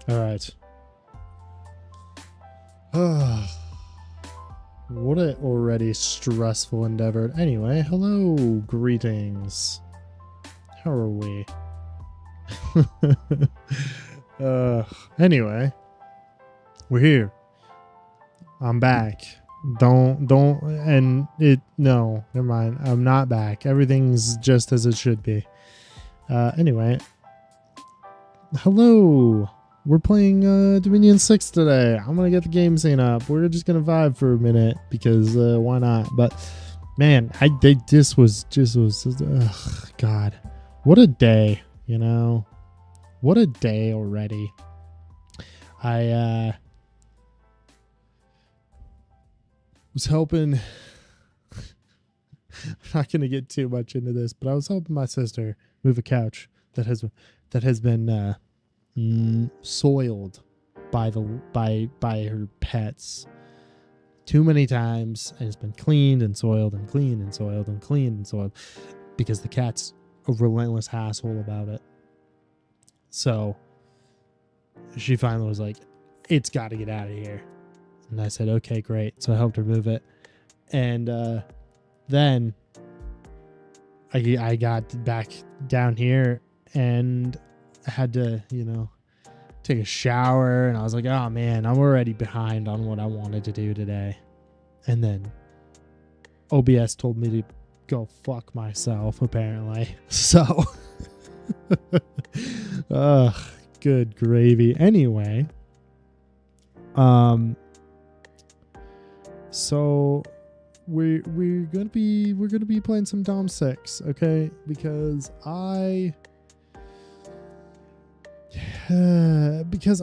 All right. What an already stressful endeavor. Anyway, hello, greetings. How are we? Anyway, we're here. I'm back. No, never mind. I'm not back. Everything's just as it should be. Anyway, hello. We're playing Dominion 6 today. I'm gonna get the game scene up. We're just gonna vibe for a minute because why not? But man, this was God, what a day, you know? What a day already. I was helping. I'm not gonna get too much into this, but I was helping my sister move a couch that has been soiled by her pets too many times, and it's been cleaned and soiled and cleaned and soiled and cleaned and soiled because the cat's a relentless asshole about it. So she finally was like, it's got to get out of here. And I said, okay, great. So I helped her move it. And then I got back down here and I had to, take a shower. And I was like, oh, man, I'm already behind on what I wanted to do today. And then OBS told me to go fuck myself, apparently. So, good gravy. Anyway, so we're gonna be playing some Dom 6, okay? Because I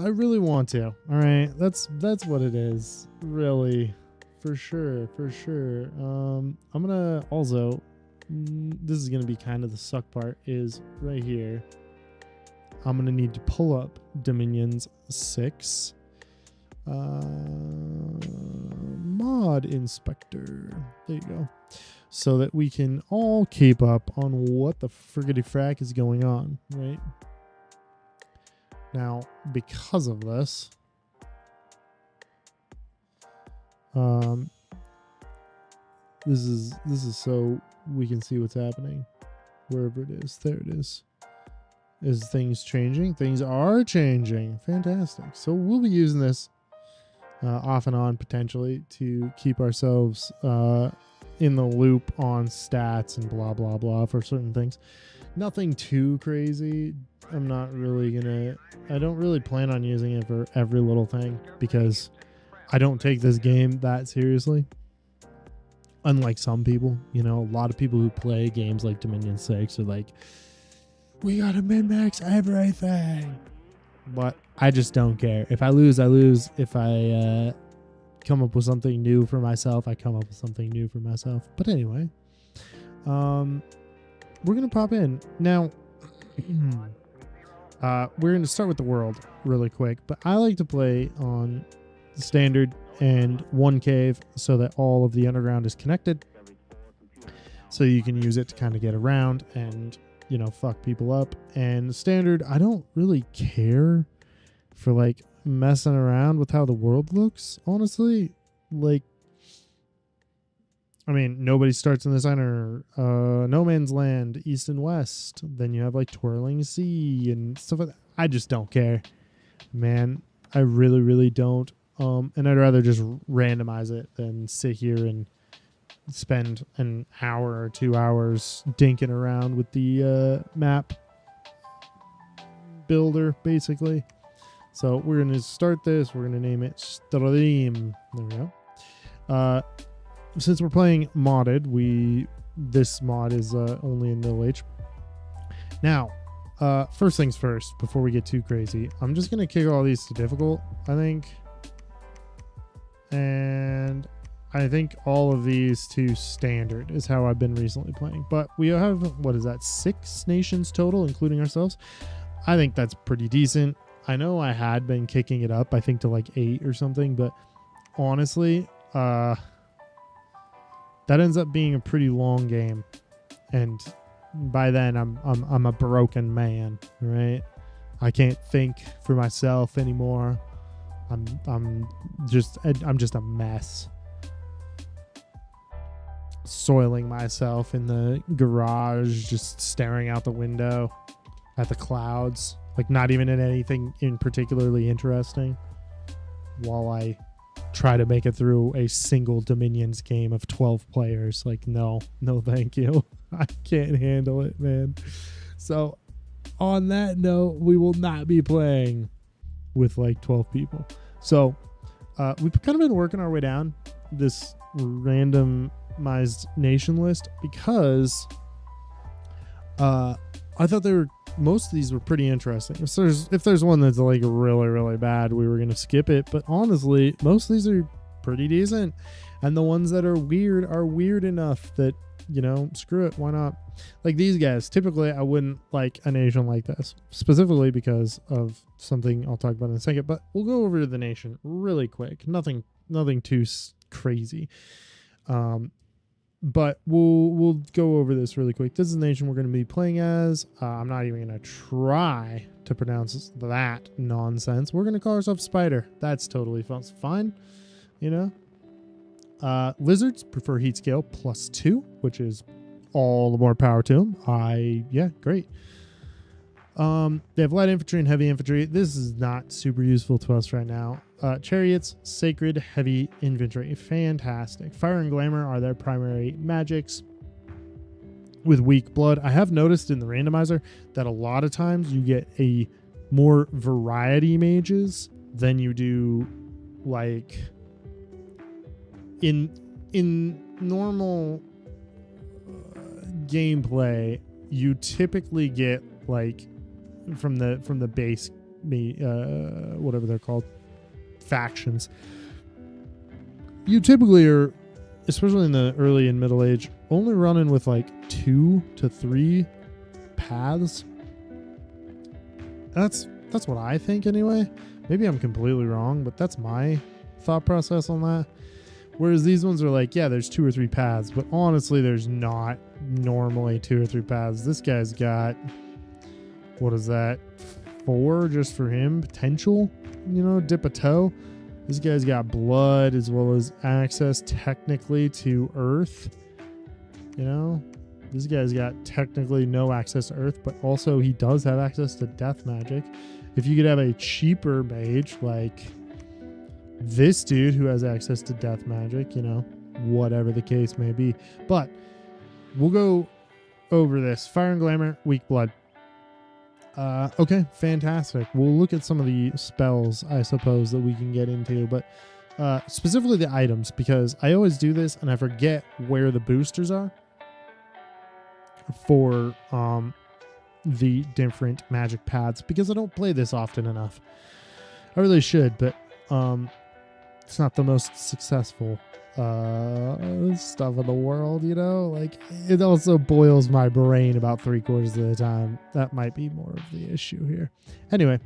really want to. All right, that's what it is, really, for sure. I'm gonna also. This is gonna be kind of the suck part. Is right here. I'm gonna need to pull up Dominions 6 mod inspector. There you go. So that we can all keep up on what the friggity frack is going on, right? Now, because of this, this is so we can see what's happening wherever it is. There it is. Is things changing? Things are changing. Fantastic. So we'll be using this off and on potentially to keep ourselves in the loop on stats and blah, blah, blah for certain things. Nothing too crazy. I don't really plan on using it for every little thing because I don't take this game that seriously. Unlike some people, a lot of people who play games like Dominion 6 are like, we gotta min-max everything. But I just don't care. If I lose, I lose. If I come up with something new for myself, I come up with something new for myself. But anyway, we're going to pop in. Now, we're going to start with the world really quick. But I like to play on standard and one cave so that all of the underground is connected. So you can use it to kind of get around and fuck people up. And standard, I don't really care for like messing around with how the world looks, honestly. Like, I mean, nobody starts in the center. No man's land, east and west. Then you have like twirling sea and stuff like that. I just don't care, man. I really, really don't. And I'd rather just randomize it than sit here and spend an hour or 2 hours dinking around with the map builder, basically. So we're going to start this. We're going to name it Stream. There we go. Since we're playing modded, this mod is only in middle H. Now, first things first, before we get too crazy, I'm just going to kick all these to difficult, I think. And I think all of these to standard is how I've been recently playing. But we have, 6 nations total, including ourselves. I think that's pretty decent. I know I had been kicking it up, I think to like 8 or something, but honestly, that ends up being a pretty long game. And by then I'm a broken man, right? I can't think for myself anymore. I'm just a mess. Soiling myself in the garage, just staring out the window at the clouds, like not even in anything in particularly interesting, while I try to make it through a single Dominions game of 12 players. Like, no thank you. I can't handle it, man. So on that note, we will not be playing with like 12 people. So we've kind of been working our way down this randomized nation list because I thought most of these were pretty interesting. If there's one that's like really, really bad, we were going to skip it. But honestly, most of these are pretty decent. And the ones that are weird enough that, you know, screw it, why not? Like these guys, typically I wouldn't like a nation like this, specifically because of something I'll talk about in a second. But we'll go over to the nation really quick. Nothing too crazy. But we'll go over this really quick. This is the nation we're going to be playing as. I'm not even going to try to pronounce that nonsense. We're going to call ourselves Spider. That's totally fine, you know. Lizards prefer heat scale +2, which is all the more power to them. Yeah, great. They have light infantry and heavy infantry. This is not super useful to us right now. Chariots, sacred, heavy infantry. Fantastic. Fire and glamour are their primary magics with weak blood. I have noticed in the randomizer that a lot of times you get a more variety mages than you do like in normal gameplay. You typically get like from the base whatever they're called, factions. You typically are, especially in the early and middle age, only running with like 2 to 3 paths. That's what I think anyway. Maybe I'm completely wrong, but that's my thought process on that. Whereas these ones are like, yeah, there's 2 or 3 paths, but honestly, there's not normally 2 or 3 paths. This guy's got, what is that, 4 just for him potential, you know, dip a toe. This guy's got blood as well as access technically to earth, you know. This guy's got technically no access to earth, but also he does have access to death magic. If you could have a cheaper mage like this dude who has access to death magic, you know, whatever the case may be. But we'll go over this. Fire and glamour, weak blood. Okay, fantastic. We'll look at some of the spells, I suppose, that we can get into, but specifically the items, because I always do this and I forget where the boosters are for the different magic paths, because I don't play this often enough. I really should, but it's not the most successful stuff in the world, you know. Like, it also boils my brain about 3/4 of the time. That might be more of the issue here. Anyway,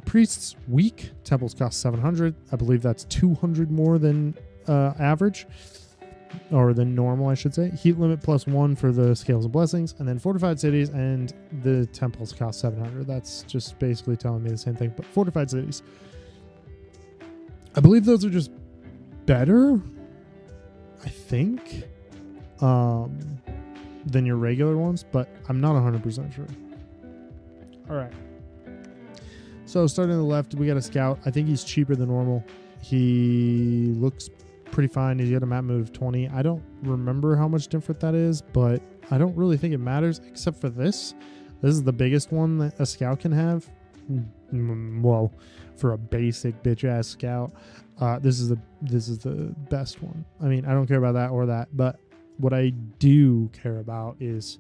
priests weak. Temples cost 700. I believe that's 200 more than average, or than normal, I should say. Heat limit +1 for the scales and blessings, and then fortified cities and the temples cost 700. That's just basically telling me the same thing, but fortified cities, I believe those are just better, I think, than your regular ones, but I'm not 100% sure. All right. So starting on the left, we got a scout. I think he's cheaper than normal. He looks pretty fine. He's got a map move 20. I don't remember how much different that is, but I don't really think it matters except for this. This is the biggest one that a scout can have. Well, for a basic bitch ass scout, this is the best one. I mean, I don't care about that or that, but what I do care about is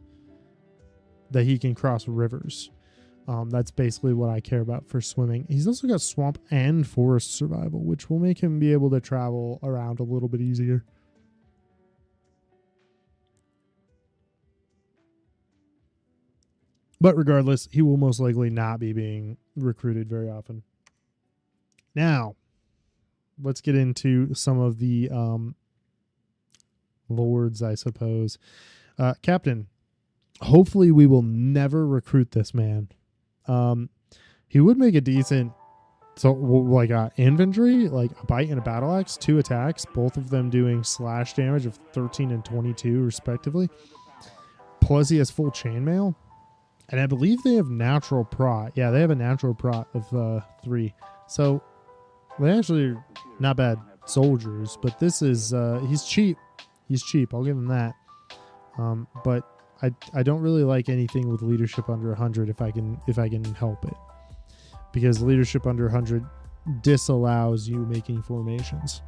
that he can cross rivers. That's basically what I care about for swimming. He's also got swamp and forest survival, which will make him be able to travel around a little bit easier. But regardless, he will most likely not be being recruited very often. Now, let's get into some of the lords, I suppose. Captain, hopefully we will never recruit this man. He would make a decent, so like infantry, like a bite and a battle axe, 2 attacks, both of them doing slash damage of 13 and 22 respectively. Plus he has full chainmail, and I believe they have natural prot. Yeah, they have a natural prot of 3. So they actually are not bad soldiers, but this is he's cheap. He's cheap. I'll give him that. But I don't really like anything with leadership under 100 if I can help it, because leadership under 100 disallows you making formations,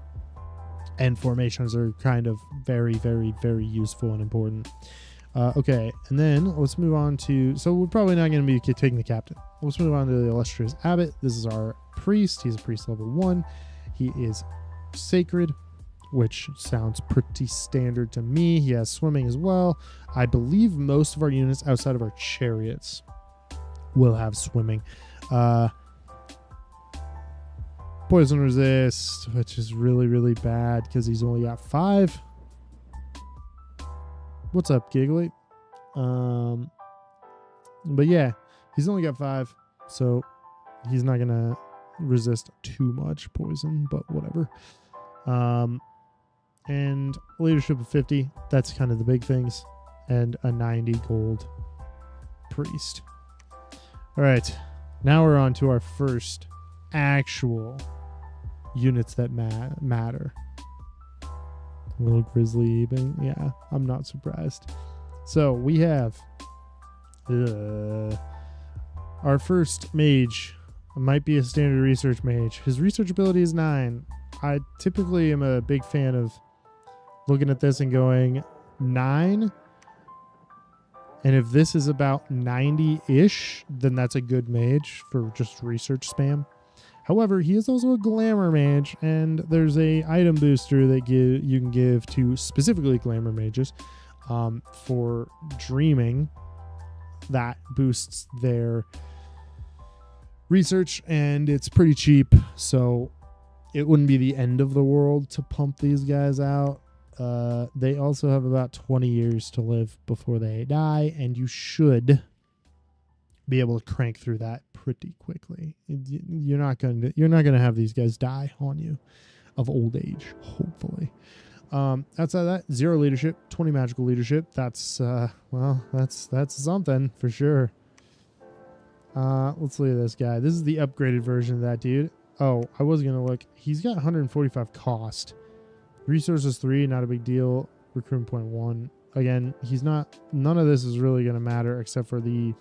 and formations are kind of very, very, very useful and important. Okay, and then let's move on to, so we're probably not going to be taking the captain. Let's move on to the illustrious abbot. This is our priest. He's a priest level 1. He is sacred, which sounds pretty standard to me. He has swimming as well. I believe most of our units outside of our chariots will have swimming. Poison resist, which is really, really bad because he's only got 5. What's up, Giggly? But yeah, he's only got 5, so he's not gonna resist too much poison, but whatever. And leadership of 50, that's kind of the big things, and a 90 gold priest. All right, now we're on to our first actual units that matter. Little grizzly, but yeah, I'm not surprised. So we have our first mage. Might be a standard research mage. His research ability is 9. I typically am a big fan of looking at this and going 9. And if this is about 90-ish, then that's a good mage for just research spam. However, he is also a glamour mage, and there's a item booster that you can give to specifically glamour mages for dreaming that boosts their research, and it's pretty cheap, so it wouldn't be the end of the world to pump these guys out. They also have about 20 years to live before they die, and you should be able to crank through that pretty quickly. You're not gonna have these guys die on you of old age, hopefully. Outside of that, 0 leadership, 20 magical leadership. That's that's something for sure. Let's look at this guy. This is the upgraded version of that dude. Oh, I was gonna look. He's got 145 cost. Resources 3, not a big deal. Recruitment point 1. Again, he's not. None of this is really gonna matter except for the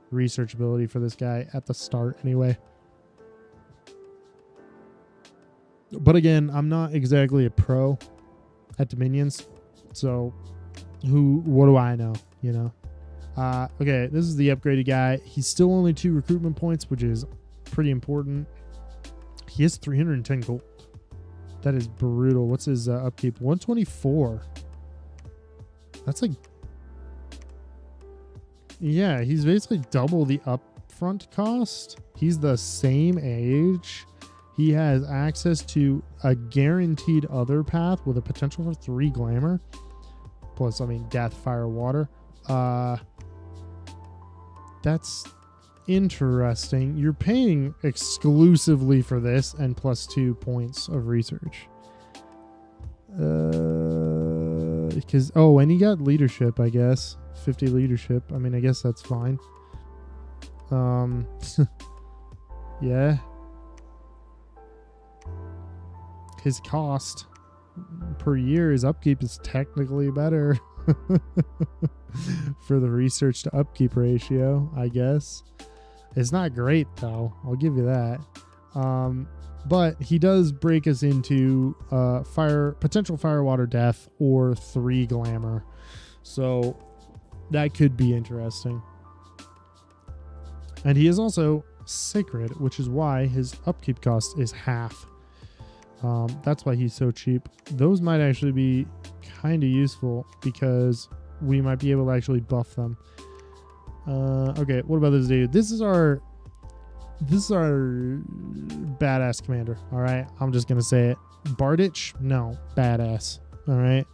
research ability for this guy at the start anyway. But again, I'm not exactly a pro at Dominions, so what do I know, you know? Okay, this is the upgraded guy. He's still only 2 recruitment points, which is pretty important. He has 310 gold. That is brutal. What's his upkeep? 124. That's like, yeah, he's basically double the upfront cost. He's the same age. He has access to a guaranteed other path with a potential for 3 glamour. Plus, I mean, death, fire, water. That's interesting. You're paying exclusively for this and plus 2 points of research. Because, oh, and he got leadership, I guess. 50 leadership. I mean, I guess that's fine. Yeah. His cost per year, his upkeep is technically better for the research to upkeep ratio, I guess. It's not great though, I'll give you that. But he does break us into potential fire, water, death, or 3 glamour. So that could be interesting. And he is also sacred, which is why his upkeep cost is half. That's why he's so cheap. Those might actually be kind of useful because we might be able to actually buff them. Okay, what about this dude? This is our badass commander. All right, I'm just gonna say it. Bardich, no, badass. All right.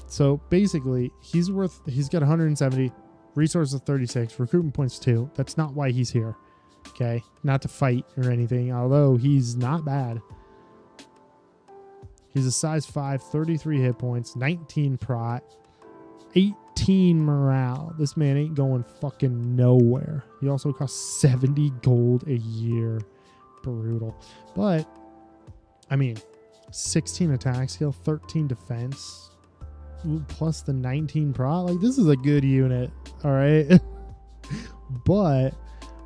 So basically, he's got 170, resources 36, recruitment points 2. That's not why he's here. Okay, not to fight or anything, although he's not bad. He's a size 5, 33 hit points, 19 prot, 18 morale. This man ain't going fucking nowhere. He also costs 70 gold a year. Brutal. But, I mean, 16 attack skill, 13 defense, plus the 19 prot. Like, this is a good unit, all right? But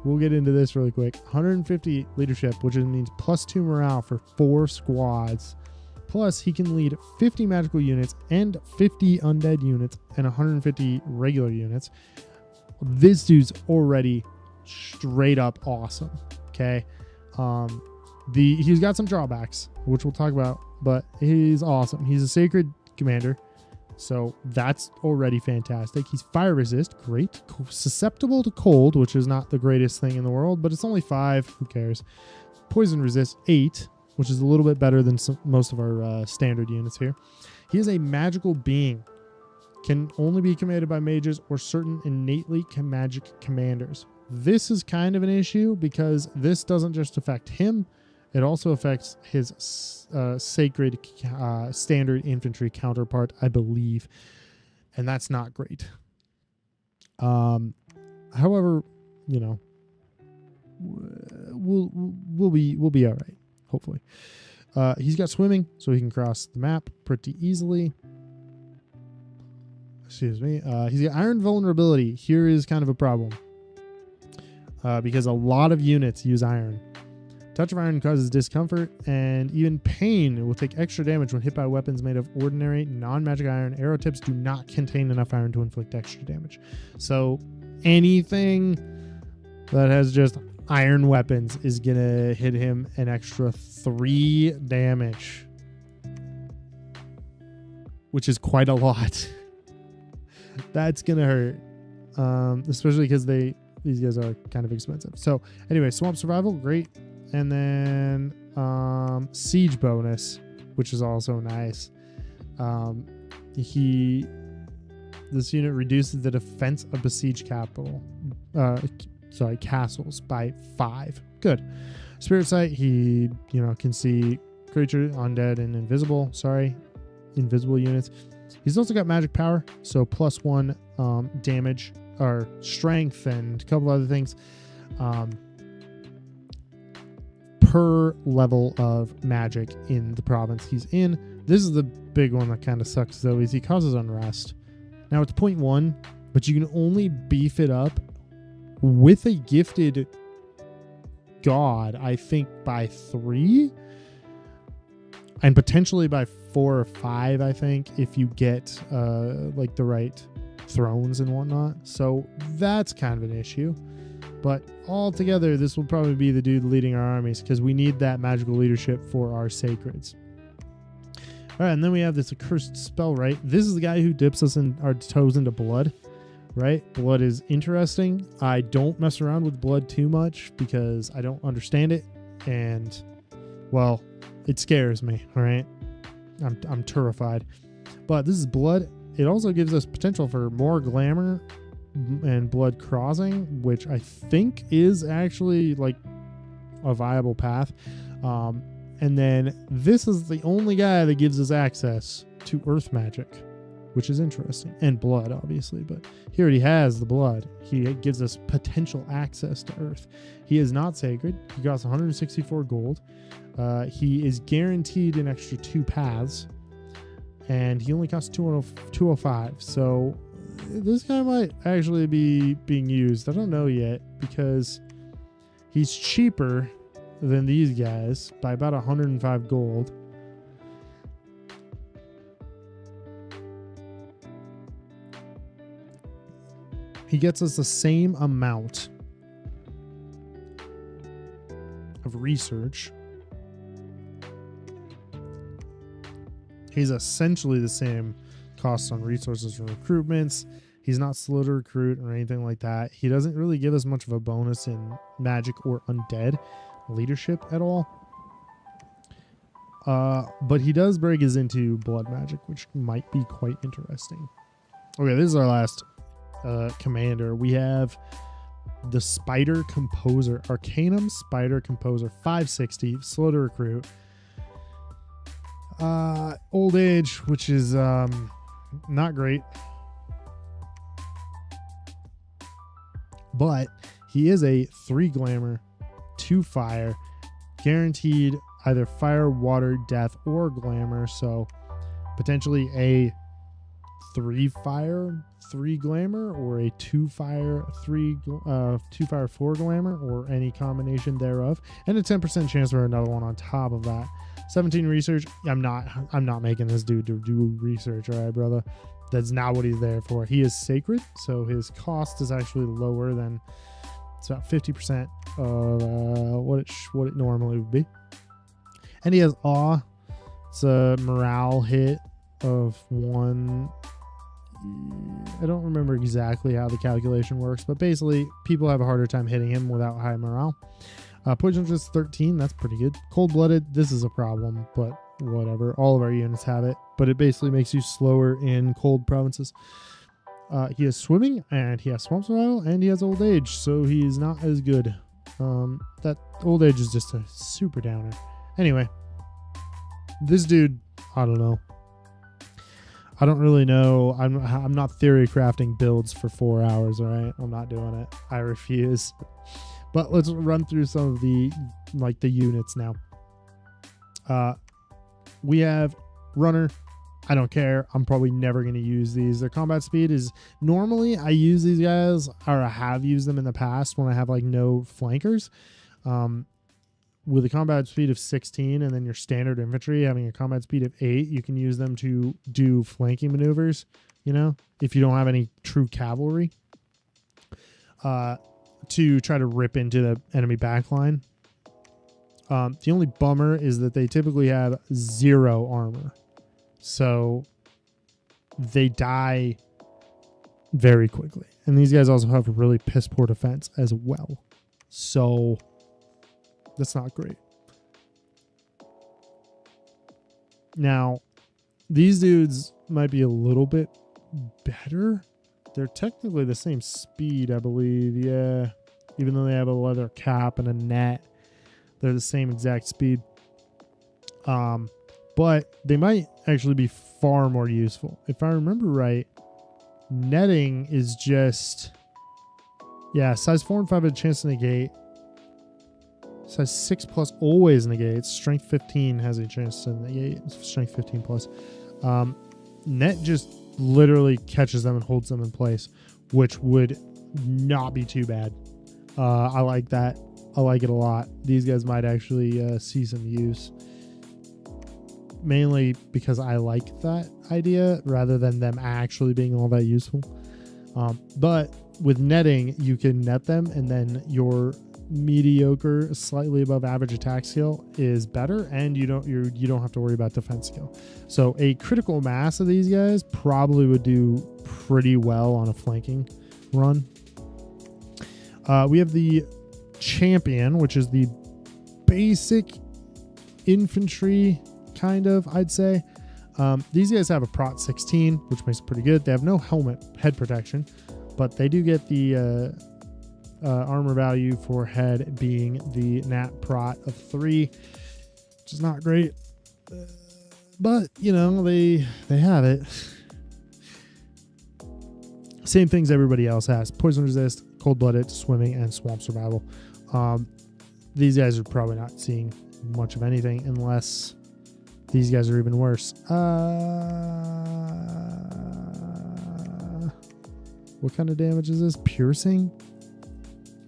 we'll get into this really quick. 150 leadership, which means plus 2 morale for 4 squads. Plus, he can lead 50 magical units and 50 undead units and 150 regular units. This dude's already straight up awesome. Okay. He's got some drawbacks, which we'll talk about, but he's awesome. He's a sacred commander, so that's already fantastic. He's fire resist, great. Susceptible to cold, which is not the greatest thing in the world, but it's only 5. Who cares? Poison resist 8. Which is a little bit better than most of our standard units here. He is a magical being. Can only be commanded by mages or certain innately magic commanders. This is kind of an issue because this doesn't just affect him. It also affects his sacred standard infantry counterpart, I believe. And that's not great. However, you know, we'll be all right. Hopefully. He's got swimming, so he can cross the map pretty easily. Excuse me. He's got iron vulnerability. Here is kind of a problem. Because a lot of units use iron. Touch of iron causes discomfort and even pain. It will take extra damage when hit by weapons made of ordinary, non-magic iron. Arrow tips do not contain enough iron to inflict extra damage. So anything that has just iron weapons is gonna hit him an extra 3 damage, which is quite a lot. That's gonna hurt, especially because these guys are kind of expensive. So anyway, swamp survival, great. And then siege bonus, which is also nice. This unit reduces the defense of besieged castles by 5. Good. Spirit sight, he can see creature, undead, and invisible units. He's also got magic power, so +1 damage or strength and a couple other things per level of magic in the province he's in. This is the big one that kind of sucks though, is he causes unrest. Now it's 0.1, but you can only beef it up with a gifted god, I think, by 3 and potentially by 4 or 5, I think, if you get like the right thrones and whatnot. So that's kind of an issue, but altogether this will probably be the dude leading our armies because we need that magical leadership for our sacreds. All right, and then we have this accursed spell, right? This is the guy who dips us in our toes into blood. Right? Blood is interesting. I don't mess around with blood too much because I don't understand it. And, well, it scares me. All right? I'm terrified. But this is blood. It also gives us potential for more glamour and blood crossing, which I think is actually like a viable path. And then this is the only guy that gives us access to earth magic, which is interesting, and blood, obviously, but he already has the blood. He gives us potential access to Earth. He is not sacred. He costs 164 gold. He is guaranteed an extra 2 paths, and he only costs 205. So this guy might actually be being used. I don't know yet, because he's cheaper than these guys by about 105 gold. He gets us the same amount of research. He's essentially the same cost on resources and recruitments. He's not slow to recruit or anything like that. He doesn't really give us much of a bonus in magic or undead leadership at all. But he does break us into blood magic, which might be quite interesting. Okay, this is our last commander. We have the Spider Composer, Arcanum Spider Composer, 560, slow to recruit. Old age, which is not great, but he is a 3 glamour, 2 fire, guaranteed either fire, water, death, or glamour. So potentially a 3 fire, 3 glamour, or a 2 fire, 2 fire, 4 glamour, or any combination thereof, and a 10% chance for another one on top of that. 17 research. I'm not making this dude to do research, all right, brother. That's not what he's there for. He is sacred, so his cost is actually lower than, it's about 50% of what it normally would be. And he has awe. It's a morale hit of 1. I don't remember exactly how the calculation works, but basically people have a harder time hitting him without high morale. Poison resist 13, that's pretty good. Cold-blooded, this is a problem, but whatever. All of our units have it, but it basically makes you slower in cold provinces. He has swimming, and he has swamp survival, and he has old age, so he's not as good. That old age is just a super downer. Anyway, this dude, I don't know. I don't really know. I'm not theory crafting builds for 4 hours, all right? I'm not doing it. I refuse. But let's run through some of the units now. We have runner. I don't care. I'm probably never going to use these. Their combat speed is, normally I use these guys, or I have used them in the past when I have like no flankers. With a combat speed of 16 and then your standard infantry having a combat speed of 8, you can use them to do flanking maneuvers, you know, if you don't have any true cavalry, to try to rip into the enemy backline. The only bummer is that they typically have 0 armor, so they die very quickly. And these guys also have a really piss poor defense as well, so that's not great. Now, these dudes might be a little bit better. They're technically the same speed, I believe. Yeah. Even though they have a leather cap and a net, they're the same exact speed. But they might actually be far more useful. If I remember right, netting is just, yeah, size 4 and 5 have a chance to negate. Size 6 plus always negates. Strength 15 has a chance to negate. Strength 15 plus. Net just literally catches them and holds them in place, which would not be too bad. I like that. I like it a lot. These guys might actually see some use. Mainly because I like that idea rather than them actually being all that useful. But with netting, you can net them, and then your mediocre, slightly above average attack skill is better, and you don't have to worry about defense skill. So a critical mass of these guys probably would do pretty well on a flanking run. We have the champion, which is the basic infantry kind of, I'd say. These guys have a prot 16, which makes it pretty good. They have no helmet head protection, but they do get the armor value for head being the nat prot of 3, which is not great, but you know, they have it. Same things everybody else has: poison resist, cold-blooded, swimming, and swamp survival. These guys are probably not seeing much of anything unless these guys are even worse. What kind of damage is this? Piercing,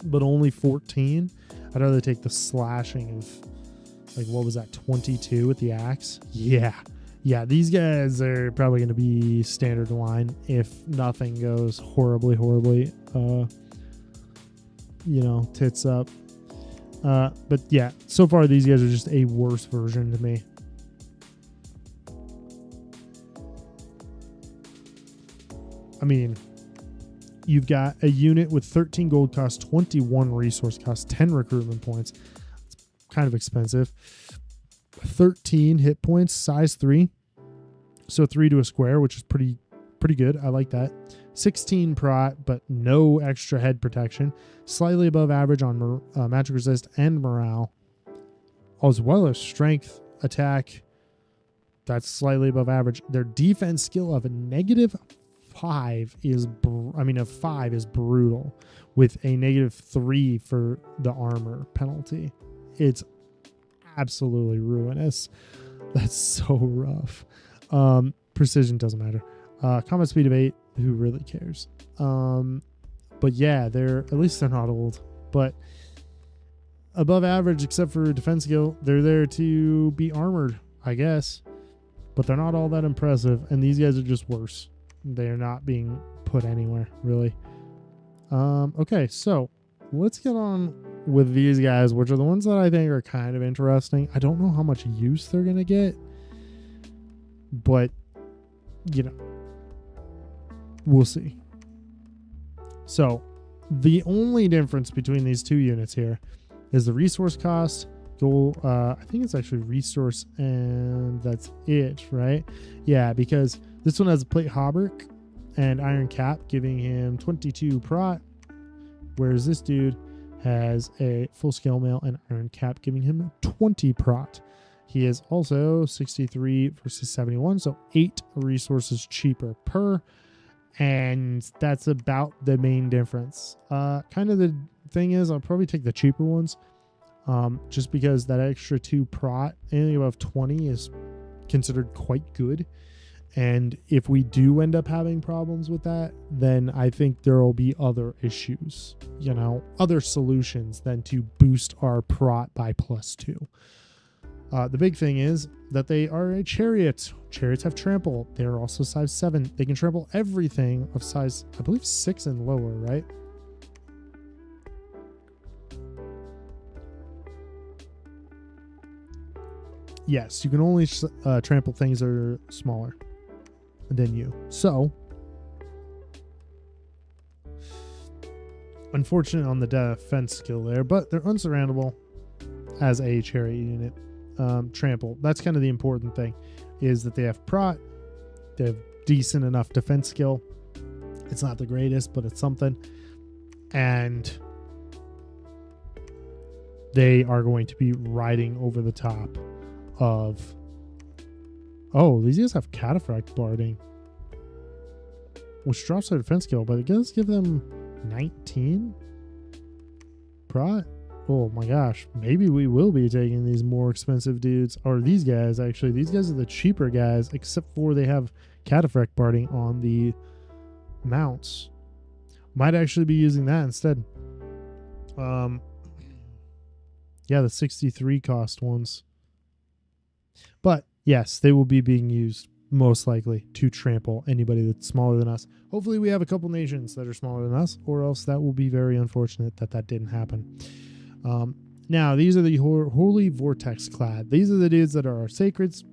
but only 14. I'd rather take the slashing of, like, what was that, 22 with the axe? Yeah, these guys are probably going to be standard line if nothing goes horribly, tits up. But yeah, so far these guys are just a worse version to me. I mean, you've got a unit with 13 gold cost, 21 resource cost, 10 recruitment points. It's kind of expensive. 13 hit points, size 3. So 3 to a square, which is pretty good. I like that. 16 prot, but no extra head protection. Slightly above average on magic resist and morale, as well as strength, attack. That's slightly above average. Their defense skill of a -5 is, of 5 is brutal, with a -3 for the armor penalty. It's absolutely ruinous. That's so rough. Precision doesn't matter. Combat speed of 8. Who really cares? But yeah, at least they're not old. But above average, except for defense skill, they're there to be armored, I guess. But they're not all that impressive, and these guys are just worse. They're not being put anywhere, really. Okay, so let's get on with these guys, which are the ones that I think are kind of interesting. I don't know how much use they're going to get, but, we'll see. So the only difference between these two units here is the resource cost. I think it's actually resource, and that's it, right? Yeah, because this one has a plate hauberk and iron cap, giving him 22 prot, whereas this dude has a full scale mail and iron cap, giving him 20 prot. He is also 63 versus 71, so 8 resources cheaper per, and that's about the main difference. Kind of the thing is, I'll probably take the cheaper ones. Just because that extra 2 prot, anything above 20 is considered quite good. And if we do end up having problems with that, then I think there will be other issues, other solutions than to boost our prot by +2. The big thing is that they are a chariot. Chariots have trample. They are also size 7. They can trample everything of size, I believe, 6 and lower, right? Yes, you can only trample things that are smaller than you. So, unfortunate on the defense skill there, but they're unsurroundable as a chariot unit. Trample, that's kind of the important thing, is that they have prot, they have decent enough defense skill. It's not the greatest, but it's something. And they are going to be riding over the top of... Oh, these guys have cataphract barding, which drops their defense skill, but it does give them 19 prot. Oh my gosh, maybe we will be taking these more expensive dudes, or these guys. Actually, these guys are the cheaper guys, except for they have cataphract barding on the mounts. Might actually be using that instead. Yeah, the 63 cost ones. But yes, they will be being used most likely to trample anybody that's smaller than us. Hopefully we have a couple nations that are smaller than us, or else that will be very unfortunate that didn't happen. Now, these are the Holy Vortex clad. These are the dudes that are our sacreds.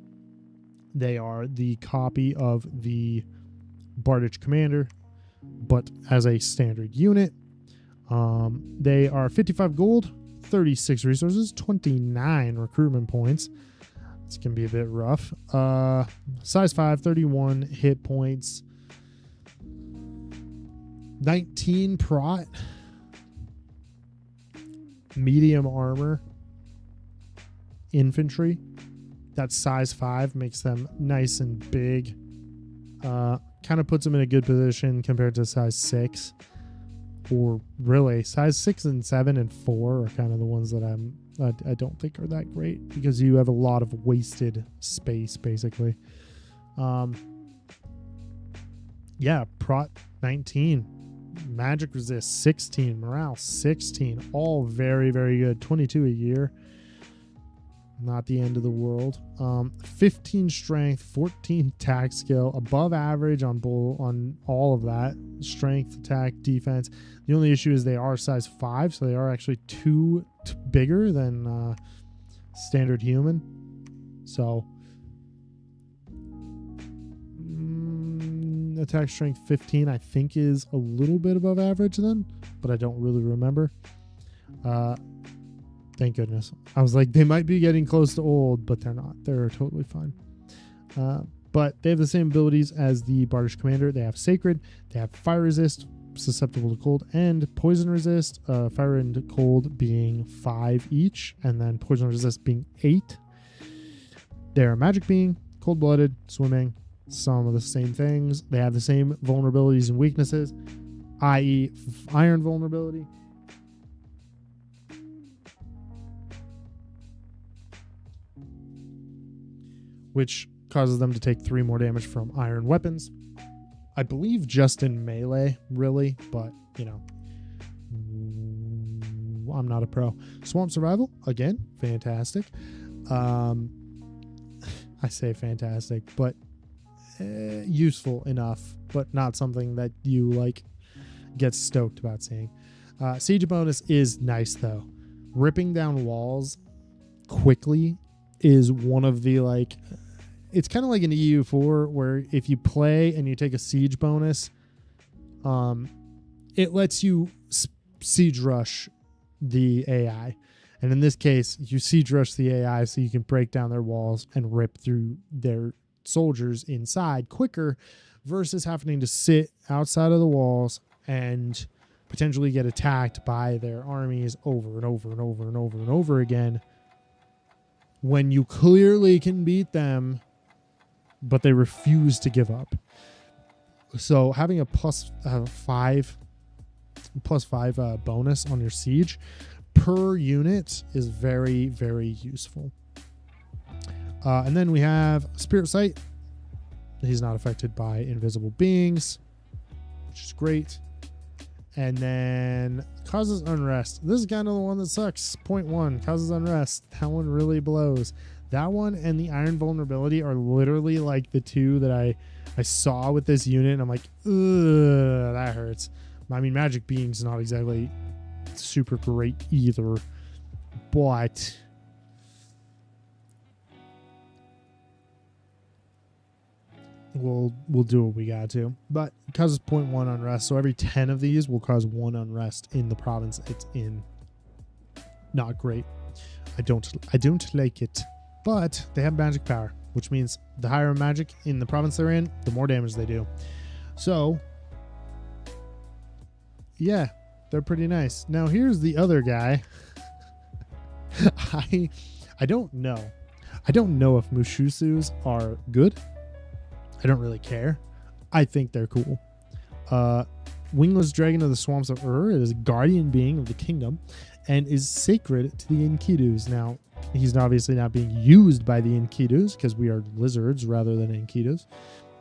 They are the copy of the Bardage Commander, but as a standard unit. They are 55 gold, 36 resources, 29 recruitment points. This can be a bit rough. Size 5, 31 hit points, 19 prot, medium armor, infantry. That's size 5, makes them nice and big. Kind of puts them in a good position compared to size 6. Or really, size 6 and 7 and 4 are kind of the ones that I don't think are that great, because you have a lot of wasted space, basically. Yeah, prot 19, magic resist 16, morale 16, all very, very good. 22 a year, not the end of the world. 15 strength, 14 attack skill, above average on all of that. Strength, attack, defense. The only issue is they are size 5, so they are actually two bigger than standard human. So attack strength 15 I think is a little bit above average then, but I don't really remember. Thank goodness. I was like, they might be getting close to old, but they're not. They're totally fine. But they have the same abilities as the Bardish Commander. They have Sacred, they have Fire Resist, susceptible to cold, and Poison Resist, Fire and Cold being 5 each, and then Poison Resist being 8. They're a magic being, cold-blooded, swimming, some of the same things. They have the same vulnerabilities and weaknesses, i.e. iron vulnerability. Which causes them to take 3 more damage from iron weapons. I believe just in melee, really, but, you know, I'm not a pro. Swamp Survival, again, fantastic. I say fantastic, but useful enough, but not something that you, like, get stoked about seeing. Siege bonus is nice, though. Ripping down walls quickly is one of the, like... It's kind of like an EU4 where if you play and you take a siege bonus, it lets you siege rush the AI. And in this case, you siege rush the AI so you can break down their walls and rip through their soldiers inside quicker versus having to sit outside of the walls and potentially get attacked by their armies over and over and over and over and over again when you clearly can beat them, but they refuse to give up. So having a plus 5 bonus on your siege per unit is very, very useful. And then we have Spirit Sight. He's not affected by invisible beings, which is great. And then causes unrest. This is kind of the one that sucks. 0.1 causes unrest. That one really blows. That one and the iron vulnerability are literally like the two that I saw with this unit, and I'm like, ugh, that hurts. I mean, Magic Being's not exactly super great either, but we'll do what we got to. But it causes 0.1 unrest, so every 10 of these will cause 1 unrest in the province it's in. Not great. I don't like it. But they have magic power, which means the higher magic in the province they're in, the more damage they do. So, yeah, they're pretty nice. Now, here's the other guy. I don't know. I don't know if Mushusus are good. I don't really care. I think they're cool. Wingless Dragon of the Swamps of Ur is a guardian being of the kingdom and is sacred to the Enkidus. Now, he's obviously not being used by the Enkidus because we are lizards rather than Enkidus,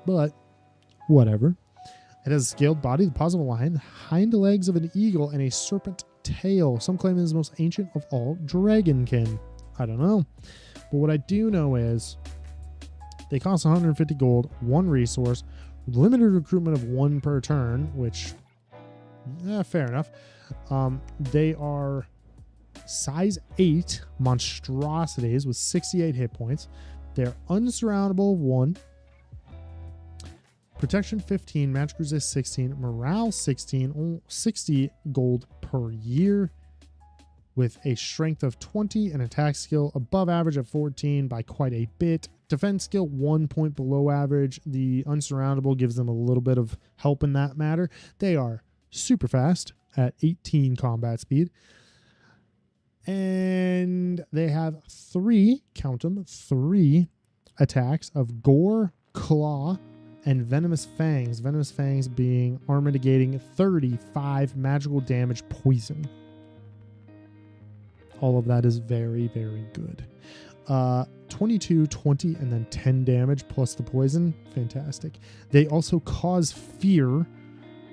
but whatever. It has a scaled body, the paws of a lion, hind legs of an eagle, and a serpent tail. Some claim it is the most ancient of all dragonkin. I don't know. But what I do know is they cost 150 gold, 1 resource, limited recruitment of 1 per turn, which, fair enough. They are size 8 monstrosities with 68 hit points. They're unsurroundable 1. Protection 15, magic resist 16, morale 16, 60 gold per year with a strength of 20 and attack skill above average at 14 by quite a bit. Defense skill 1 point below average. The unsurroundable gives them a little bit of help in that matter. They are super fast at 18 combat speed. And they have 3, count them, 3 attacks of Gore, Claw, and Venomous Fangs. Venomous Fangs being armor negating 35 magical damage poison. All of that is very, very good. 22, 20, and then 10 damage plus the poison. Fantastic. They also cause fear,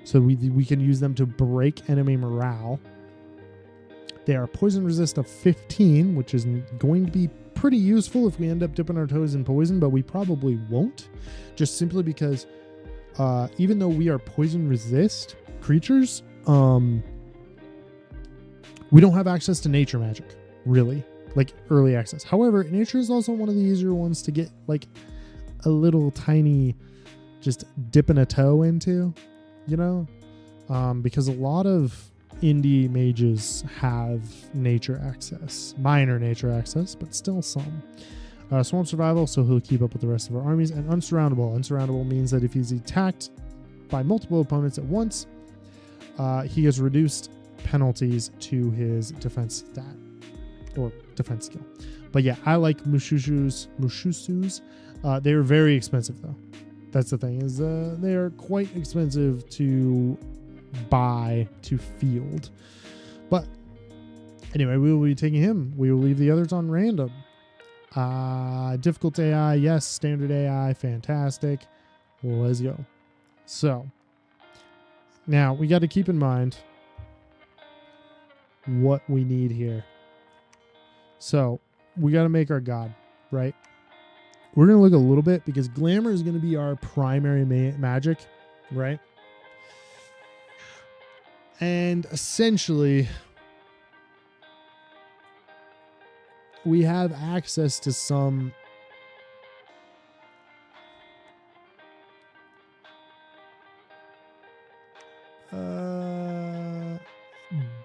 so we can use them to break enemy morale. They are poison resist of 15, which is going to be pretty useful if we end up dipping our toes in poison, but we probably won't, just simply because even though we are poison resist creatures, we don't have access to nature magic, really, like early access. However, nature is also one of the easier ones to get like a little tiny, just dipping a toe into, you know, because a lot of indie mages have nature access, minor nature access, but still some. Swamp survival, so he'll keep up with the rest of our armies. And unsurroundable. Unsurroundable means that if he's attacked by multiple opponents at once, he has reduced penalties to his defense stat or defense skill. But yeah, I like Mushusus. They are very expensive though. That's the thing, is they are quite expensive to buy to field. But anyway, we will be taking him. We will leave the others on random. Difficult AI, yes. Standard AI, fantastic. Let's go. So now we got to keep in mind what we need here. So we got to make our god, right? We're going to look a little bit because glamour is going to be our primary magic, right? And essentially, we have access to some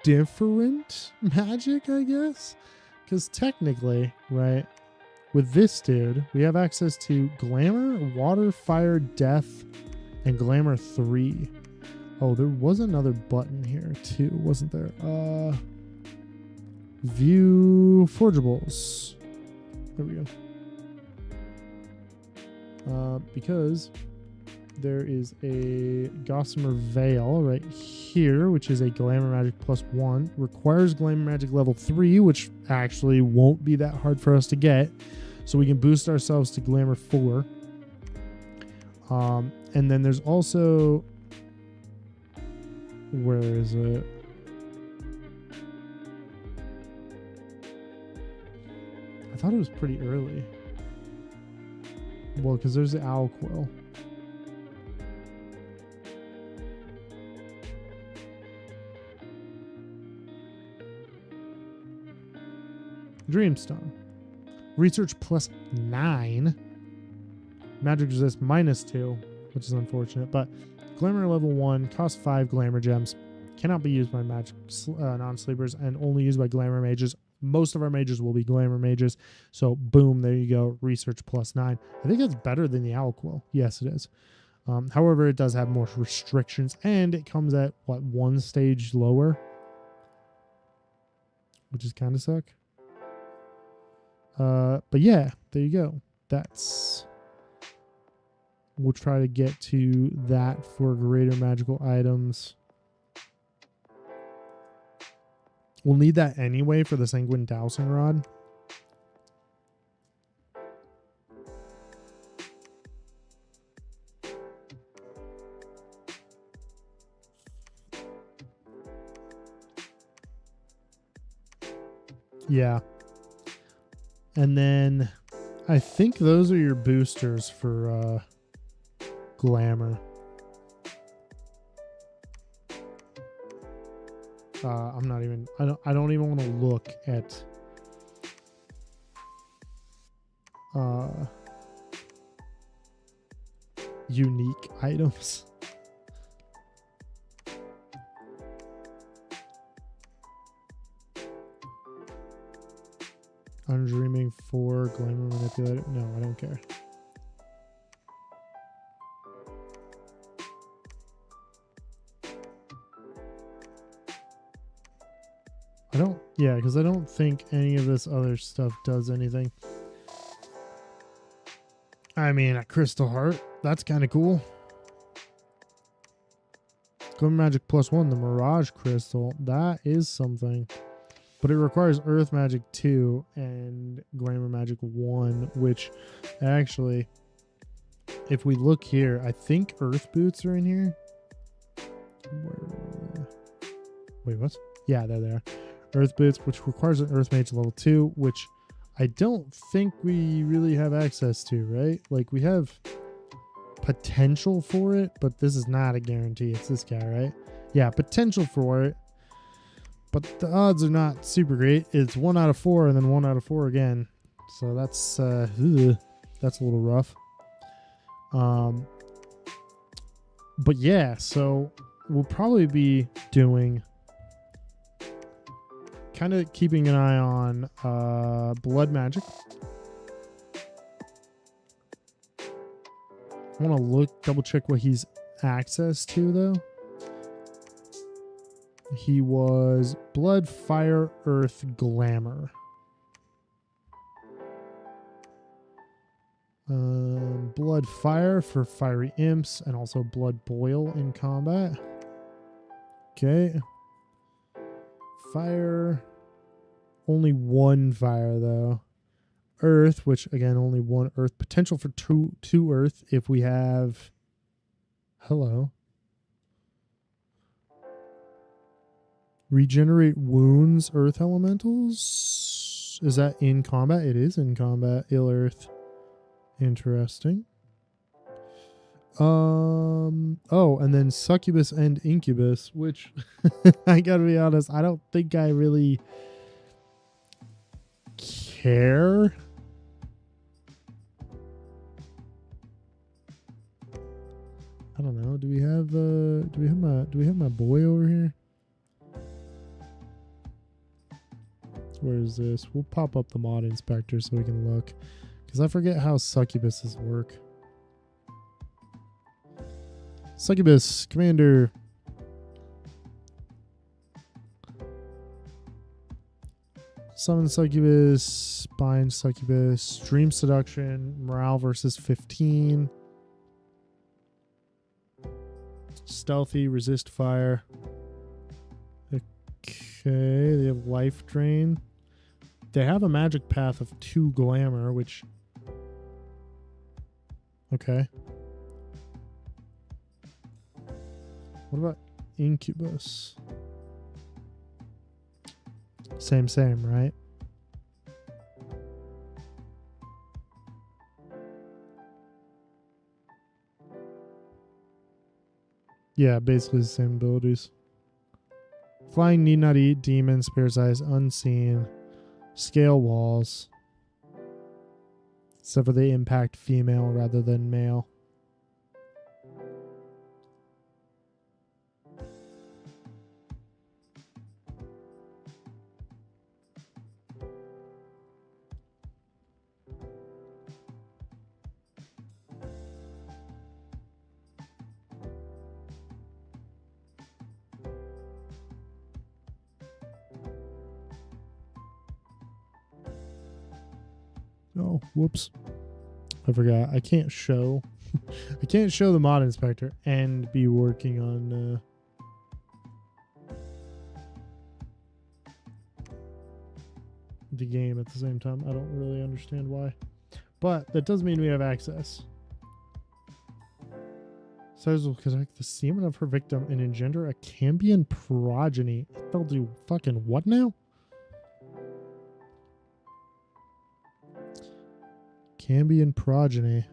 different magic, I guess. Because technically, right, with this dude, we have access to Glamour, Water, Fire, Death, and Glamour 3. Oh, there was another button here too, wasn't there? View Forgeables. There we go. Because there is a Gossamer Veil right here, which is a Glamour Magic +1. Requires Glamour Magic level 3, which actually won't be that hard for us to get. So we can boost ourselves to Glamour 4. And then there's also... Where is it? I thought it was pretty early. Well, because there's the Owl Quill. Dreamstone. Research +9. Magic resist -2, which is unfortunate. But Glamour level 1 costs 5 Glamour gems. Cannot be used by magic non-sleepers and only used by Glamour mages. Most of our mages will be Glamour mages. So boom, there you go. Research +9. I think that's better than the Owl Quill. Yes, it is. However, it does have more restrictions and it comes at what, 1 stage lower, which is kind of suck. But yeah, there you go. We'll try to get to that for greater magical items. We'll need that anyway for the Sanguine Dowsing Rod. Yeah. And then I think those are your boosters for Glamour. I don't even want to look at unique items. Undreaming 4, Glamour Manipulator. No, I don't care. Yeah, because I don't think any of this other stuff does anything. I mean, a Crystal Heart, that's kind of cool. Glamour Magic +1, the Mirage Crystal, that is something. But it requires Earth Magic 2 and Glamour Magic 1, which actually, if we look here, I think Earth Boots are in here. Wait, what? Yeah, there they are. Earth Boots, which requires an Earth Mage level 2, which I don't think we really have access to, right? Like, we have potential for it, but this is not a guarantee. It's this guy, right? Yeah, potential for it, but the odds are not super great. It's 1 out of 4 and then 1 out of 4 again. So that's a little rough. But yeah, so we'll probably be doing... kind of keeping an eye on blood magic, I want to double check what he's access to though. He was blood, fire, earth, glamour. Blood, fire for fiery imps, and also blood boil in combat. Okay. Fire. Only one fire though. Earth, which again only one earth. Potential for two earth if we have. Hello. Regenerate wounds, earth elementals. Is that in combat? It is in combat. Ill earth. Interesting. Oh, and then succubus and incubus, which I gotta be honest, I don't think I really care. I don't know. Do we have my boy over here? Where is this? We'll pop up the mod inspector so we can look. Because I forget how succubuses work. Succubus, commander. Summon succubus, bind succubus, dream seduction, morale versus 15. Stealthy, resist fire. Okay, they have life drain. They have a magic path of 2 glamour, which... Okay. What about incubus? Same, right? Yeah, basically the same abilities. Flying, need not eat, demon, spares eyes, unseen, scale walls. Except for they impact female rather than male. Oh, whoops. I forgot. I can't show the mod inspector and be working on the game at the same time. I don't really understand why. But that does mean we have access. Cyrus will collect the semen of her victim and engender a Cambion progeny. They'll do fucking what now? Cambion progeny.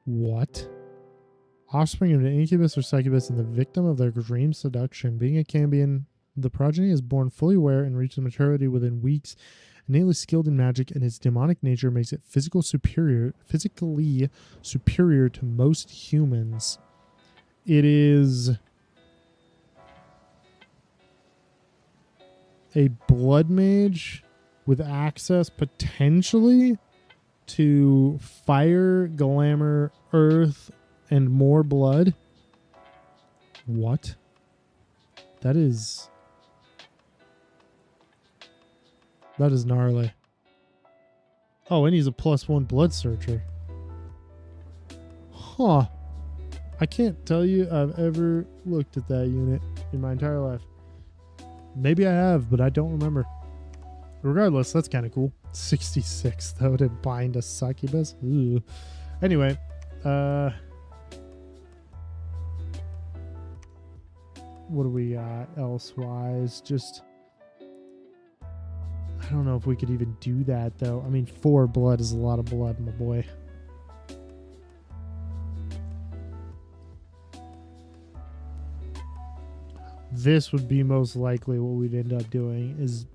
What? Offspring of an incubus or succubus and the victim of their dream seduction. Being a Cambion, the progeny is born fully aware and reaches maturity within weeks. Innately skilled in magic, and its demonic nature makes it physically superior to most humans. It is a blood mage with access potentially to fire, glamour, earth, and more blood. What? That is gnarly. Oh, and he's a +1 blood searcher. Huh. I can't tell you I've ever looked at that unit in my entire life. Maybe I have, but I don't remember. Regardless, that's kind of cool. 66 though to bind a succubus. Ooh. Anyway, what do we got elsewise? Just, I don't know if we could even do that though. I mean, 4 blood is a lot of blood, my boy. This would be most likely what we'd end up doing is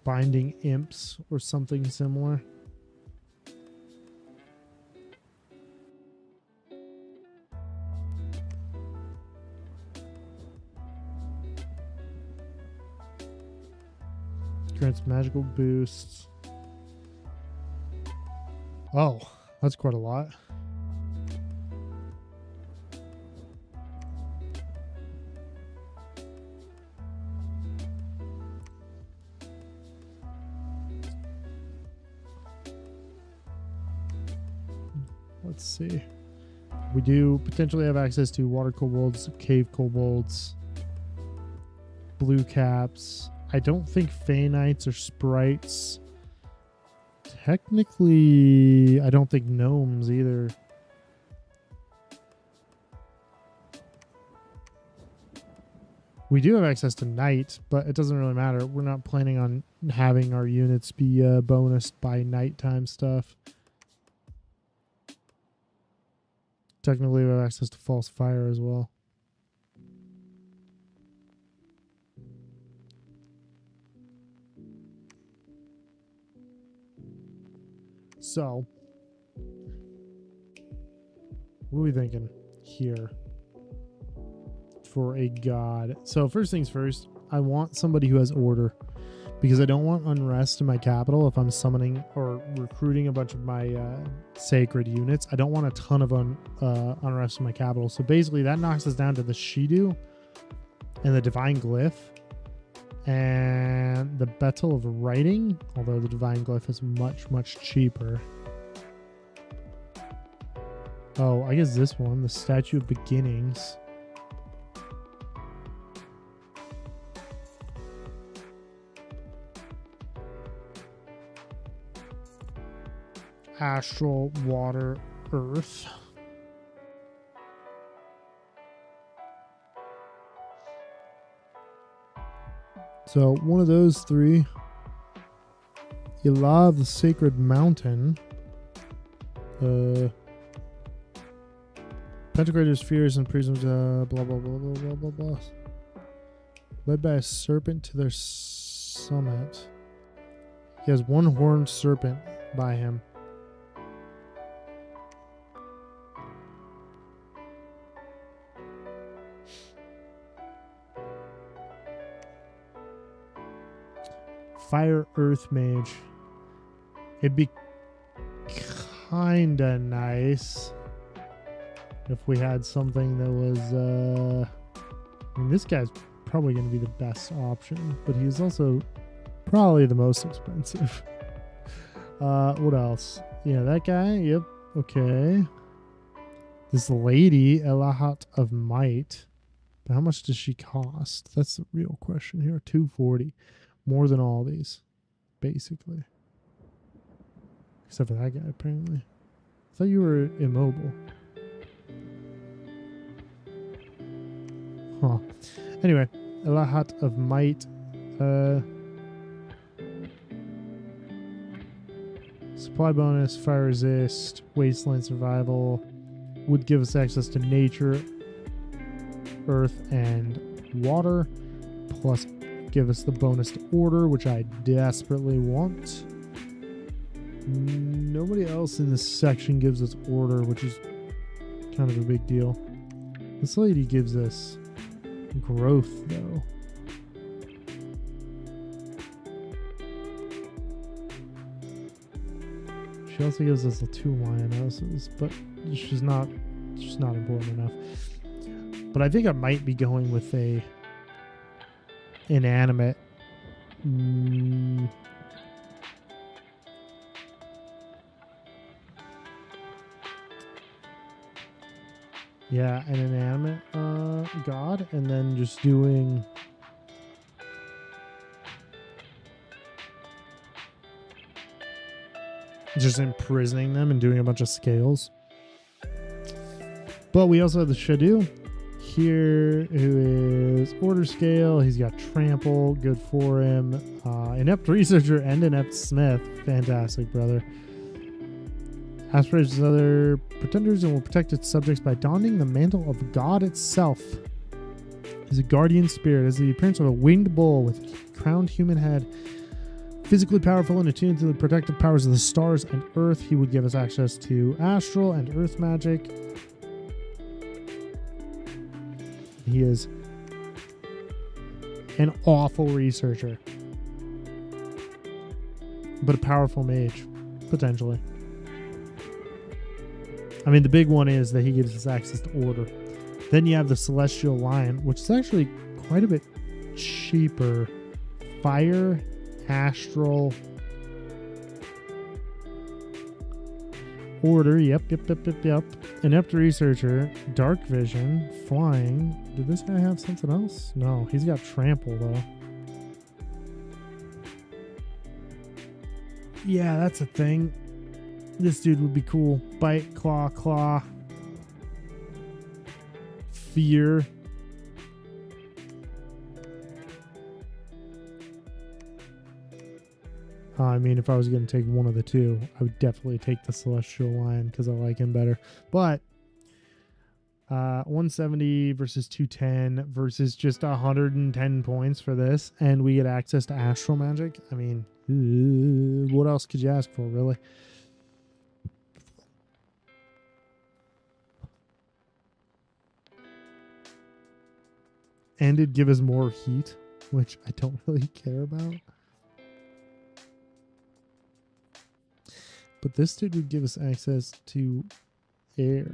binding imps or something similar. Grants magical boosts. Oh, that's quite a lot. Let's see. We do potentially have access to water kobolds, cave kobolds, blue caps. I don't think Fey Knights or sprites. Technically, I don't think gnomes either. We do have access to Knight, but it doesn't really matter. We're not planning on having our units be bonused by nighttime stuff. Technically, we have access to False Fire as well. So, what are we thinking here for a god? So, first things first, I want somebody who has order, because I don't want unrest in my capital if I'm summoning or recruiting a bunch of my sacred units. I don't want a ton of unrest in my capital. So basically that knocks us down to the Shidu and the Divine Glyph and the Battle of Writing, although the Divine Glyph is much, much cheaper. Oh, I guess this one, the Statue of Beginnings. Astral, water, earth. So one of those three. Ilah of the Sacred Mountain. Pentagrator spheres and prisms, blah, blah, blah, blah, blah, blah, blah. Led by a serpent to their summit. He has one horned serpent by him. Fire Earth Mage. It'd be kinda nice if we had something that was I mean, this guy's probably going to be the best option, but he's also probably the most expensive. What else? Yeah, that guy. Yep. Okay. This lady, Elahat of Might. But how much does she cost? That's the real question here. 240. More than all these, basically. Except for that guy, apparently. I thought you were immobile. Huh. Anyway, Elahat of Might. Supply bonus, fire resist, wasteland survival. Would give us access to nature, earth, and water. Plus give us the bonus to order, which I desperately want. Nobody else in this section gives us order, which is kind of a big deal. This lady gives us growth, though. She also gives us the 2 lionnesses, but she's not important enough. But I think I might be going with a inanimate. Yeah, an inanimate god, and then just doing just imprisoning them and doing a bunch of scales. But we also have the Shadu here, who is order scale. He's got trample, good for him. Inept researcher and inept smith. Fantastic, brother. Aspirates other pretenders and will protect its subjects by donning the mantle of God itself. He's a guardian spirit, has the appearance of a winged bull with a crowned human head. Physically powerful and attuned to the protective powers of the stars and earth. He would give us access to astral and earth magic. He is an awful researcher, but a powerful mage, potentially. I mean, the big one is that he gives us access to order. Then you have the Celestial Lion, which is actually quite a bit cheaper. Fire, Astral, Order, yep. Inept Researcher, Dark Vision, Flying. Did this guy have something else? No, he's got Trample, though. Yeah, that's a thing. This dude would be cool. Bite, Claw. Fear. I mean, if I was going to take one of the two, I would definitely take the Celestial Lion because I like him better. But 170 versus 210 versus just 110 points for this, and we get access to Astral Magic. I mean, what else could you ask for, really? And it'd give us more heat, which I don't really care about. But this dude would give us access to air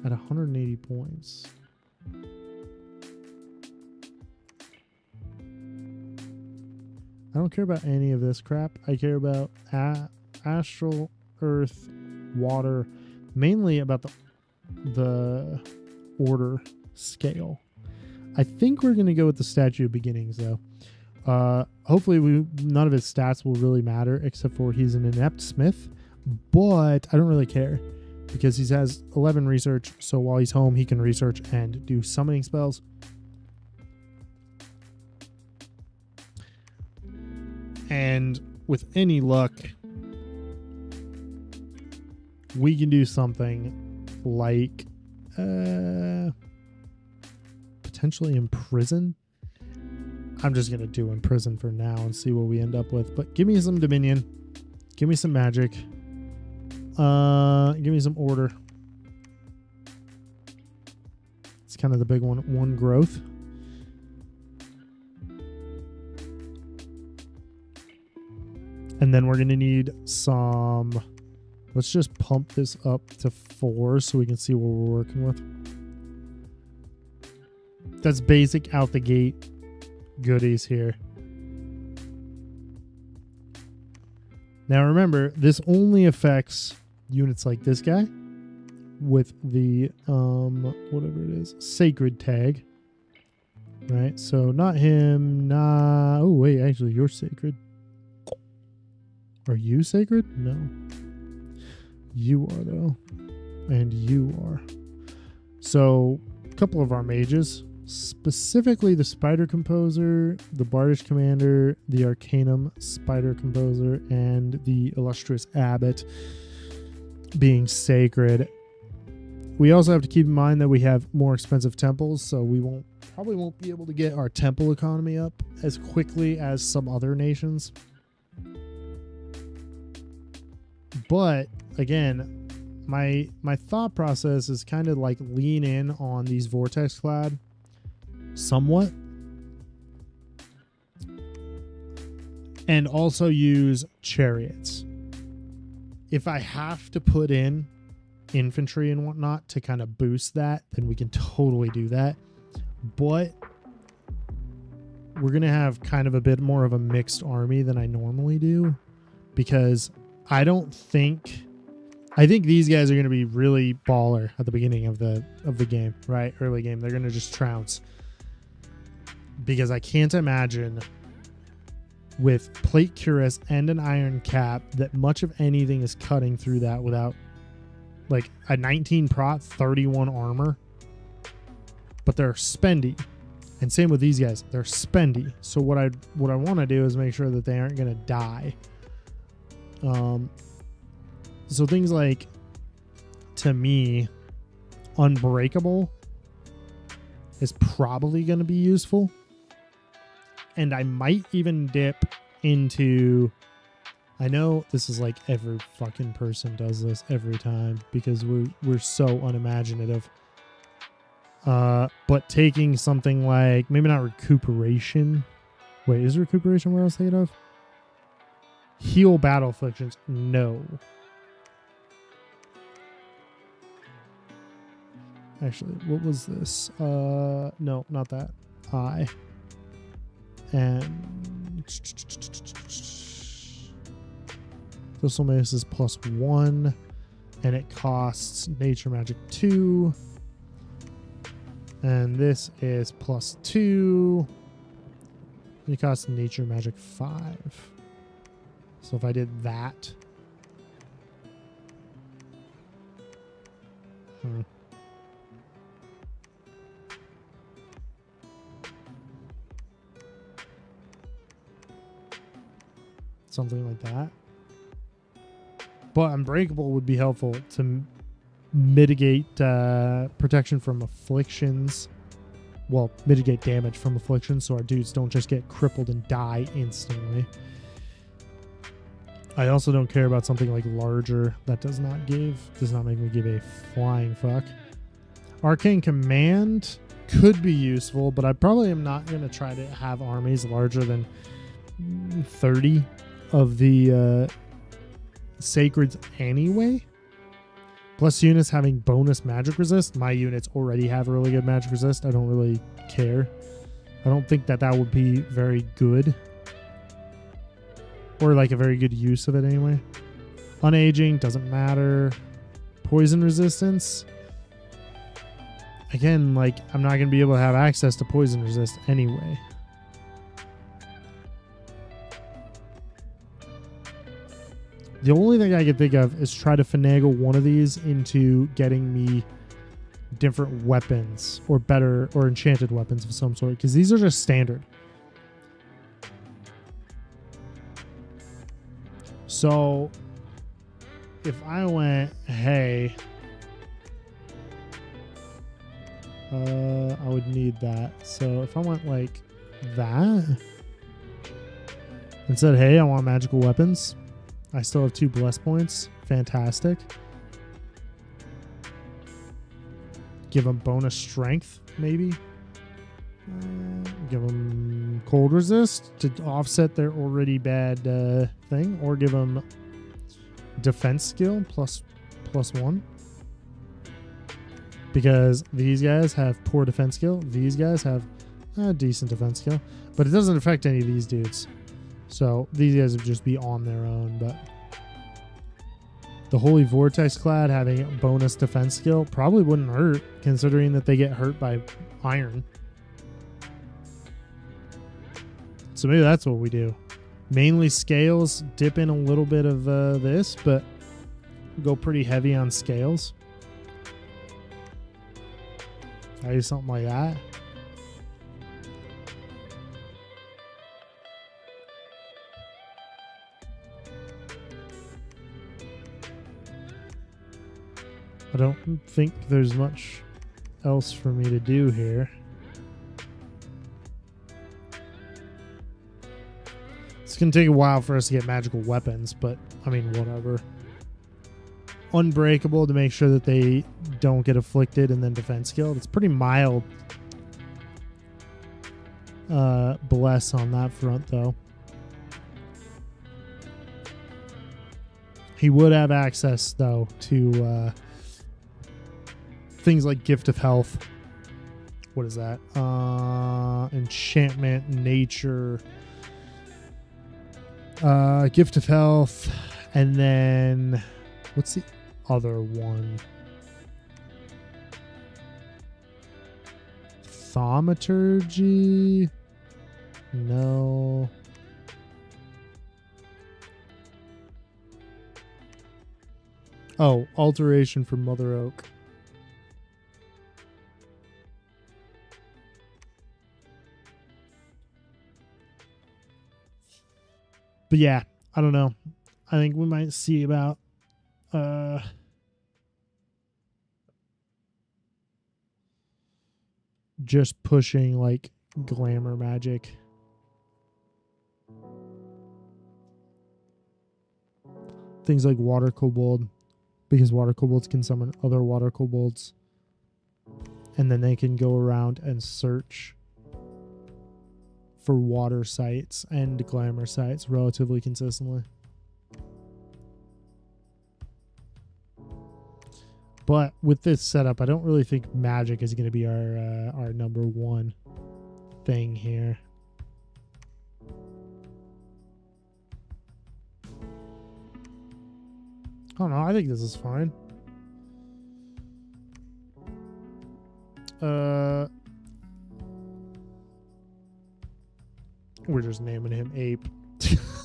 at 180 points. I don't care about any of this crap. I care about astral, earth, water, mainly about the order scale. I think we're going to go with the Statue of Beginnings, though. Hopefully none of his stats will really matter, except for he's an inept smith. But I don't really care because he has 11 research. So while he's home, he can research and do summoning spells. And with any luck, we can do something like potentially imprison. I'm just going to do imprison for now and see what we end up with. But give me some dominion. Give me some magic. Give me some order. It's kind of the big one. One growth. And then we're going to need some... Let's just pump this up to 4 so we can see what we're working with. That's basic out the gate goodies here. Now remember, this only affects units like this guy with the whatever it is, sacred tag. Right? So not him, oh wait, actually you're sacred. Are you sacred? No. You are though. And you are. So a couple of our mages, specifically the Spider Composer, the Bardish Commander, the Arcanum Spider Composer, and the Illustrious Abbot being sacred. We also have to keep in mind that we have more expensive temples, so we probably won't be able to get our temple economy up as quickly as some other nations. But again, my thought process is kind of like lean in on these Vortex Clad somewhat, and also use chariots. If I have to put in infantry and whatnot to kind of boost that, then we can totally do that. But we're going to have kind of a bit more of a mixed army than I normally do, because I think these guys are going to be really baller at the beginning of the game, right? Early game. They're going to just trounce. Because I can't imagine with plate cuirass and an iron cap that much of anything is cutting through that without like a 19 prot, 31 armor. But they're spendy. And same with these guys. They're spendy. So what I want to do is make sure that they aren't going to die. So things like, to me, Unbreakable is probably going to be useful. And I might even dip into... I know this is like every fucking person does this every time because we're so unimaginative. But taking something like... Maybe not Recuperation. Wait, is Recuperation where I was thinking of? Heal Battle Afflictions. No. Actually, what was this? No, not that. I. And Crystal Mace is +1, and it costs Nature Magic 2. And this is +2. It costs Nature Magic 5. So if I did that. Something like that. But Unbreakable would be helpful to mitigate protection from afflictions. Well, mitigate damage from afflictions so our dudes don't just get crippled and die instantly. I also don't care about something like larger. That does not make me give a flying fuck. Arcane Command could be useful, but I probably am not going to try to have armies larger than 30 of the Sacreds anyway. Plus units having bonus magic resist. My units already have really good magic resist. I don't really care. I don't think that would be very good. Or like a very good use of it anyway. Unaging, doesn't matter. Poison resistance. Again, like, I'm not going to be able to have access to poison resist anyway. The only thing I can think of is try to finagle one of these into getting me different weapons or better or enchanted weapons of some sort, because these are just standard. So if I went, hey, I would need that. So if I went like that and said, hey, I want magical weapons. I still have 2 bless points. Fantastic. Give them bonus strength, maybe. Give them cold resist to offset their already bad thing. Or give them defense skill +1. Because these guys have poor defense skill. These guys have a decent defense skill. But it doesn't affect any of these dudes. So these guys would just be on their own, but the Holy Vortex Clad having bonus defense skill probably wouldn't hurt, considering that they get hurt by iron. So maybe that's what we do. Mainly scales, dip in a little bit of this, but go pretty heavy on scales. I do something like that. I don't think there's much else for me to do here. It's going to take a while for us to get magical weapons, but I mean, whatever. Unbreakable to make sure that they don't get afflicted, and then defense skill. It's pretty mild. Bless on that front, though. He would have access, though, to things like Gift of Health. What is that? Enchantment, Nature, Gift of Health, and then what's the other one? Thaumaturgy? No. Oh, Alteration for Mother Oak. But yeah, I don't know. I think we might see about just pushing like glamour magic. Things like water kobold, because water kobolds can summon other water kobolds, and then they can go around and search for water sites and glamour sites relatively consistently. But with this setup, I don't really think magic is going to be our number one thing here. I don't know. I think this is fine. We're just naming him Ape.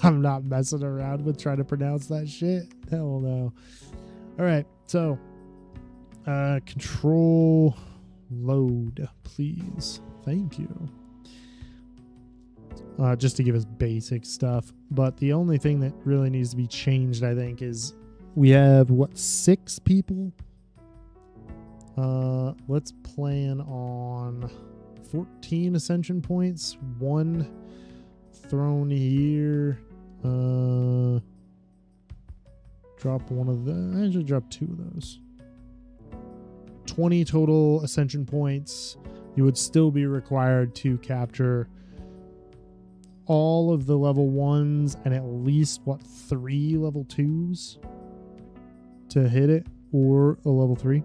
I'm not messing around with trying to pronounce that shit. Hell no. All right. So, control load, please. Thank you. Just to give us basic stuff. But the only thing that really needs to be changed, I think, is we have, what, 6 people? Let's plan on 14 ascension points. 1 thrown here. Drop one of the. I should drop 2 of those. 20 total ascension points. You would still be required to capture all of the level 1s and at least, what, 3 level 2s to hit it, or a level 3.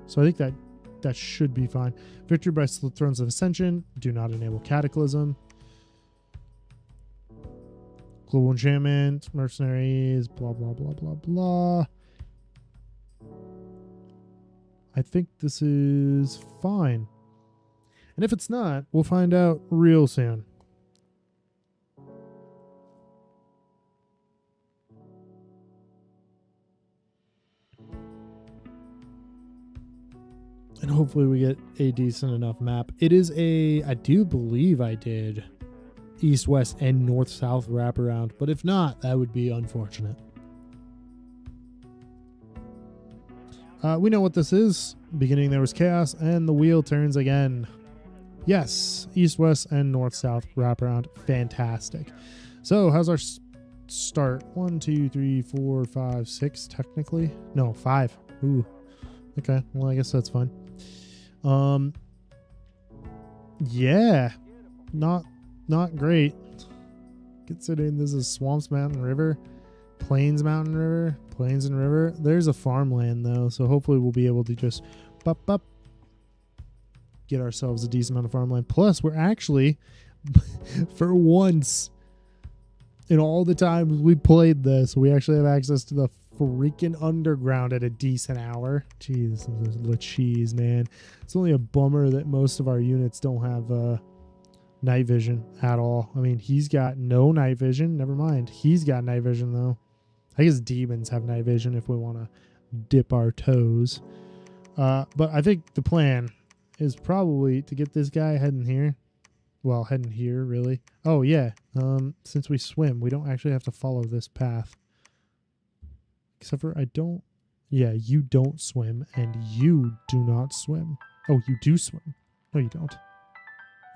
So I think that should be fine. Victory by Thrones of Ascension. Do not enable Cataclysm. Global Enchantment. Mercenaries. Blah, blah, blah, blah, blah. I think this is fine. And if it's not, we'll find out real soon. And hopefully we get a decent enough map. It is I do believe I did east, west, and north, south wraparound. But if not, that would be unfortunate. We know what this is. Beginning there was chaos, and the wheel turns again. Yes, east, west, and north, south wraparound. Fantastic. So how's our start? 1, 2, 3, 4, 5, 6 technically. No, 5. Ooh. Okay, well I guess that's fine. Yeah, not great. Considering this is Swamps Mountain River, Plains Mountain River, Plains and River. There's a farmland though, so hopefully we'll be able to just get ourselves a decent amount of farmland. Plus, we're actually, for once in all the times we played this, we actually have access to the freaking underground at a decent hour. Jeez, the cheese, man. It's only a bummer that most of our units don't have night vision at all. I mean, he's got no night vision. Never mind. He's got night vision, though. I guess demons have night vision if we want to dip our toes. But I think the plan is probably to get this guy heading here. Well, heading here, really. Oh, yeah. Since we swim, we don't actually have to follow this path. Except for I don't. Yeah, you don't swim, and you do not swim. Oh, you do swim. No, you don't.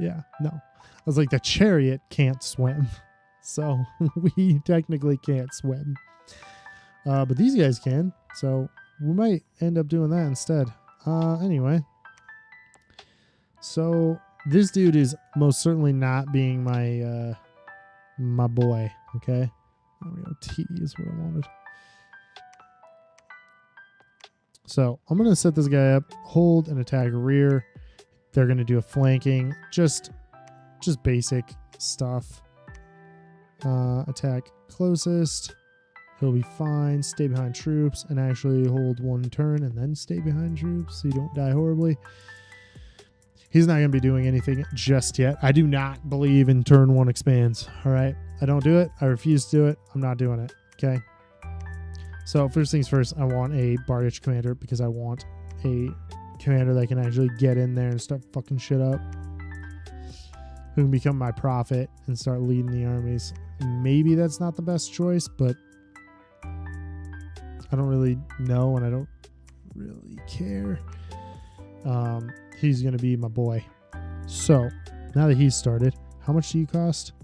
Yeah, no. I was like, the chariot can't swim. So we technically can't swim. But these guys can. So we might end up doing that instead. Anyway. So this dude is most certainly not being my my boy. Okay. There we go. T is what I wanted. So I'm going to set this guy up, hold and attack rear. They're going to do a flanking, just basic stuff. Attack closest. He'll be fine. Stay behind troops and actually hold 1 turn and then stay behind troops so you don't die horribly. He's not going to be doing anything just yet. I do not believe in turn 1 expands. All right. I don't do it. I refuse to do it. I'm not doing it. Okay. So first things first, I want a Bardic commander because I want a commander that can actually get in there and start fucking shit up. Who can become my prophet and start leading the armies. Maybe that's not the best choice, but I don't really know and I don't really care. He's going to be my boy. So now that he's started, how much do you cost?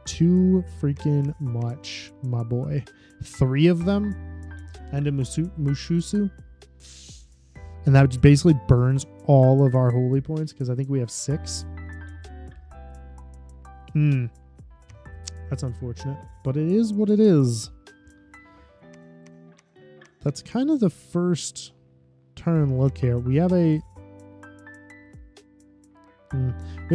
2 freaking much, my boy. 3 of them. And a Mushusu. And that just basically burns all of our holy points because I think we have 6. That's unfortunate. But it is what it is. That's kind of the first turn and look here. We have a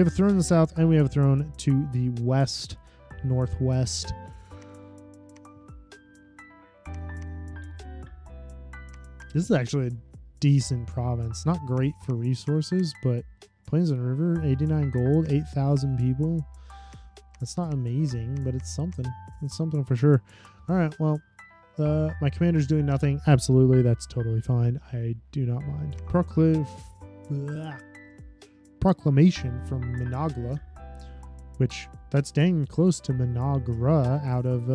throne in the south, and we have a throne to the west, northwest. This is actually a decent province. Not great for resources, but Plains and River, 89 gold, 8,000 people. That's not amazing, but it's something. It's something for sure. All right, well, my commander's doing nothing. Absolutely, that's totally fine. I do not mind. Proclamation from Minagla, which that's dang close to Minagra out of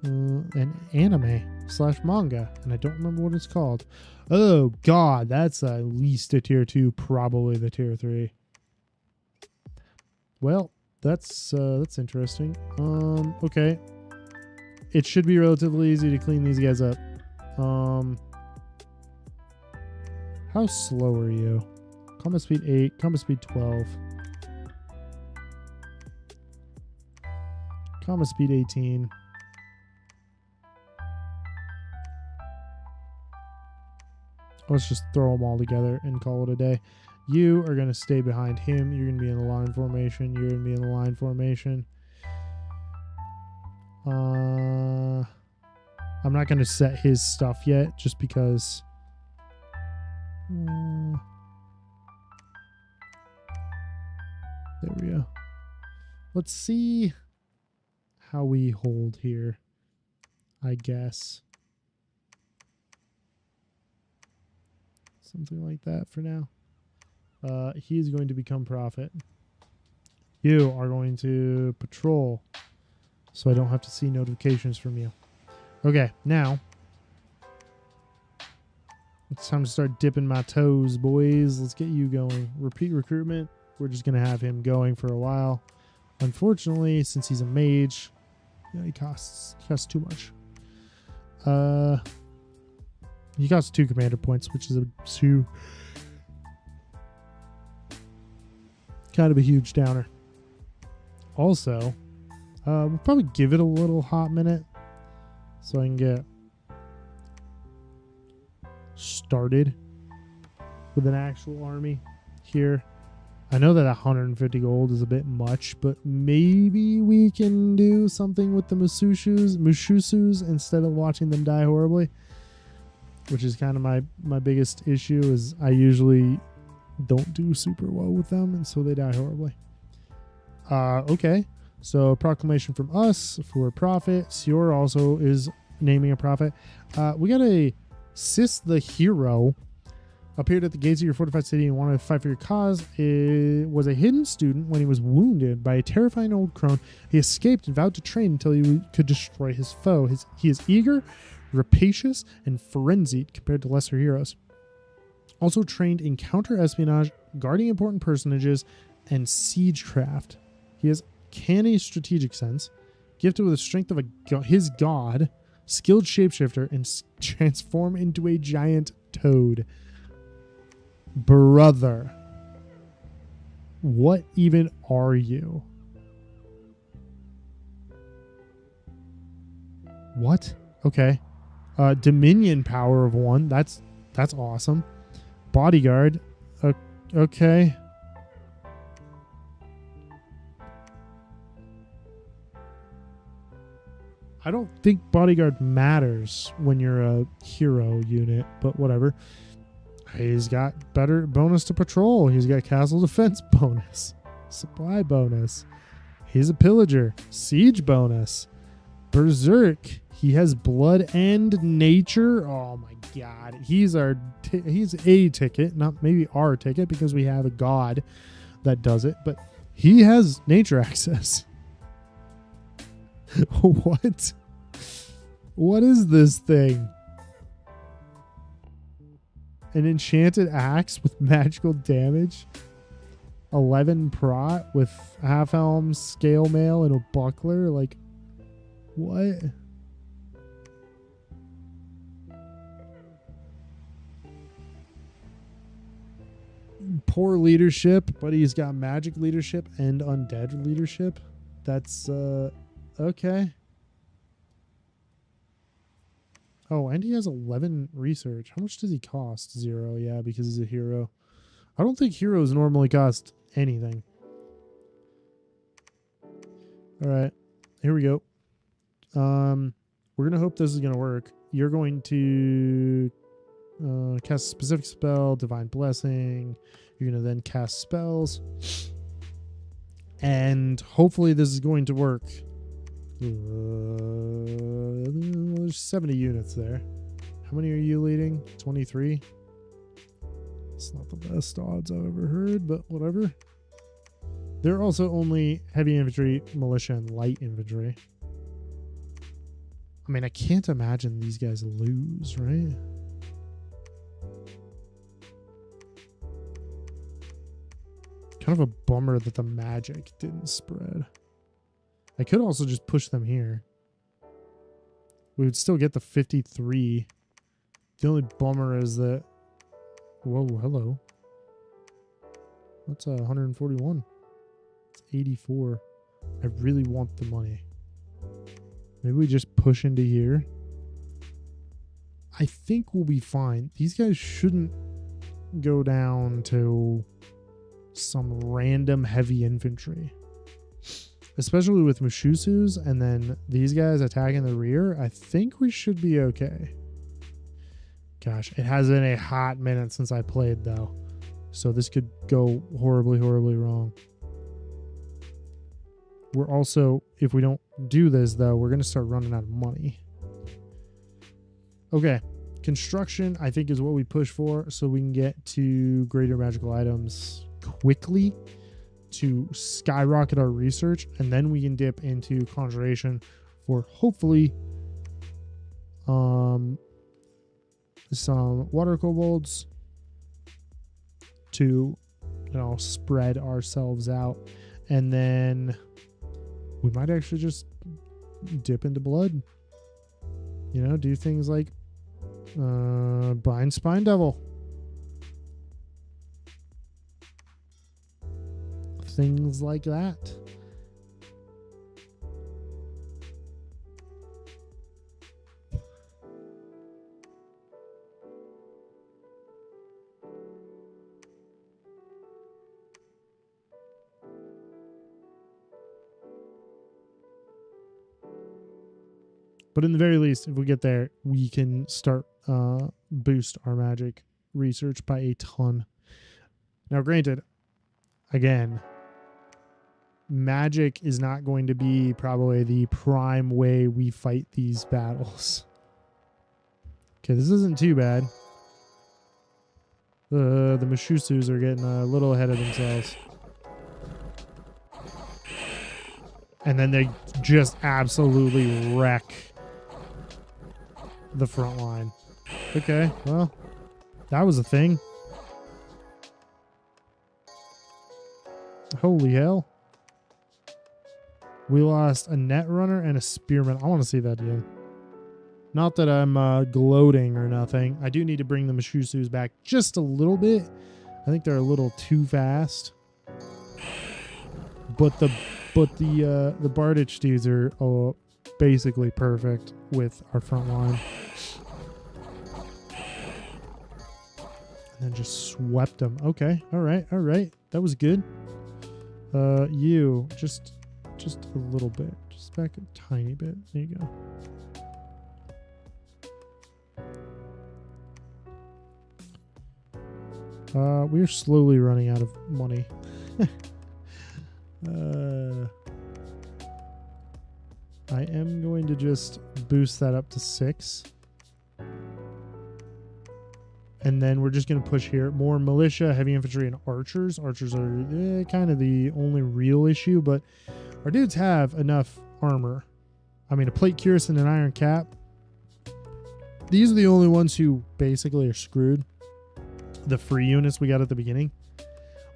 an anime/manga, and I don't remember what it's called. Oh god, that's at least a tier 2, probably the tier 3. Well, that's interesting. Okay. It should be relatively easy to clean these guys up. How slow are you? Combat speed 8, combat speed 12. Combat speed 18. Let's just throw them all together and call it a day. You are going to stay behind him. You're going to be in a line formation. You're going to be in a line formation. I'm not going to set his stuff yet just because... there we go. Let's see how we hold here, I guess. Something like that for now. He's going to become prophet. You are going to patrol, so I don't have to see notifications from you. Okay, now it's time to start dipping my toes, boys. Let's get you going. Repeat recruitment. We're just going to have him going for a while. Unfortunately, since he's a mage, he costs too much. He costs 2 commander points, which is kind of a huge downer. Also, we'll probably give it a little hot minute so I can get started with an actual army here. I know that 150 gold is a bit much, but maybe we can do something with the Mushusus instead of watching them die horribly, which is kind of my biggest issue. Is I usually don't do super well with them, and so they die horribly. Okay, so proclamation from us for prophet. Sior also is naming a prophet. We got a Sis the hero appeared at the gates of your fortified city and wanted to fight for your cause. It was a hidden student when he was wounded by a terrifying old crone. He escaped and vowed to train until he could destroy his foe. He is eager, rapacious, and frenzied compared to lesser heroes. Also trained in counter-espionage, guarding important personages, and siegecraft. He has canny strategic sense, gifted with the strength of his god, skilled shapeshifter, and transform into a giant toad. Brother, what even are you? What? Okay. Dominion power of 1. That's awesome. Bodyguard. Okay. I don't think bodyguard matters when you're a hero unit, but whatever. He's got better bonus to patrol. He's got castle defense bonus, supply bonus. He's a pillager, siege bonus, berserk. He has blood and nature. Oh my god, he's a ticket, not maybe our ticket because we have a god that does it, but he has nature access. What? What is this thing? An enchanted axe with magical damage. 11 prot with half helm, scale mail, and a buckler. Like, what? Poor leadership, but he's got magic leadership and undead leadership. That's okay. Oh, and he has 11 research. How much does he cost? 0. Yeah, because he's a hero. I don't think heroes normally cost anything. All right, here we go. We're gonna hope this is gonna work. You're going to cast a specific spell, Divine Blessing. You're gonna then cast spells, and hopefully this is going to work. There's 70 units there. How many are you leading? 23. It's not the best odds I've ever heard, but whatever. They're also only heavy infantry, militia, and light infantry. I mean, I can't imagine these guys lose, right? Kind of a bummer that the magic didn't spread. I could also just push them here. We would still get the 53. The only bummer is that... Whoa, hello. That's 141. It's 84. I really want the money. Maybe we just push into here. I think we'll be fine. These guys shouldn't go down to some random heavy infantry. Especially with Mushusus and then these guys attacking the rear. I think we should be okay. Gosh, it has been a hot minute since I played though. So this could go horribly, horribly wrong. We're also, if we don't do this though, we're going to start running out of money. Okay. Construction, I think, is what we push for so we can get to greater magical items quickly to skyrocket our research, and then we can dip into conjuration for hopefully some water kobolds to, you know, spread ourselves out, and then we might actually just dip into blood, you know, do things like bind Spine Devil, things like that. But in the very least, if we get there, we can start boost our magic research by a ton. Now, granted, again, magic is not going to be probably the prime way we fight these battles. Okay, this isn't too bad. The Mushusus are getting a little ahead of themselves. And then they just absolutely wreck the front line. Okay, well, that was a thing. Holy hell. We lost a net runner and a spearman. I want to see that again. Not that I'm gloating or nothing. I do need to bring the Mushusus back just a little bit. I think they're a little too fast. But the Bardich dudes are basically perfect with our front line. And then just swept them. Okay, all right. That was good. You just a little bit, just back a tiny bit. There you go. We're slowly running out of money. I am going to just boost that up to 6. And then we're just going to push here. More militia, heavy infantry, and archers. Archers are kind of the only real issue, but our dudes have enough armor. I mean, a plate cuirass and an iron cap. These are the only ones who basically are screwed. The free units we got at the beginning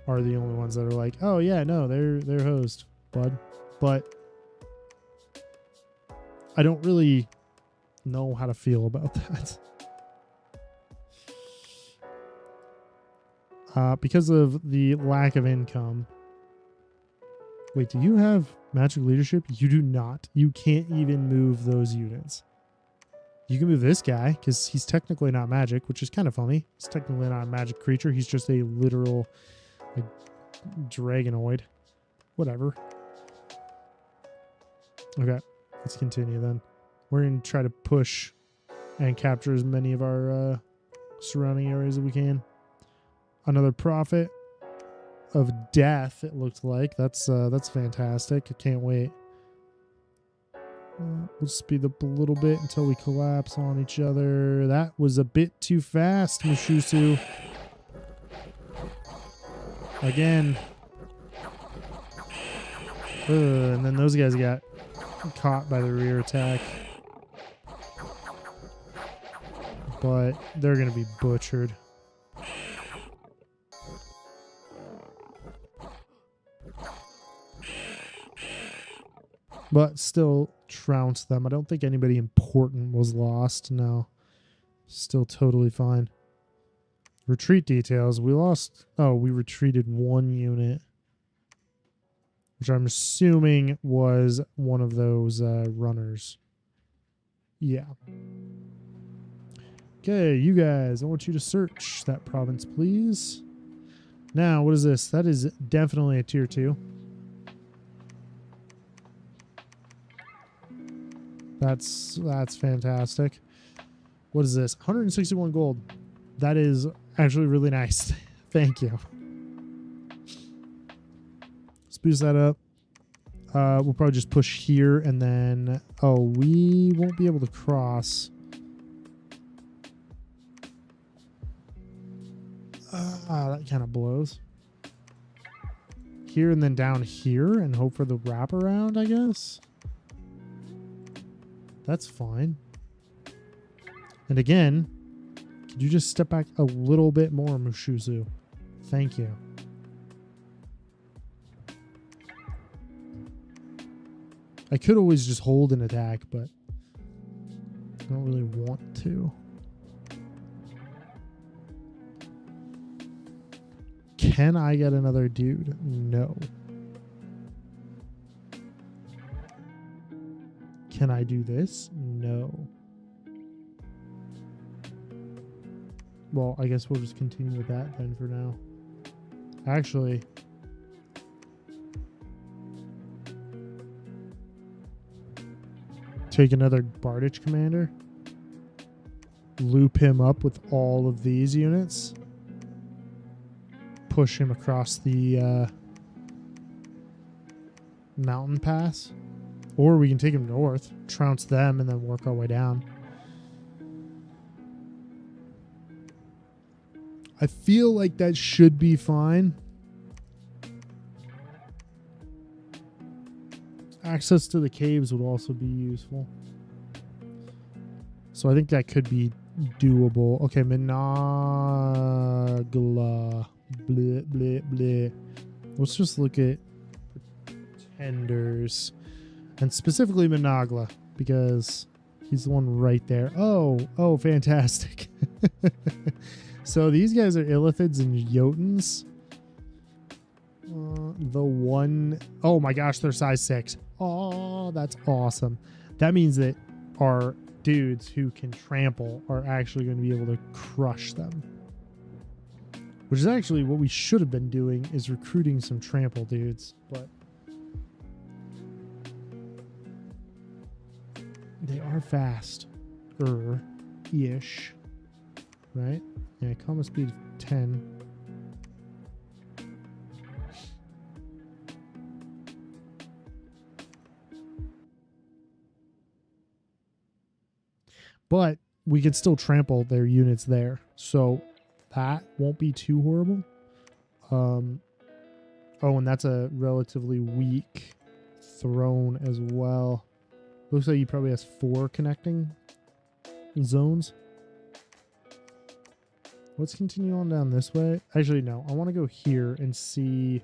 are the only ones that are like, oh yeah, no, they're hosed, bud. But I don't really know how to feel about that. Because of the lack of income. Wait, do you have magic leadership? You do not. You can't even move those units. You can move this guy because he's technically not magic, which is kind of funny. He's technically not a magic creature. He's just a literal like, dragonoid. Whatever. Okay, let's continue then. We're going to try to push and capture as many of our surrounding areas as we can. Another prophet of death, it looked like. That's fantastic. I can't wait. We'll speed up a little bit until we collapse on each other. That was a bit too fast, Mushusu. Again. And then those guys got caught by the rear attack. But they're going to be butchered. But still trounced them. I don't think anybody important was lost. No. Still totally fine. Retreat details. We lost... Oh, we retreated one unit. Which I'm assuming was one of those runners. Yeah. Okay, you guys. I want you to search that province, please. Now, what is this? That is definitely a tier 2. That's fantastic. What is this? 161 gold. That is actually really nice. Thank you. Let's boost that up. We'll probably just push here and then... Oh, we won't be able to cross. That kind of blows. Here and then down here and hope for the wraparound, I guess. That's fine. And again, could you just step back a little bit more, Mushusu? Thank you. I could always just hold an attack, but I don't really want to. Can I get another dude? No. Can I do this? No. Well, I guess we'll just continue with that then for now. Actually, take another Bardich commander. Loop him up with all of these units. Push him across the mountain pass. Or we can take him north, trounce them, and then work our way down. I feel like that should be fine. Access to the caves would also be useful. So I think that could be doable. Okay, Menagla. Bleh, bleh, bleh. Let's just look at pretenders. And specifically Menagla, because he's the one right there. Oh, fantastic. So these guys are Illithids and Jotuns. The one... Oh my gosh, they're size 6. Oh, that's awesome. That means that our dudes who can trample are actually going to be able to crush them. Which is actually what we should have been doing, is recruiting some trample dudes. But they are fast. Ish. Right? Yeah, combat speed 10. But we could still trample their units there. So that won't be too horrible. Oh, and that's a relatively weak throne as well. Looks like he probably has 4 connecting zones. Let's continue on down this way. Actually, no. I want to go here and see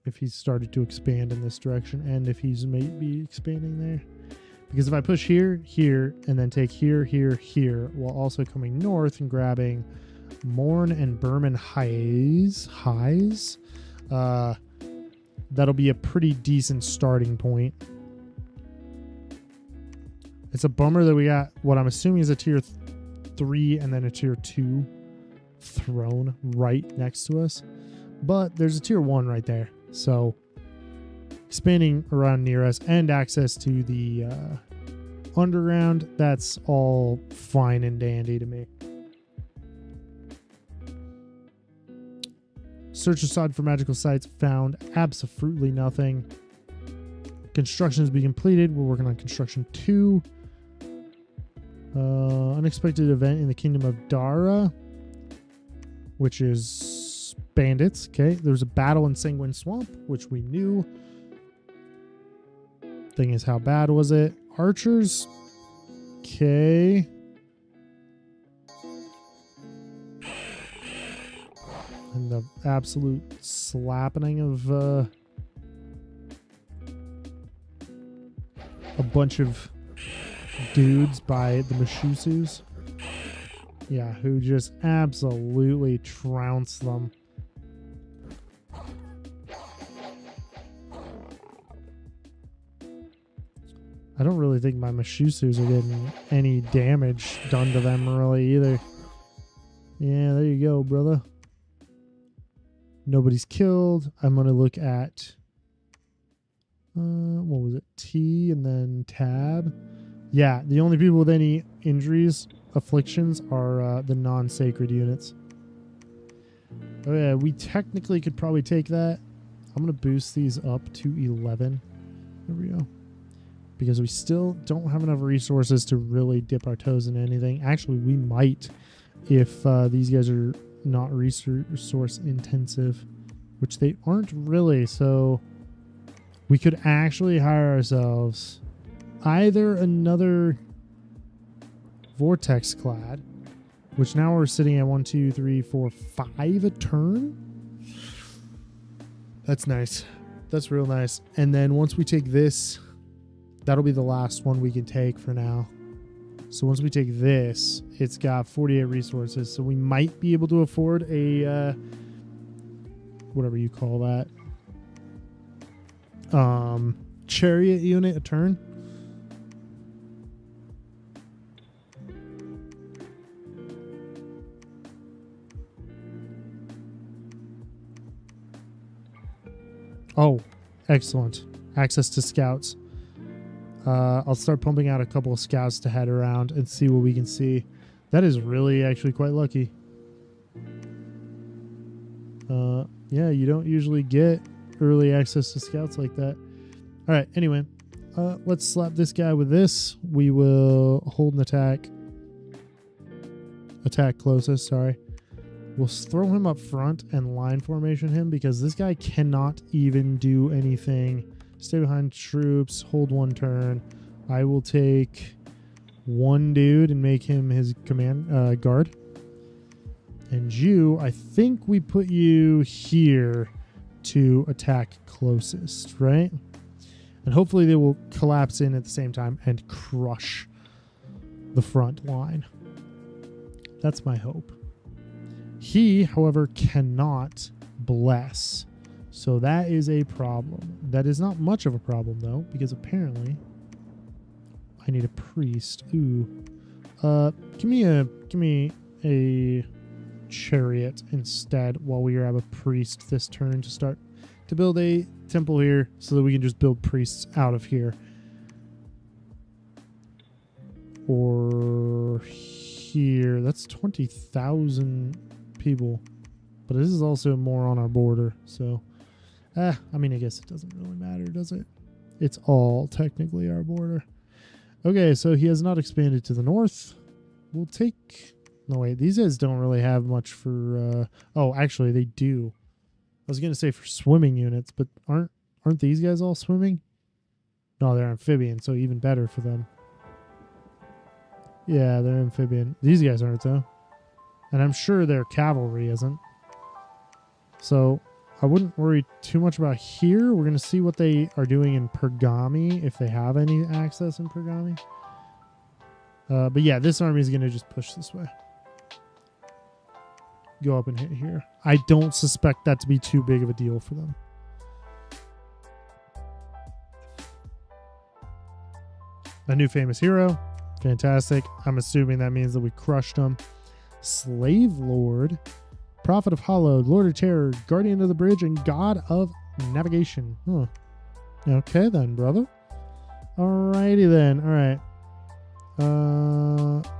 if he's started to expand in this direction and if he's maybe expanding there. Because if I push here, here, and then take here, here, here, while also coming north and grabbing Morn and Berman highs, that'll be a pretty decent starting point. It's a bummer that we got what I'm assuming is a tier 3 and then a tier 2 throne right next to us. But there's a tier 1 right there. So expanding around near us and access to the underground, that's all fine and dandy to me. Search aside for magical sites, found absolutely nothing. Construction has been completed. We're working on construction 2. Unexpected event in the kingdom of Dara, which is bandits. Okay, there was a battle in Sanguine Swamp, which we knew. Thing is, how bad was it? Archers. Okay. And the absolute slapping of a bunch of dudes by the Mashusus. Yeah, who just absolutely trounced them. I don't really think my Mashusus are getting any damage done to them really either. Yeah, there you go, brother. Nobody's killed. I'm going to look at, what was it? T and then tab. Yeah, the only people with any injuries, afflictions, are the non-sacred units. Oh yeah, we technically could probably take that. I'm going to boost these up to 11. There we go. Because we still don't have enough resources to really dip our toes in anything. Actually, we might if these guys are not resource intensive, which they aren't really. So we could actually hire ourselves either another vortex clad, which now we're sitting at 1, 2, 3, 4, 5 a turn. That's nice. That's real nice. And then once we take this, that'll be the last one we can take for now. So once we take this, it's got 48 resources. So we might be able to afford a, whatever you call that, chariot unit a turn. Oh, excellent. Access to scouts. I'll start pumping out a couple of scouts to head around and see what we can see. That is really actually quite lucky. Yeah, you don't usually get early access to scouts like that. All right, anyway, let's slap this guy with this. We will hold an attack. Attack closest, sorry. We'll throw him up front and line formation him because this guy cannot even do anything. Stay behind troops, hold 1 turn. I will take 1 dude and make him his command guard. And you, I think we put you here to attack closest, right? And hopefully they will collapse in at the same time and crush the front line. That's my hope. He, however, cannot bless. So that is a problem. That is not much of a problem, though, because apparently I need a priest. Ooh. Give me a chariot instead while we grab a priest this turn to start to build a temple here so that we can just build priests out of here. Or here. That's 20,000 people. But this is also more on our border, so... I mean, I guess it doesn't really matter, does it? It's all technically our border. Okay, so he has not expanded to the north. We'll take... No, wait, these guys don't really have much for... Oh, actually, they do. I was going to say for swimming units, but aren't these guys all swimming? No, they're amphibian, so even better for them. Yeah, they're amphibian. These guys aren't, though. And I'm sure their cavalry isn't. So... I wouldn't worry too much about here. We're going to see what they are doing in Pergami, if they have any access in Pergami. But yeah, this army is going to just push this way. Go up and hit here. I don't suspect that to be too big of a deal for them. A new famous hero. Fantastic. I'm assuming that means that we crushed him. Slave Lord. Prophet of Hollow. Lord of Terror. Guardian of the Bridge. And God of Navigation. Huh. Okay then, brother. Alrighty then. Alright.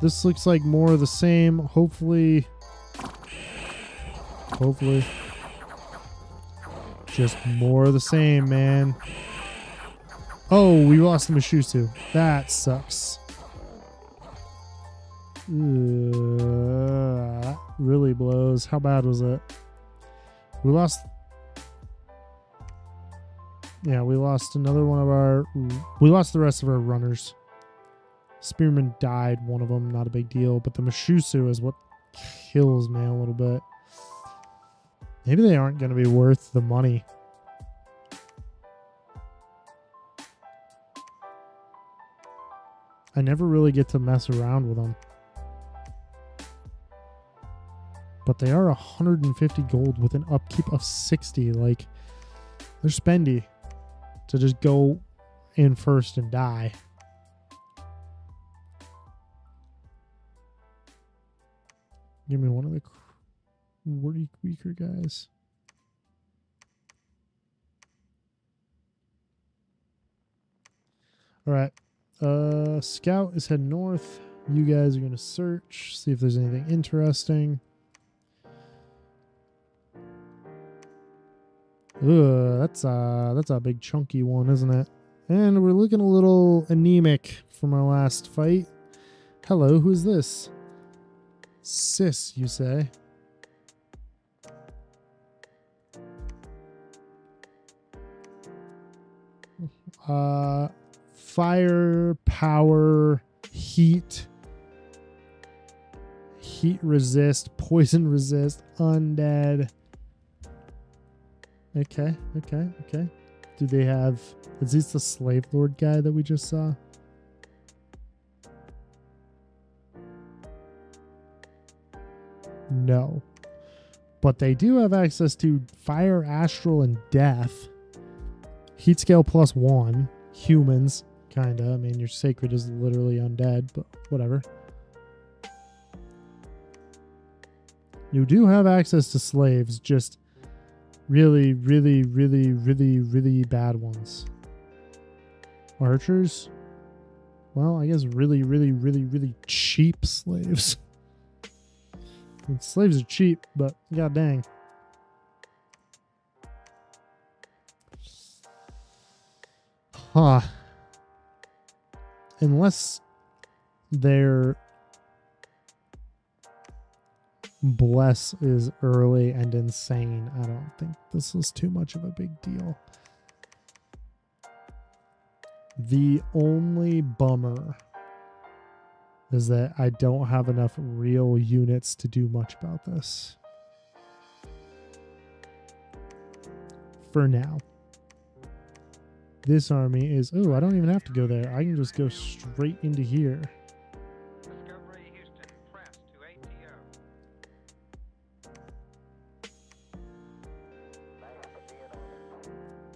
This looks like more of the same. Hopefully. Just more of the same, man. Oh, we lost the Mashusu. That sucks. That really blows. How bad was it? We lost... Yeah, we lost another one of our... We lost the rest of our runners. Spearman died, one of them. Not a big deal. But the Mashusu is what kills me a little bit. Maybe they aren't going to be worth the money. I never really get to mess around with them. But they are 150 gold with an upkeep of 60. Like, they're spendy to just go in first and die. Give me one of the weaker guys. All right. Scout is heading north. You guys are going to search, see if there's anything interesting. That's a big chunky one, isn't it? And we're looking a little anemic from our last fight. Hello, who's this? Sis, you say? Fire, power, heat resist, poison resist, undead. Okay. Do they have... Is this the Slave Lord guy that we just saw? No. But they do have access to Fire, Astral, and Death. Heat scale +1. Humans, kinda. I mean, your Sacred is literally undead, but whatever. You do have access to slaves, just really bad ones. Archers? Well, I guess really cheap slaves. I mean, slaves are cheap, but god dang. Huh. Unless their bless is early and insane, I don't think this is too much of a big deal. The only bummer is that I don't have enough real units to do much about this. For now. This army is... Oh, I don't even have to go there. I can just go straight into here. Discovery Houston, press to ATO.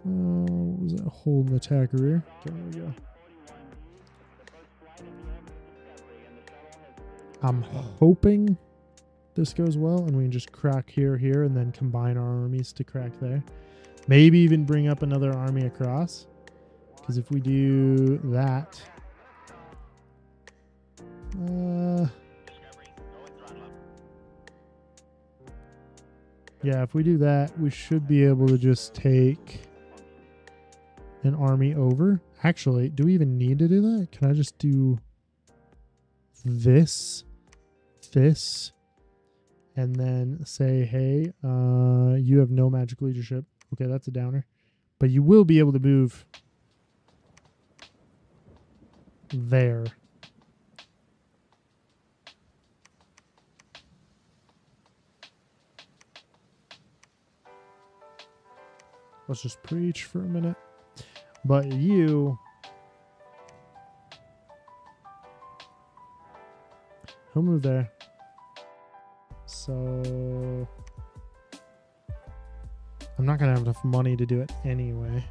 What was that? Hold and attack rear. Okay, there we go. I'm hoping this goes well and we can just crack here, and then combine our armies to crack there. Maybe even bring up another army across. Because if we do that... yeah, if we do that, we should be able to just take an army over. Actually, do we even need to do that? Can I just do this, and then say, hey, you have no magic leadership. Okay, that's a downer. But you will be able to move there. Let's just preach for a minute. But you... He'll move there. So... I'm not going to have enough money to do it anyway.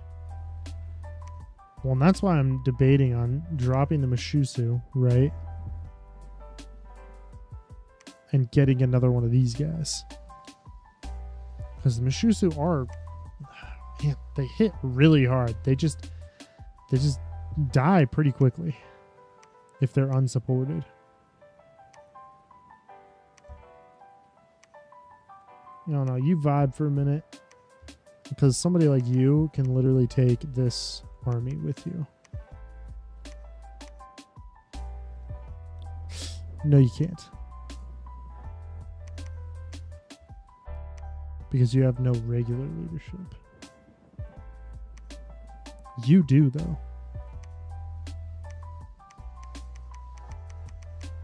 Well, and that's why I'm debating on dropping the Mashusu, right? And getting another one of these guys. Because the Mashusu are... Man, they hit really hard. They just die pretty quickly if they're unsupported. No, you vibe for a minute. Because somebody like you can literally take this army with you. No, you can't. Because you have no regular leadership. You do, though.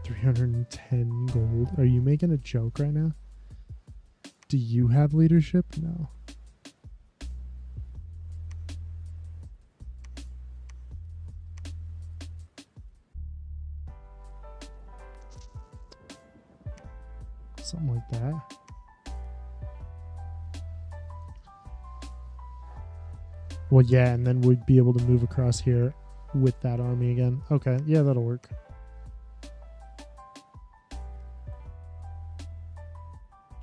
310 gold. Are you making a joke right now? Do you have leadership? No. Something like that. Well, yeah, and then we'd be able to move across here with that army again. Okay, yeah, that'll work.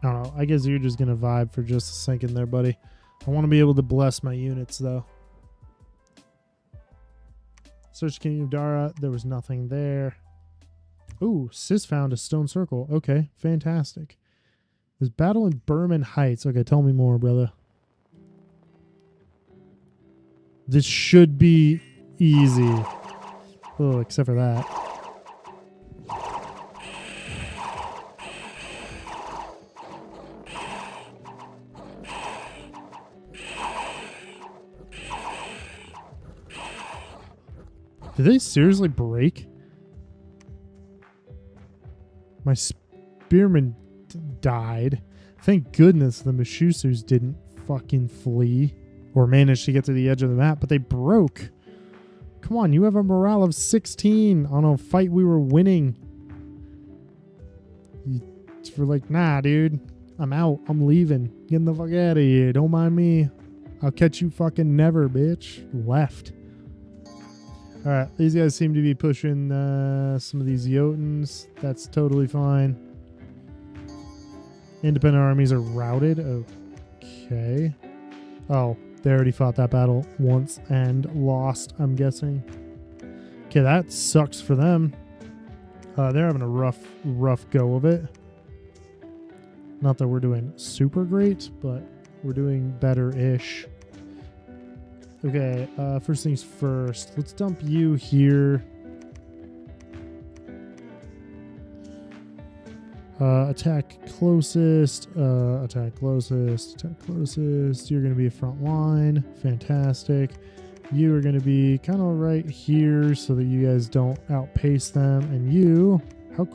I don't know. I guess you're just going to vibe for just a second there, buddy. I want to be able to bless my units, though. Search King of Dara. There was nothing there. Ooh, Sis found a stone circle. Okay, fantastic. There's battle in Berman Heights. Okay, tell me more, brother. This should be easy. Oh, except for that. Did they seriously break? My spearman died. Thank goodness the Mashusus didn't fucking flee or manage to get to the edge of the map, but they broke. Come on, you have a morale of 16 on a fight we were winning. You're like, nah, dude. I'm out. I'm leaving. Getting the fuck out of here. Don't mind me. I'll catch you fucking never, bitch. Left. Alright, these guys seem to be pushing some of these Jotuns. That's totally fine. Independent armies are routed. Okay. Oh, they already fought that battle once and lost, I'm guessing. Okay, that sucks for them. They're having a rough go of it. Not that we're doing super great, but we're doing better-ish. Okay, first things first. Let's dump you here. Attack closest, attack closest, attack closest. You're going to be a front line. Fantastic. You are going to be kind of right here so that you guys don't outpace them. And you, how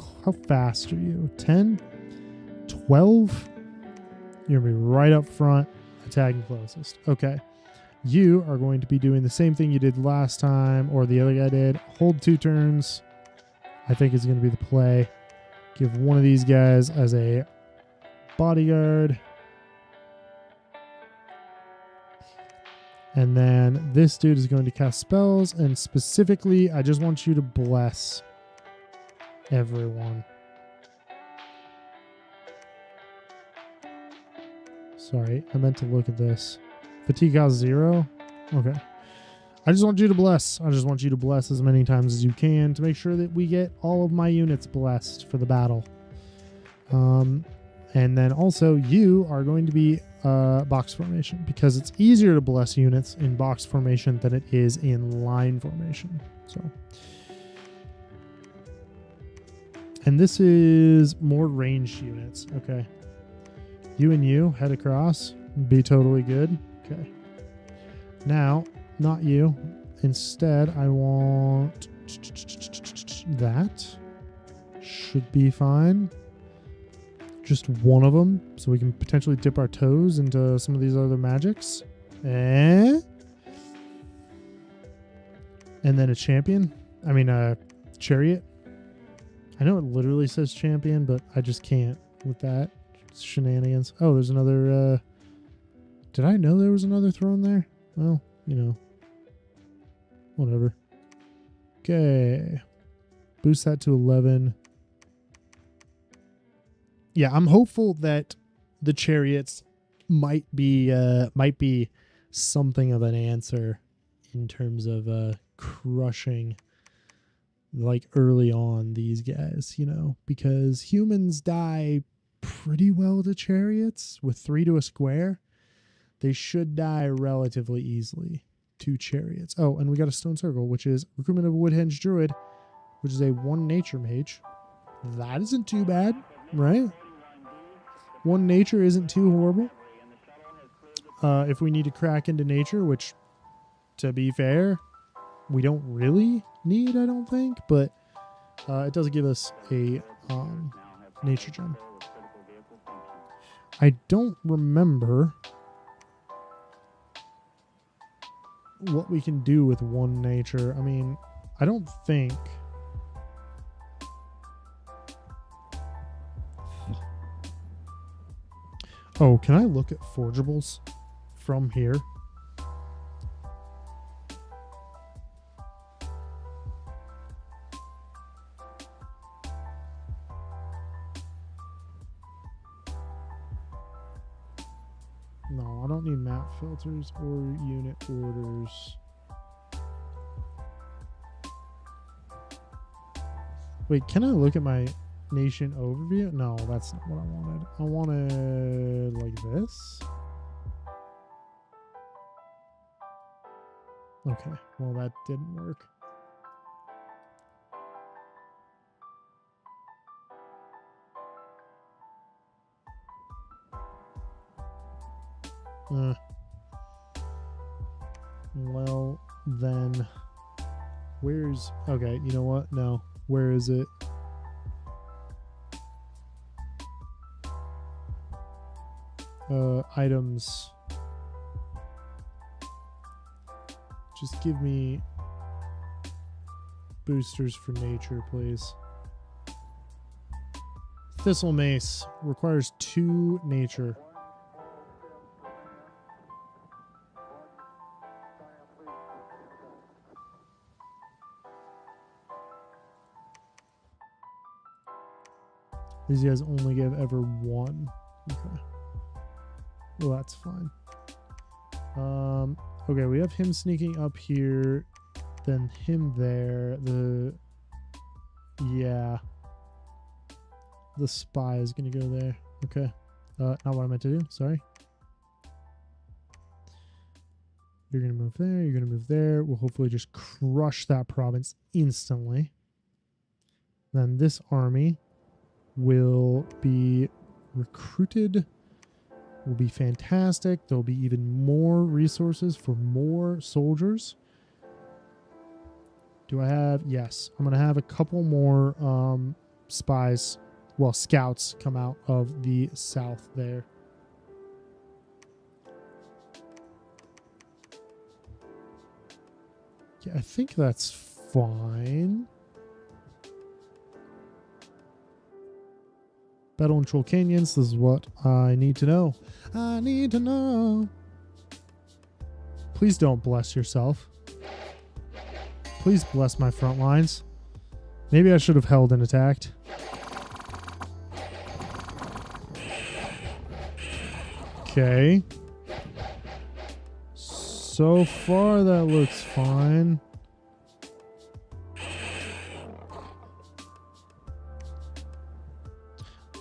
fast are you? 10? 12? You're going to be right up front, attacking closest. Okay. You are going to be doing the same thing you did last time, or the other guy did. Hold 2 turns. I think is going to be the play. Give one of these guys as a bodyguard. And then this dude is going to cast spells, and specifically, I just want you to bless everyone. Sorry, I meant to look at this. Fatigue cost 0? Okay. I just want you to bless. I just want you to bless as many times as you can to make sure that we get all of my units blessed for the battle. And then also you are going to be box formation because it's easier to bless units in box formation than it is in line formation. So, and this is more ranged units. Okay. You and you head across. Be totally good. Okay. Now, not you. Instead, I want that. Should be fine. Just one of them, so we can potentially dip our toes into some of these other magics. And then a champion. I mean, a chariot. I know it literally says champion, but I just can't with that. It's shenanigans. Oh, there's another... Did I know there was another throne there? Well, you know. whatever. Okay. Boost that to 11. Yeah, I'm hopeful that the chariots might be something of an answer in terms of crushing like early on these guys, you know, because humans die pretty well to chariots with 3 to a square. They should die relatively easily to chariots. Oh, and we got a stone circle, which is recruitment of a woodhenge druid, which is a 1 nature mage. That isn't too bad, right? 1 nature isn't too horrible. If we need to crack into nature, which, to be fair, we don't really need, I don't think, but it does give us a nature gem. I don't remember what we can do with 1 nature. I mean, I don't think... Oh, can I look at forgeables from here? No, I don't need map filters or unit orders. Wait, can I look at my nation overview? No, that's not what I wanted. I wanted like this. Okay, well that didn't work. Well, then where's... Okay, you know what? No. Where is it? Items. Just give me boosters for nature, please. Thistle Mace requires 2 nature. These guys only give ever 1. Okay. Well, that's fine. Okay, we have him sneaking up here, then him there. Yeah. The spy is going to go there. Okay. Not what I meant to do. Sorry. You're going to move there. You're going to move there. We'll hopefully just crush that province instantly. Then this army will be recruited, will be fantastic. There'll be even more resources for more soldiers. Do I have... Yes. I'm going to have a couple more spies, well, scouts come out of the south there. Yeah, I think that's fine. Battle in Troll Canyons. This is what I need to know. I need to know. Please don't bless yourself. Please bless my front lines. Maybe I should have held and attacked. Okay. So far that looks fine.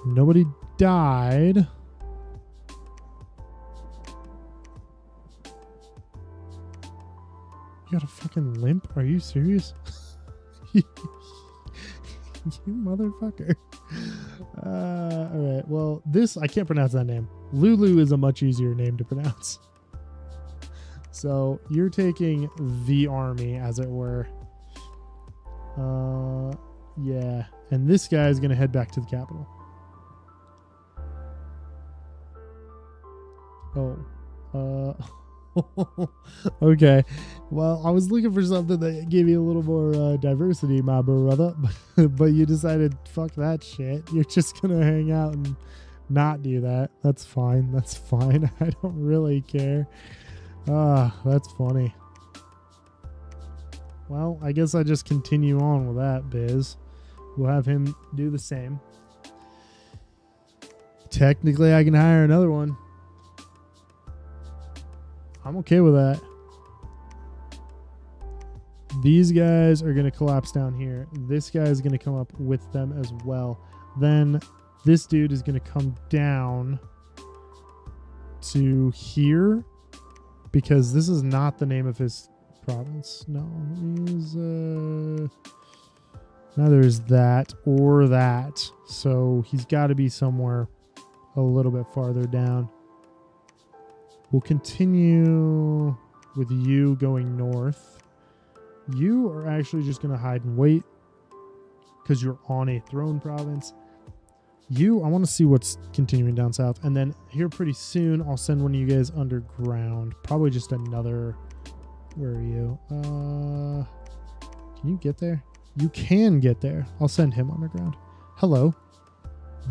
Nobody died. You got a fucking limp? Are you serious? You motherfucker. Alright, well, this, I can't pronounce that name. Lulu is a much easier name to pronounce. So, you're taking the army, as it were. Yeah. And this guy is going to head back to the capital. Oh. Okay. Well, I was looking for something that gave you a little more diversity, my brother, but you decided, fuck that shit. You're just gonna hang out and not do that. That's fine. That's fine. I don't really care. That's funny. Well, I guess I just continue on with that, Biz. We'll have him do the same. Technically, I can hire another one. I'm okay with that. These guys are going to collapse down here. This guy is going to come up with them as well. Then this dude is going to come down to here because this is not the name of his province. No, he's neither is that or that. So he's got to be somewhere a little bit farther down. We'll continue with you going north. You are actually just going to hide and wait because you're on a throne province. I want to see what's continuing down south. And then here pretty soon, I'll send one of you guys underground. Probably just another... Where are you? Can you get there? You can get there. I'll send him underground. Hello.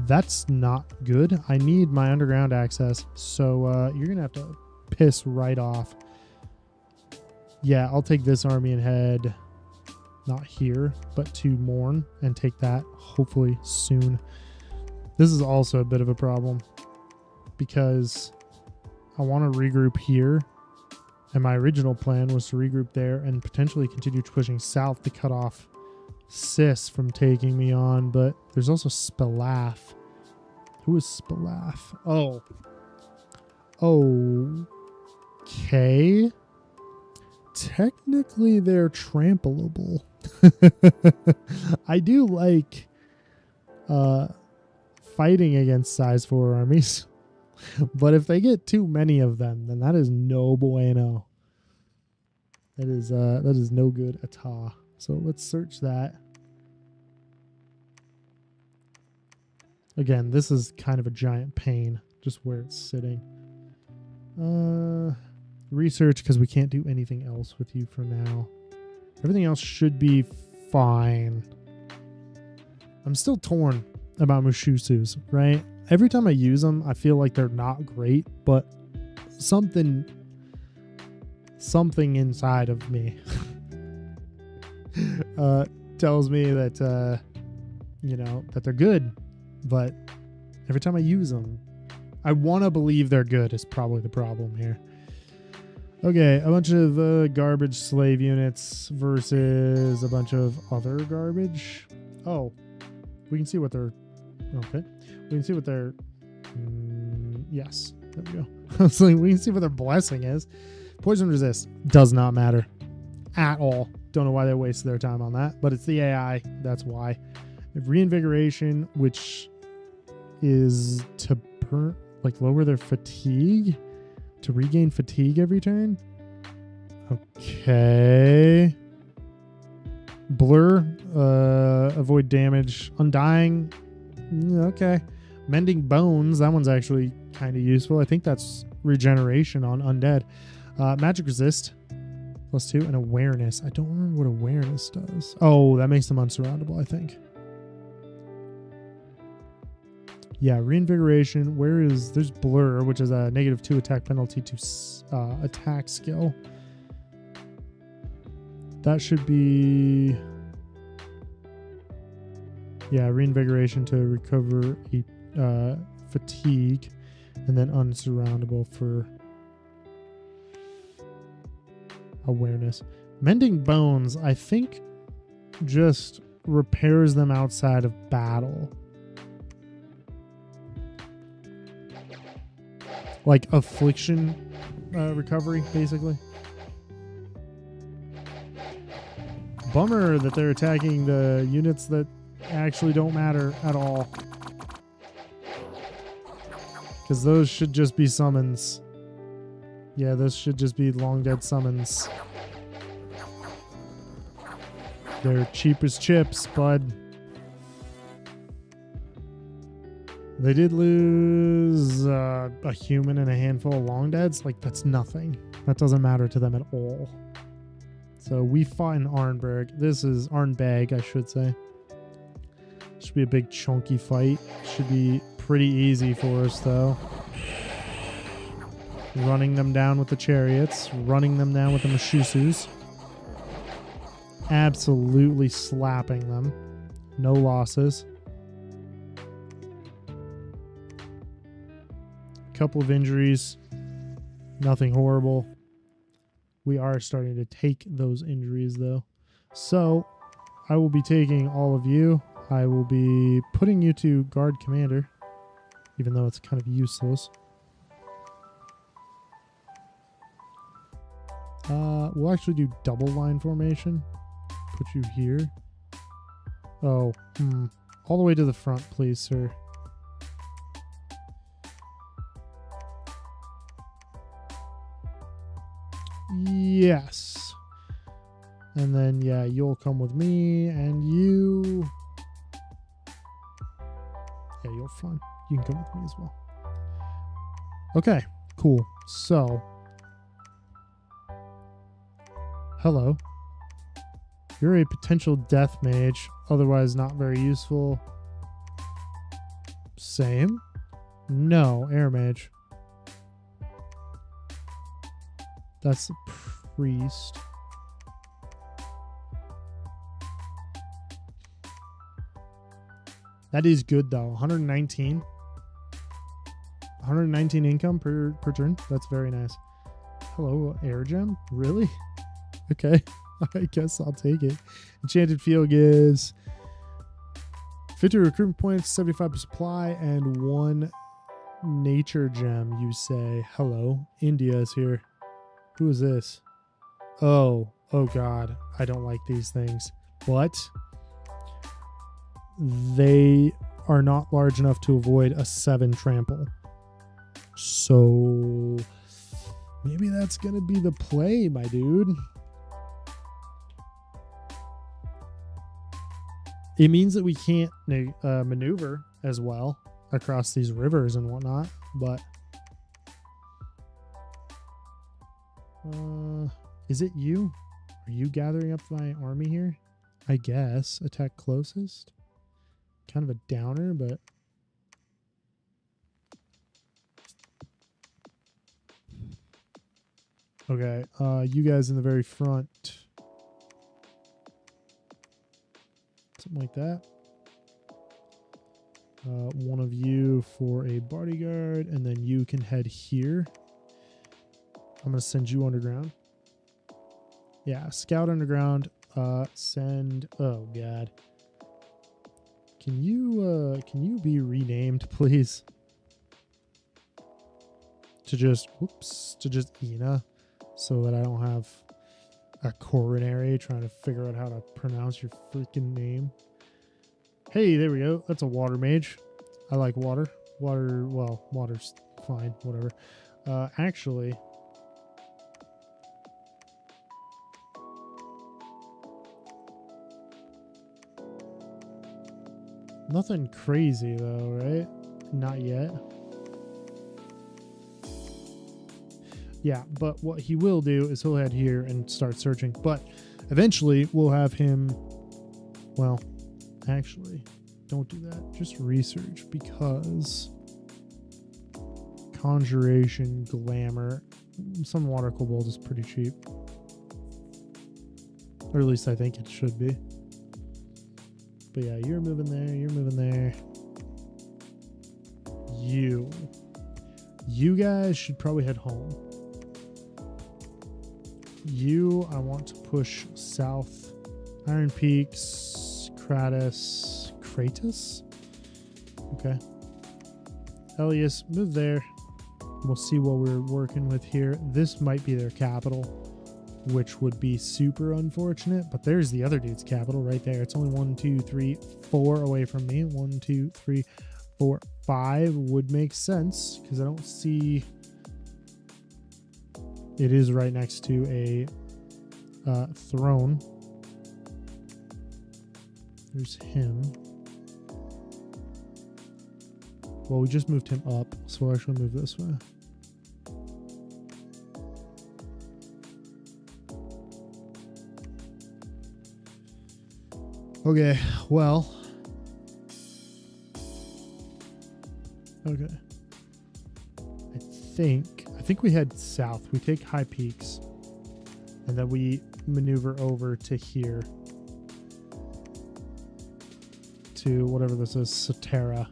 That's not good. I need my underground access. So you're going to have to piss right off. Yeah, I'll take this army and head not here, but to Morn and take that hopefully soon. This is also a bit of a problem because I want to regroup here. And my original plan was to regroup there and potentially continue pushing south to cut off Sis from taking me on. But there's also Spelaf. Who is Spelaf? Oh. Okay. Technically, they're trampleable. I do like fighting against size 4 armies. But if they get too many of them, then that is no bueno. That is no good at all. So let's search that. Again, this is kind of a giant pain, just where it's sitting. Research, because we can't do anything else with you for now. Everything else should be fine. I'm still torn about Mushusus, right? Every time I use them, I feel like they're not great, but something inside of me tells me that that they're good. But every time I use them, I want to believe they're good is probably the problem here. Okay, a bunch of garbage slave units versus a bunch of other garbage. Oh, we can see what they're... Okay. We can see what their... yes, there we go. I was like, we can see what their blessing is. Poison resist does not matter at all. Don't know why they wasted their time on that, but it's the AI. That's why. Reinvigoration, which is to lower their fatigue, to regain fatigue every turn. Okay. Blur, avoid damage. Undying. Okay. Mending bones. That one's actually kind of useful. I think that's regeneration on undead. Magic resist. +2 and awareness. I don't remember what awareness does. Oh, that makes them unsurroundable, I think. Yeah, reinvigoration. There's blur, which is a -2 attack penalty to attack skill. That should be... Yeah, reinvigoration to recover fatigue, and then unsurroundable for awareness. Mending bones, I think, just repairs them outside of battle. Like affliction recovery, basically. Bummer that they're attacking the units that actually don't matter at all. Because those should just be summons. Yeah, those should just be long dead summons. They're cheap as chips, bud. They did lose a human and a handful of long deads. Like, that's nothing. That doesn't matter to them at all. So we fought in Arnberg. This is Arnbeg, I should say. Should be a big chunky fight. Should be pretty easy for us, though. Running them down with the chariots. Running them down with the Mashusus. absolutely slapping them. No losses. Couple of injuries. Nothing horrible. We are starting to take those injuries though. So I will be taking all of you. I will be putting you to guard commander, even though it's kind of useless. We'll actually do double line formation. Put you here. Oh, all the way to the front, please, sir. Yes. And then, yeah, you'll come with me, and you... Yeah, you're fine. You can come with me as well. Okay, cool. So... Hello. You're a potential death mage, otherwise not very useful. Same. No, air mage. That's the priest. That is good though. 119. 119 income per turn. That's very nice. Hello, air gem? Really? Okay. I guess I'll take it. Enchanted Field gives 50 recruitment points, 75 supply, and 1 nature gem. You say, hello, India is here. Who is this? Oh God. I don't like these things. But they are not large enough to avoid a 7 trample. So maybe that's going to be the play, my dude. It means that we can't maneuver as well across these rivers and whatnot, but is it you? Are you gathering up my army here? I guess. Attack closest. Kind of a downer, but okay. You guys in the very front. Something like that. One of you for a bodyguard, and then you can head here. I'm going to send you underground. Yeah, scout underground. Send... Oh, God. Can you be renamed, please? To just... Whoops. To just Ina. So that I don't have a coronary trying to figure out how to pronounce your freaking name. Hey, there we go. That's a water mage. I like water. Well, water's fine. Whatever. Actually... Nothing crazy, though, right? Not yet. Yeah, but what he will do is he'll head here and start searching. But eventually, we'll have him... Well, actually, don't do that. Just research, because... Conjuration, Glamour... Some water kobold is pretty cheap. Or at least I think it should be. But yeah, you're moving there, you're moving there. You guys should probably head home. I want to push south. Iron Peaks, Kratos. Okay. Elias, move there. We'll see what we're working with here. This might be their capital, which would be super unfortunate, but there's the other dude's capital right there. It's only 1, 2, 3, 4 away from me. 1, 2, 3, 4, 5 would make sense, because I don't see... It is right next to a throne. There's him. Well, we just moved him up, so we'll actually move this way. Okay, well. Okay. I think we head south. We take High Peaks, and then we maneuver over to here. to whatever this is, Cetera.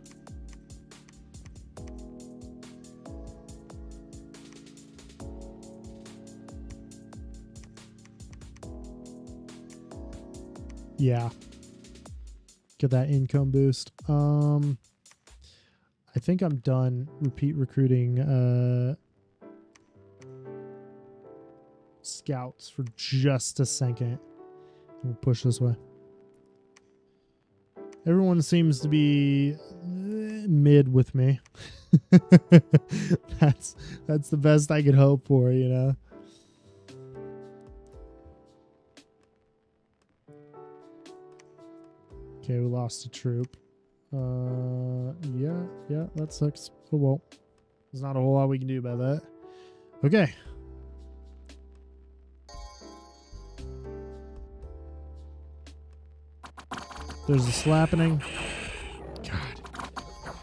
Yeah. Get that income boost. I think I'm done repeat recruiting scouts for just a second. We'll push this way. Everyone seems to be mid with me. That's the best I could hope for, you know. Okay, we lost a troop. Yeah, that sucks. Oh well. There's not a whole lot we can do about that. Okay. There's a slappening. God.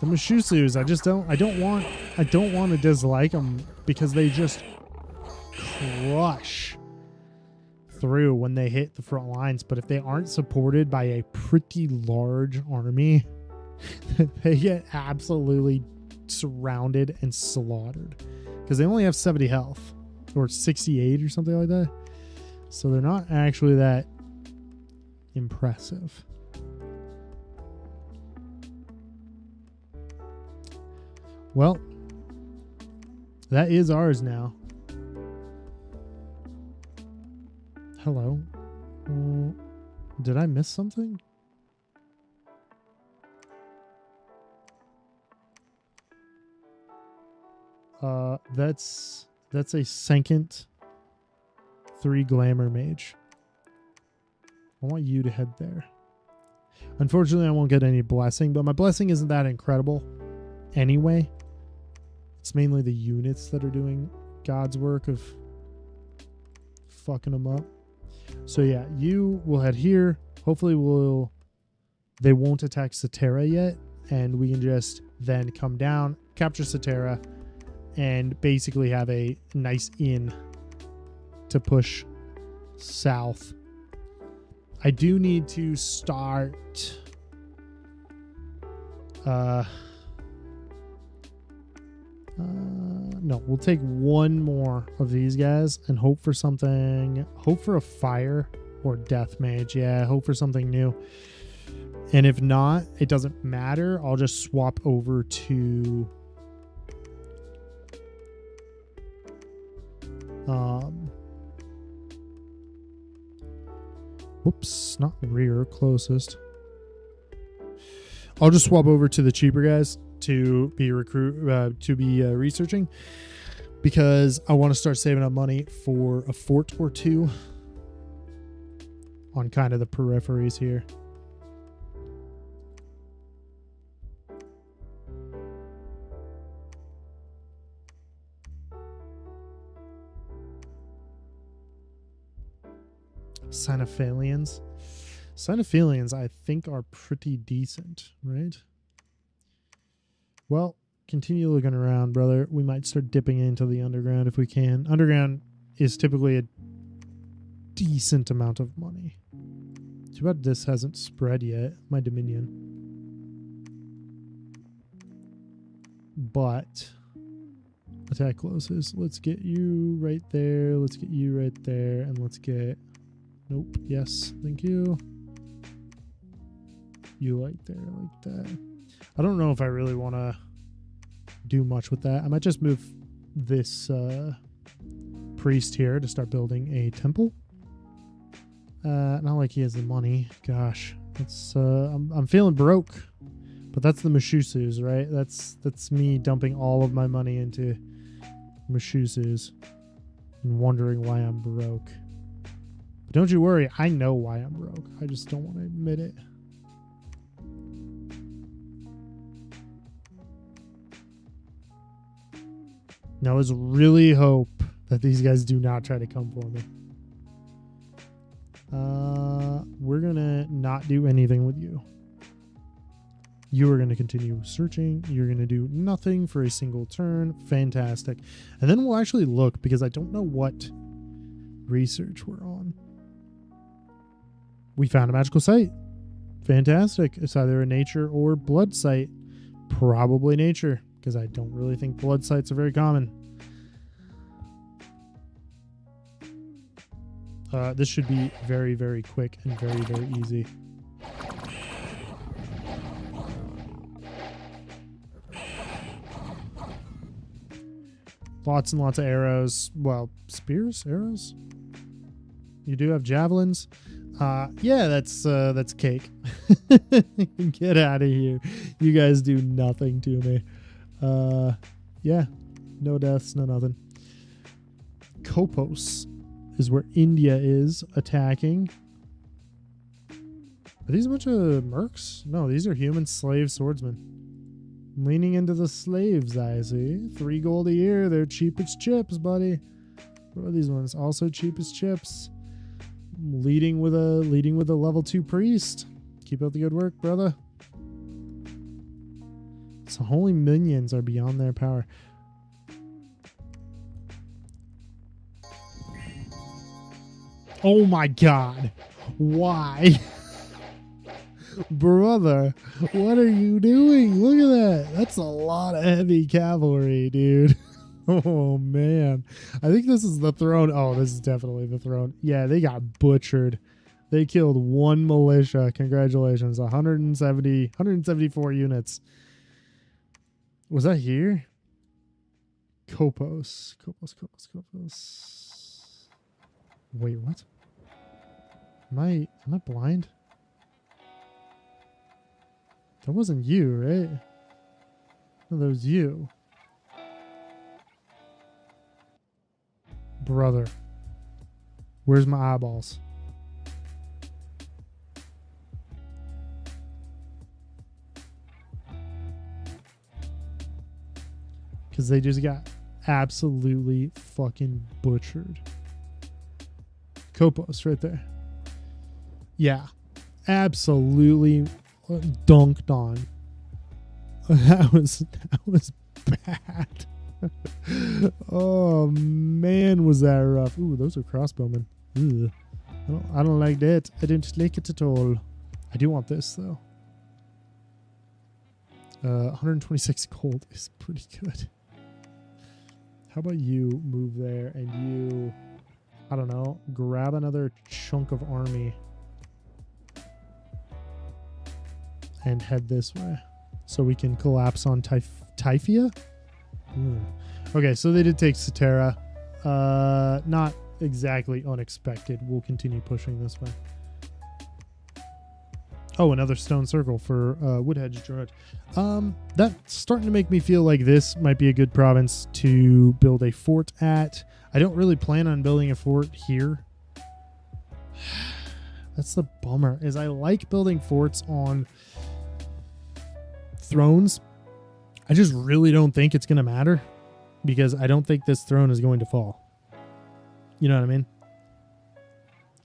The Mashusus, I don't want to dislike them because they just crush through when they hit the front lines, but if they aren't supported by a pretty large army, they get absolutely surrounded and slaughtered because they only have 70 health or 68 or something like that, so they're not actually that impressive. Well, that is ours now. Hello. Did I miss something? That's a second 3 glamour mage. I want you to head there. Unfortunately, I won't get any blessing, but my blessing isn't that incredible anyway. It's mainly the units that are doing God's work of fucking them up. So yeah, you will head here. Hopefully they won't attack Cetera yet, and we can just then come down, capture Cetera, and basically have a nice in to push south. I do need to start no, we'll take one more of these guys and hope for something. Hope for a fire or death mage. Yeah, hope for something new. And if not, it doesn't matter. I'll just swap over to whoops, not rear, closest. I'll just swap over to the cheaper guys to be researching, because I want to start saving up money for a fort or two on kind of the peripheries here. Cynophalians. Cynophalians, I think, are pretty decent, right? Well, continue looking around, brother. We might start dipping into the underground if we can. Underground is typically a decent amount of money. Too bad this hasn't spread yet, my dominion. But attack closest. Let's get you right there. Let's get you right there. And let's get... Nope. Yes. Thank you. You right there like that. I don't know if I really want to do much with that. I might just move this priest here to start building a temple. Not like he has the money. Gosh, it's I'm feeling broke. But that's the Mashusus, right? That's me dumping all of my money into Mashusus and wondering why I'm broke. But don't you worry, I know why I'm broke. I just don't want to admit it. Now let's really hope that these guys do not try to come for me. We're gonna not do anything with you. You are gonna continue searching. You're gonna do nothing for a single turn. Fantastic. And then we'll actually look, because I don't know what research we're on. We found a magical site. Fantastic. It's either a nature or blood site. Probably nature, because I don't really think blood sites are very common. This should be very, very quick and very, very easy. Lots and lots of arrows. Well, spears? Arrows? You do have javelins? Yeah, that's cake. Get out of here. You guys do nothing to me. Yeah. No deaths, no nothing. Kopos is where India is attacking. Are these a bunch of mercs? No, these are human slave swordsmen. Leaning into the slaves, I see. 3 gold a year. They're cheap as chips, buddy. What are these ones? Also cheap as chips. Leading with a level 2 priest. Keep up the good work, brother. So holy minions are beyond their power. Oh my god. Why? Brother, what are you doing? Look at that. That's a lot of heavy cavalry, dude. Oh, man. I think this is the throne. Oh, this is definitely the throne. Yeah, they got butchered. They killed 1 militia. Congratulations. 174 units. Was that here? Kopos. Wait, what? Am I blind? That wasn't you, right? No, that was you. Brother. Where's my eyeballs? Because they just got absolutely fucking butchered. Kopos right there. Yeah. Absolutely dunked on. That was bad. Oh man, was that rough. Ooh, those are crossbowmen. Ugh. I don't like that. I don't like it at all. I do want this though. 126 gold is pretty good. How about you move there and you, I don't know, grab another chunk of army and head this way so we can collapse on Typhia? Okay, so they did take Cetera. Not exactly unexpected. We'll continue pushing this way. Oh, another stone circle for Woodhedge Druid. That's starting to make me feel like this might be a good province to build a fort at. I don't really plan on building a fort here. That's the bummer, is I like building forts on thrones. I just really don't think it's going to matter because I don't think this throne is going to fall. You know what I mean?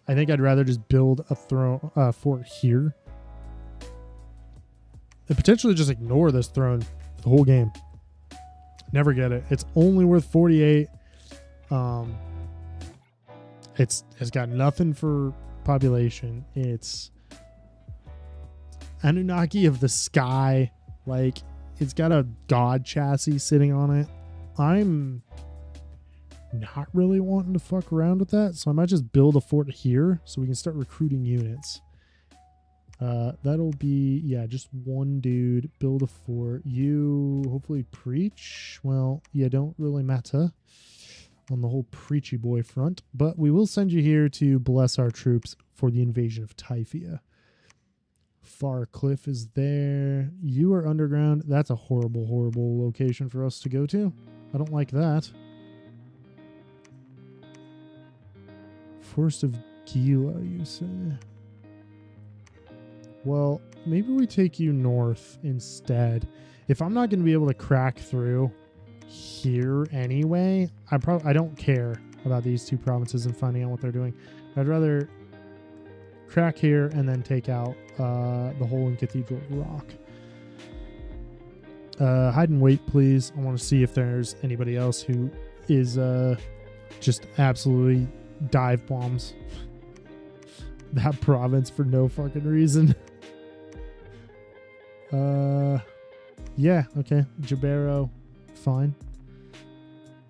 I think I'd rather just build a fort here and potentially just ignore this throne the whole game. Never get it. It's only worth 48. It's got nothing for population. It's Anunnaki of the sky. Like, it's got a god chassis sitting on it. I'm not really wanting to fuck around with that, so I might just build a fort here so we can start recruiting units. That'll be, yeah, just one dude, build a fort. You hopefully preach. Well, yeah, don't really matter on the whole preachy boy front, but we will send you here to bless our troops for the invasion of Typhia. Far Cliff is there. You are underground. That's a horrible, horrible location for us to go to. I don't like that. Forest of Gila, you say? Well, maybe we take you north instead. If I'm not going to be able to crack through here anyway, I don't care about these two provinces and finding out what they're doing. I'd rather crack here and then take out the hole in Cathedral Rock. Hide and wait, please. I want to see if there's anybody else who is just absolutely dive bombs that province for no fucking reason. Yeah, okay. Jabero, fine.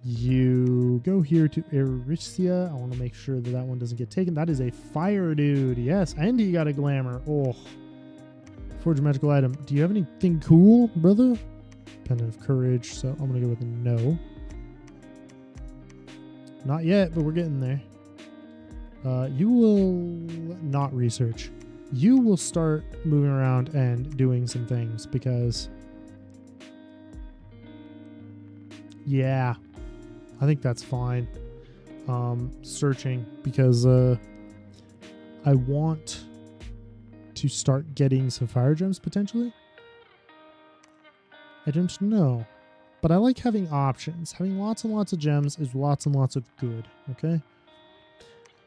You go here to Ericia. I want to make sure that that one doesn't get taken. That is a fire dude. Yes, and he got a glamour. Oh. Forge a magical item. Do you have anything cool, brother? Pendant of courage. So I'm going to go with a no. Not yet, but we're getting there. You will not research. You will start moving around and doing some things because... Yeah. I think that's fine. Searching because I want to start getting some fire gems potentially. I don't know, but I like having options. Having lots and lots of gems is lots and lots of good. Okay.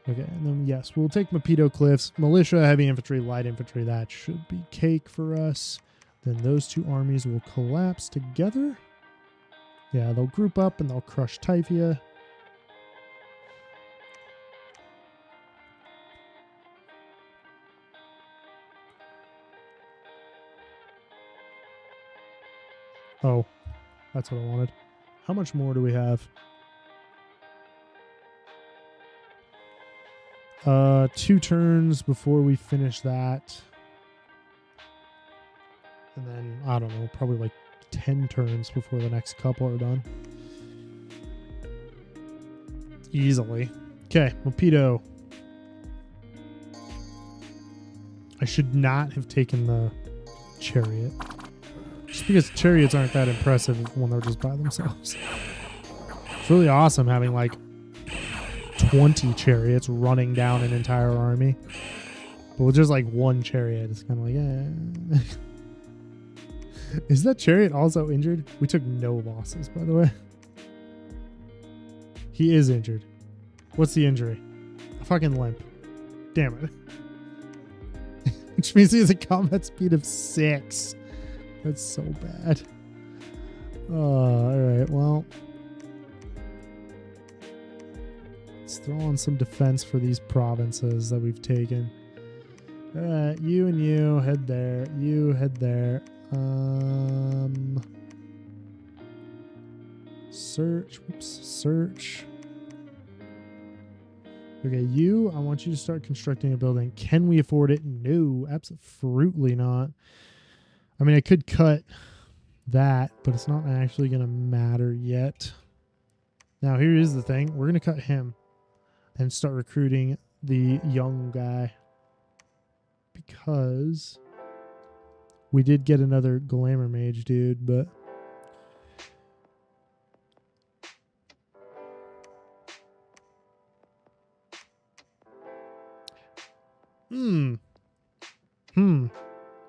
Okay, and then yes, we'll take Mapito Cliffs, Militia, Heavy Infantry, Light Infantry. That should be cake for us. Then those two armies will collapse together. Yeah, they'll group up and they'll crush Typhia. Oh, that's what I wanted. How much more do we have? 2 turns before we finish that. And then, I don't know, probably like 10 turns before the next couple are done. Easily. Okay, Mapito. I should not have taken the chariot. Just because chariots aren't that impressive when they're just by themselves. It's really awesome having like 20 chariots running down an entire army. But with just like one chariot, it's kind of like, yeah. Is that chariot also injured? We took no losses, by the way. He is injured. What's the injury? A fucking limp. Damn it. Which means he has a combat speed of 6. That's so bad. Alright, well. Let's throw on some defense for these provinces that we've taken. You and you, head there. You, head there. Search. Whoops. Search. Okay, you, I want you to start constructing a building. Can we afford it? No, absolutely not. I mean, I could cut that, but it's not actually going to matter yet. Now, here is the thing. We're going to cut him and start recruiting the young guy because we did get another glamour mage dude, but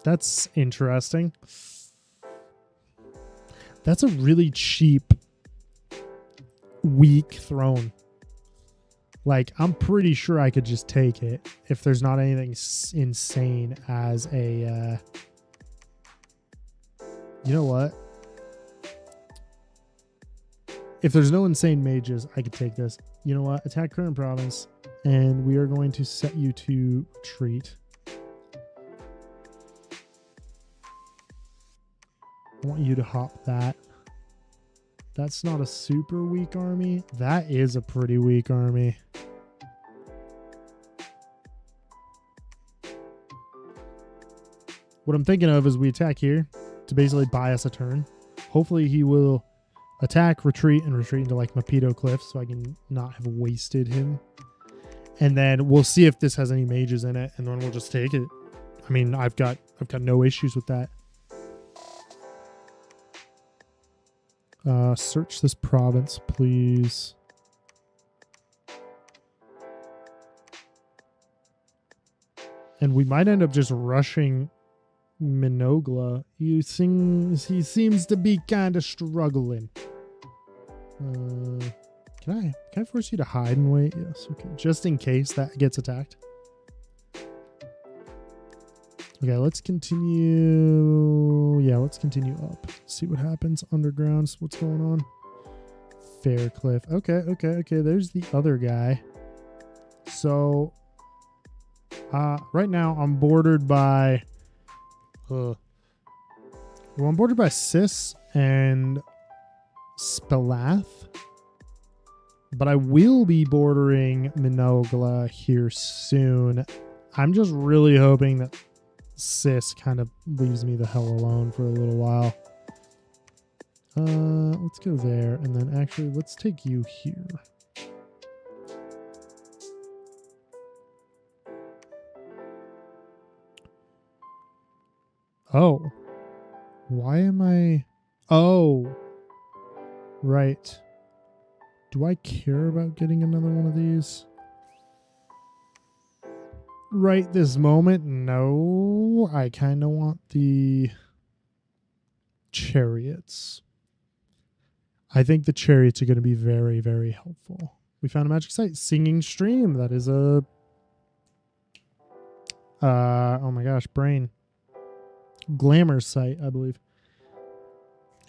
that's interesting. That's a really cheap, weak throne. Like, I'm pretty sure I could just take it if there's not anything insane as a... You know what? If there's no insane mages, I could take this. You know what? Attack current province, and we are going to set you to retreat. I want you to hop that. That's not a super weak army. That is a pretty weak army. What I'm thinking of is we attack here to basically buy us a turn. Hopefully he will attack, retreat, and retreat into like Mapito Cliffs so I can not have wasted him. And then we'll see if this has any mages in it, and then we'll just take it. I mean, I've got no issues with that. Search this province, please. And we might end up just rushing Minogla. He seems to be kind of struggling. Can I force you to hide and wait? Yes, okay. Just in case that gets attacked. Okay, let's continue. Yeah, let's continue up. See what happens. Undergrounds. What's going on? Faircliff. Okay. There's the other guy. So, right now I'm bordered by Well, I'm bordered by Sis and Spelath, but I will be bordering Minogla here soon. I'm just really hoping that Sis kind of leaves me the hell alone for a little while. Let's go there, and then actually let's take you here. Oh. Why am I... Oh. Right. Do I care about getting another one of these? Right this moment? No. I kind of want the chariots. I think the chariots are going to be very, very helpful. We found a magic site. Singing stream. That is a... oh my gosh, brain. Glamour site, I believe.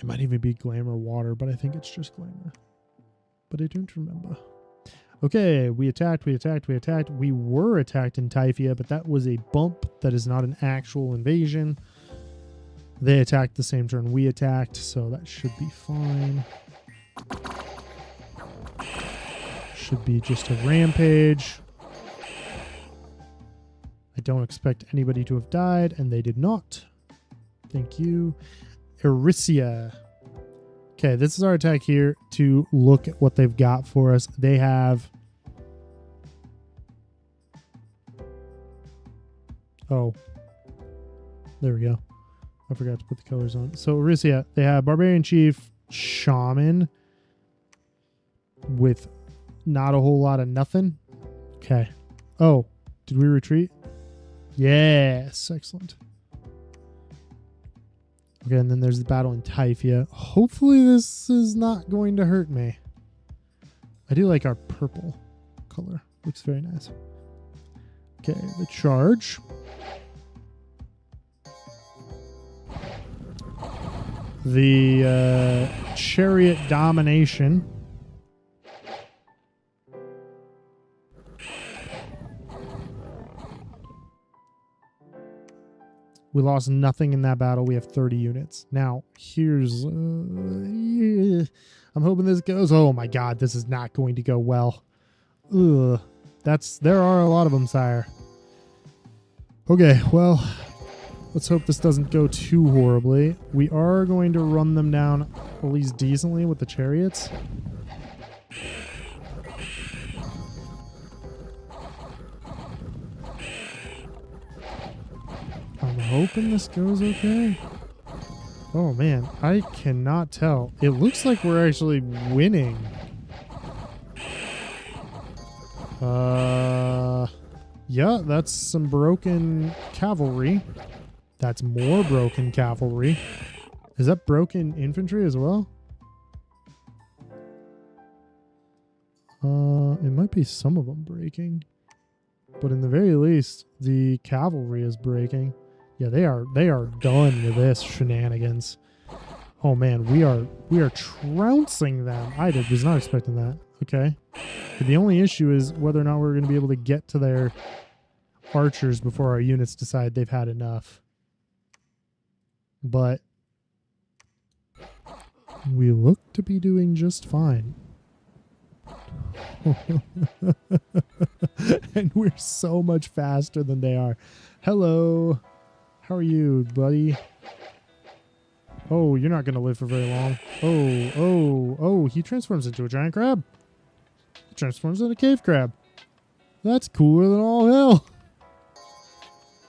It might even be Glamour Water, but I think it's just Glamour. But I don't remember. Okay, we attacked. We were attacked in Typhia, but that was a bump. That is not an actual invasion. They attacked the same turn we attacked, so that should be fine. Should be just a rampage. I don't expect anybody to have died, and they did not. Thank you. Erysia. Okay, this is our attack here to look at what they've got for us. They have... Oh. There we go. I forgot to put the colors on. So, Erysia, they have Barbarian Chief, Shaman, with not a whole lot of nothing. Okay. Oh, did we retreat? Yes, excellent. Okay, and then there's the battle in Typhia. Hopefully this is not going to hurt me. I do like our purple color. Looks very nice. Okay, the charge. The chariot domination. We lost nothing in that battle. We have 30 units. Now, here's... I'm hoping this goes... Oh my god, this is not going to go well. Ugh. There are a lot of them, sire. Okay, well, let's hope this doesn't go too horribly. We are going to run them down at least decently with the chariots. I'm hoping this goes okay. Oh man, I cannot tell. It looks like we're actually winning. Yeah, that's some broken cavalry. That's more broken cavalry. Is that broken infantry as well? It might be some of them breaking. But in the very least, the cavalry is breaking. Yeah, they are done with this shenanigans. Oh man, we are trouncing them. I was not expecting that. Okay. But the only issue is whether or not we're going to be able to get to their archers before our units decide they've had enough. But we look to be doing just fine. And we're so much faster than they are. Hello. How are you, buddy? Oh, you're not going to live for very long. Oh, he transforms into a giant crab. He transforms into a cave crab. That's cooler than all hell.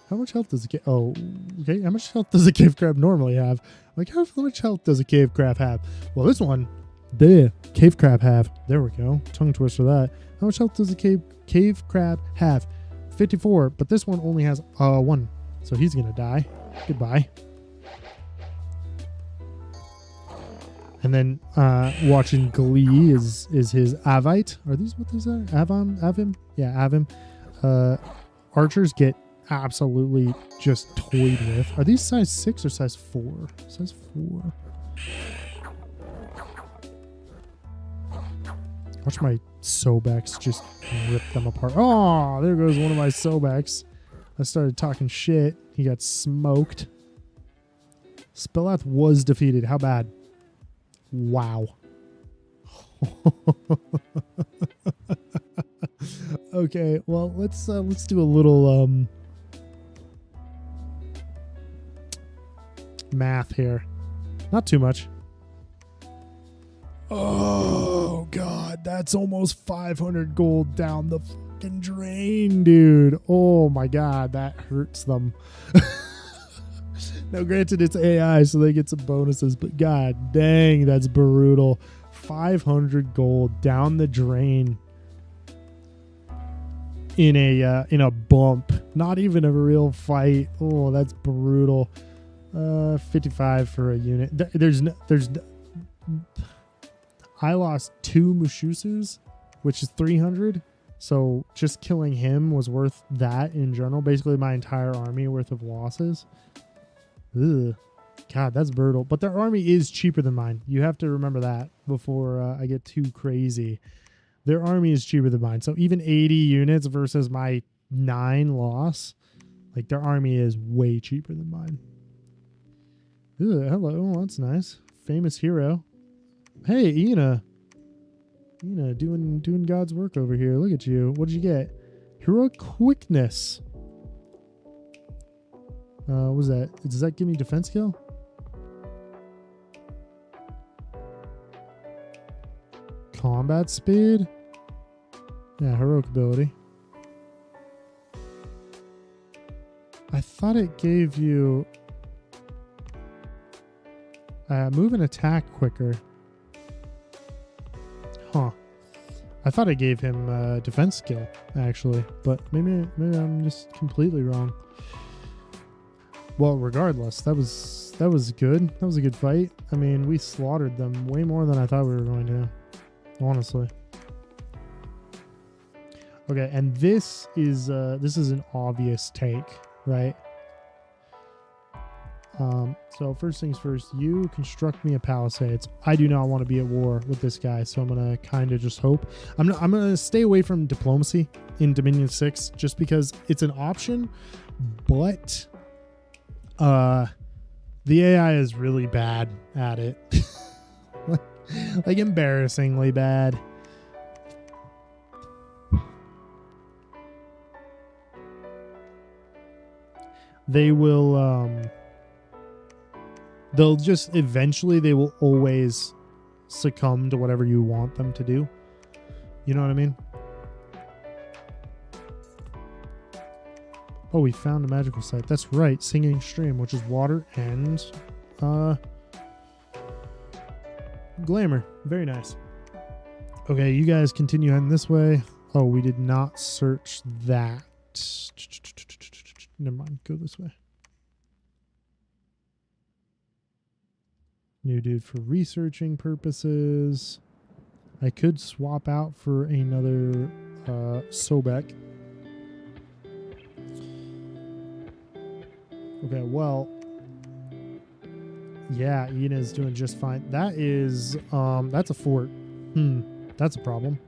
How much health does a cave... Oh, okay. How much health does a cave crab normally have? Like, how much health does a cave crab have? Well, this one, the cave crab have... There we go. Tongue twister that. How much health does a cave crab have? 54, but this one only has 1. So he's going to die. Goodbye. And then watching Glee is his Avite. Are these what these are? Avim? Yeah, Avim. Archers get absolutely just toyed with. Are these size 6 or size 4? Size 4. Watch my Sobex just rip them apart. Oh, there goes one of my Sobex. I started talking shit. He got smoked. Spelath was defeated. How bad? Wow. Okay, well, let's do a little math here. Not too much. Oh god, that's almost 500 gold down the fucking drain, dude. Oh my god, that hurts them. Now granted it's AI, so they get some bonuses, but god dang, that's brutal. 500 gold down the drain in a bump, not even a real fight. Oh, that's brutal. 55 for a unit. I lost 2 Mushusus, which is 300. So just killing him was worth that in general. Basically my entire army worth of losses. Ugh. God, that's brutal. But their army is cheaper than mine. You have to remember that before I get too crazy. Their army is cheaper than mine. So even 80 units versus my 9 loss, like their army is way cheaper than mine. Ugh, hello, that's nice. Famous hero. Hey, Ina. Ina doing God's work over here. Look at you. What did you get? Heroic quickness. What was that? Does that give me defense skill? Combat speed? Yeah, heroic ability. I thought it gave you move and attack quicker. Huh. I thought it gave him defense skill, actually, but maybe I'm just completely wrong. Well, regardless, that was good. That was a good fight. I mean, we slaughtered them way more than I thought we were going to, honestly. Okay, and this is an obvious take, right? So first things first, you construct me a palisades. I do not want to be at war with this guy, so I'm gonna kind of just hope. I'm gonna stay away from diplomacy in Dominion 6 just because it's an option, but the AI is really bad at it. like embarrassingly bad. They will they'll just eventually, they will always succumb to whatever you want them to do. You know what I mean? Oh, we found a magical site. That's right, Singing Stream, which is water and glamour. Very nice. Okay, you guys continue heading this way. Oh, we did not search that. Never mind, go this way. New dude for researching purposes. I could swap out for another Sobek. Okay, well, yeah, Ina's doing just fine. That is, that's a fort. That's a problem.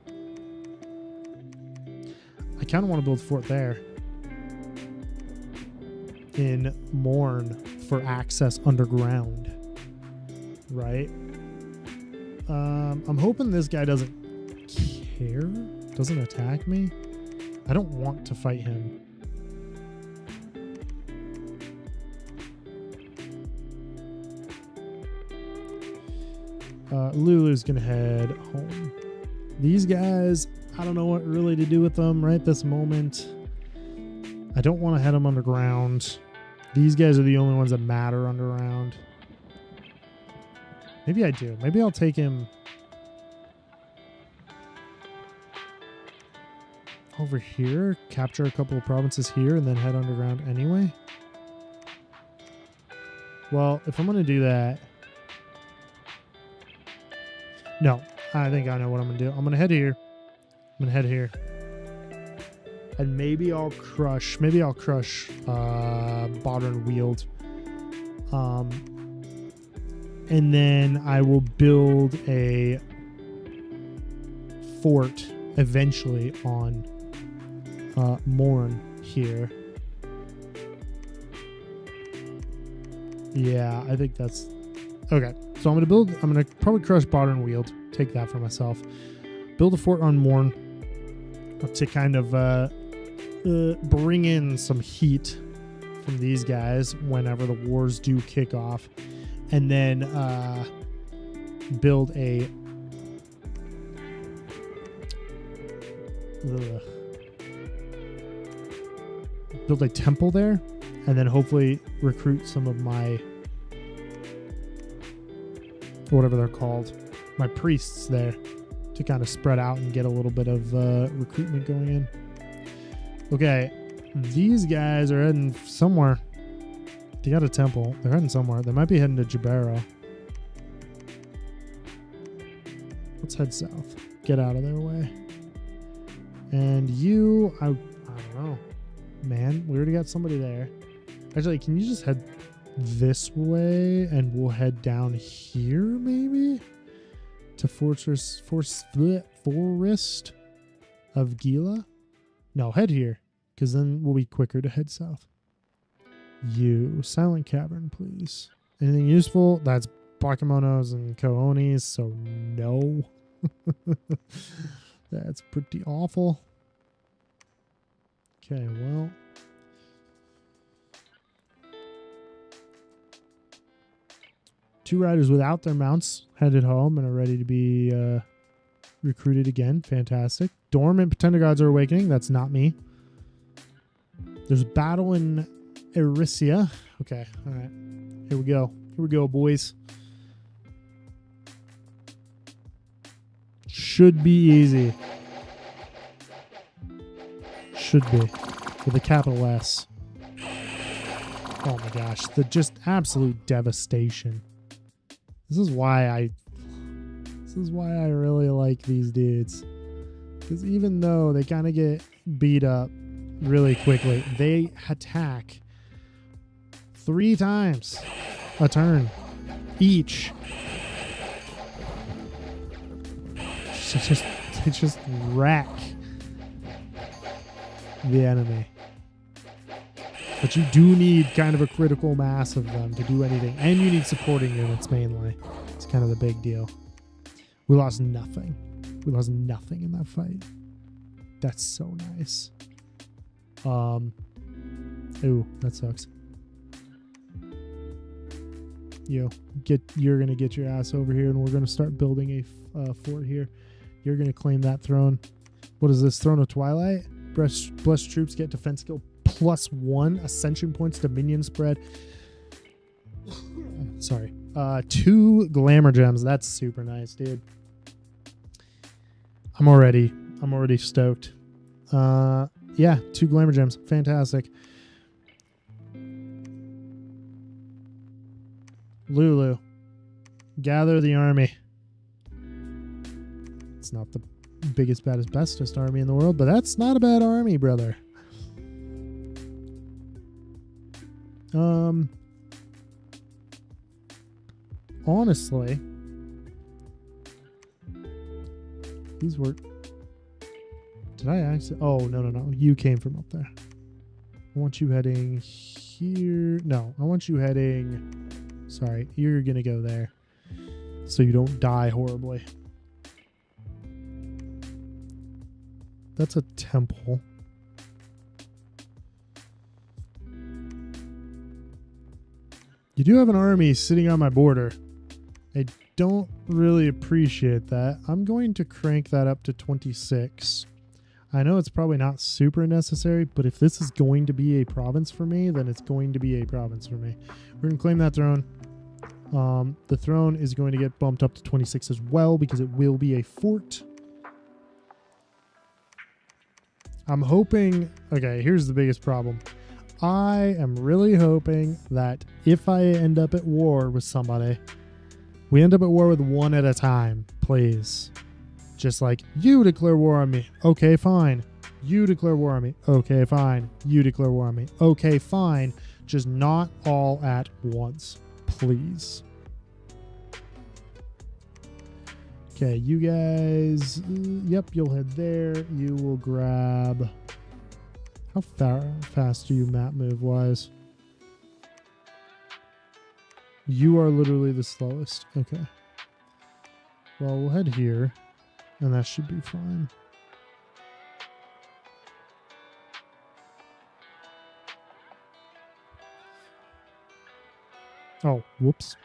I kind of want to build a fort there. In Morn for access underground. Right? I'm hoping this guy doesn't care, doesn't attack me. I don't want to fight him. Lulu's gonna head home. These guys, I don't know what really to do with them right this moment. I don't want to head them underground. These guys are the only ones that matter underground. Maybe I do. Maybe I'll take him over here, capture a couple of provinces here, and then head underground anyway. Well, if I'm going to do that... No, I think I know what I'm going to do. I'm going to head here. I'm going to head here. And maybe I'll crush Modern Wield. And then I will build a fort eventually on Morn here. Yeah, I think that's okay. So I'm gonna probably crush Barter and Wield. Take that for myself. Build a fort on Morn to kind of bring in some heat from these guys whenever the wars do kick off, and then build a temple there, and then hopefully recruit some of my whatever they're called, my priests there, to kind of spread out and get a little bit of recruitment going in. Okay, these guys are heading somewhere. They got a temple. They're heading somewhere. They might be heading to Jabero. Let's head south. Get out of their way. And you, I don't know. Man, we already got somebody there. Actually, can you just head this way and we'll head down here maybe? To Forest of Gila? No, head here, because then we'll be quicker to head south. You, Silent Cavern, please. Anything useful? That's Bakemonos and Koonis, so no. That's pretty awful. Okay, well. Two riders without their mounts headed home and are ready to be recruited again. Fantastic. Dormant Pretender Gods are awakening. That's not me. There's battle in Erysia. Okay, all right. Here we go. Here we go, boys. Should be easy. Should be. With a capital S. Oh my gosh. The just absolute devastation. This is why I really like these dudes. Because even though they kind of get beat up really quickly, they attack 3 times a turn each. They just wreck the enemy. But you do need kind of a critical mass of them to do anything. And you need supporting units mainly. It's kind of the big deal. We lost nothing. We lost nothing in that fight. That's so nice. Ooh, that sucks. You're gonna get your ass over here, and we're gonna start building a fort here. You're gonna claim that throne. What is this? Throne of Twilight? Blessed troops get defense skill +1 ascension points to minion spread. Sorry. 2 glamour gems. That's super nice, dude. I'm already stoked. Yeah, 2 glamour gems. Fantastic. Lulu, gather the army. It's not the biggest, baddest, bestest army in the world, but that's not a bad army, brother. Honestly, these were. Did I actually? Oh, no. You came from up there. I want you heading here. No, I want you heading. Sorry, you're gonna go there, so you don't die horribly. That's a temple. You do have an army sitting on my border. I don't really appreciate that. I'm going to crank that up to 26. I know it's probably not super necessary, but if this is going to be a province for me, then it's going to be a province for me. We're going to claim that throne. The throne is going to get bumped up to 26 as well because it will be a fort. I'm hoping... Okay, here's the biggest problem. I am really hoping that if I end up at war with somebody, we end up at war with one at a time, please. Just like, you declare war on me. Okay, fine. You declare war on me. Okay, fine. You declare war on me. Okay, fine. Just not all at once, please. Okay, you guys, yep, you'll head there. You will grab... How fast do you map move wise? You are literally the slowest. Okay. Well, we'll head here, and that should be fine. Oh, whoops.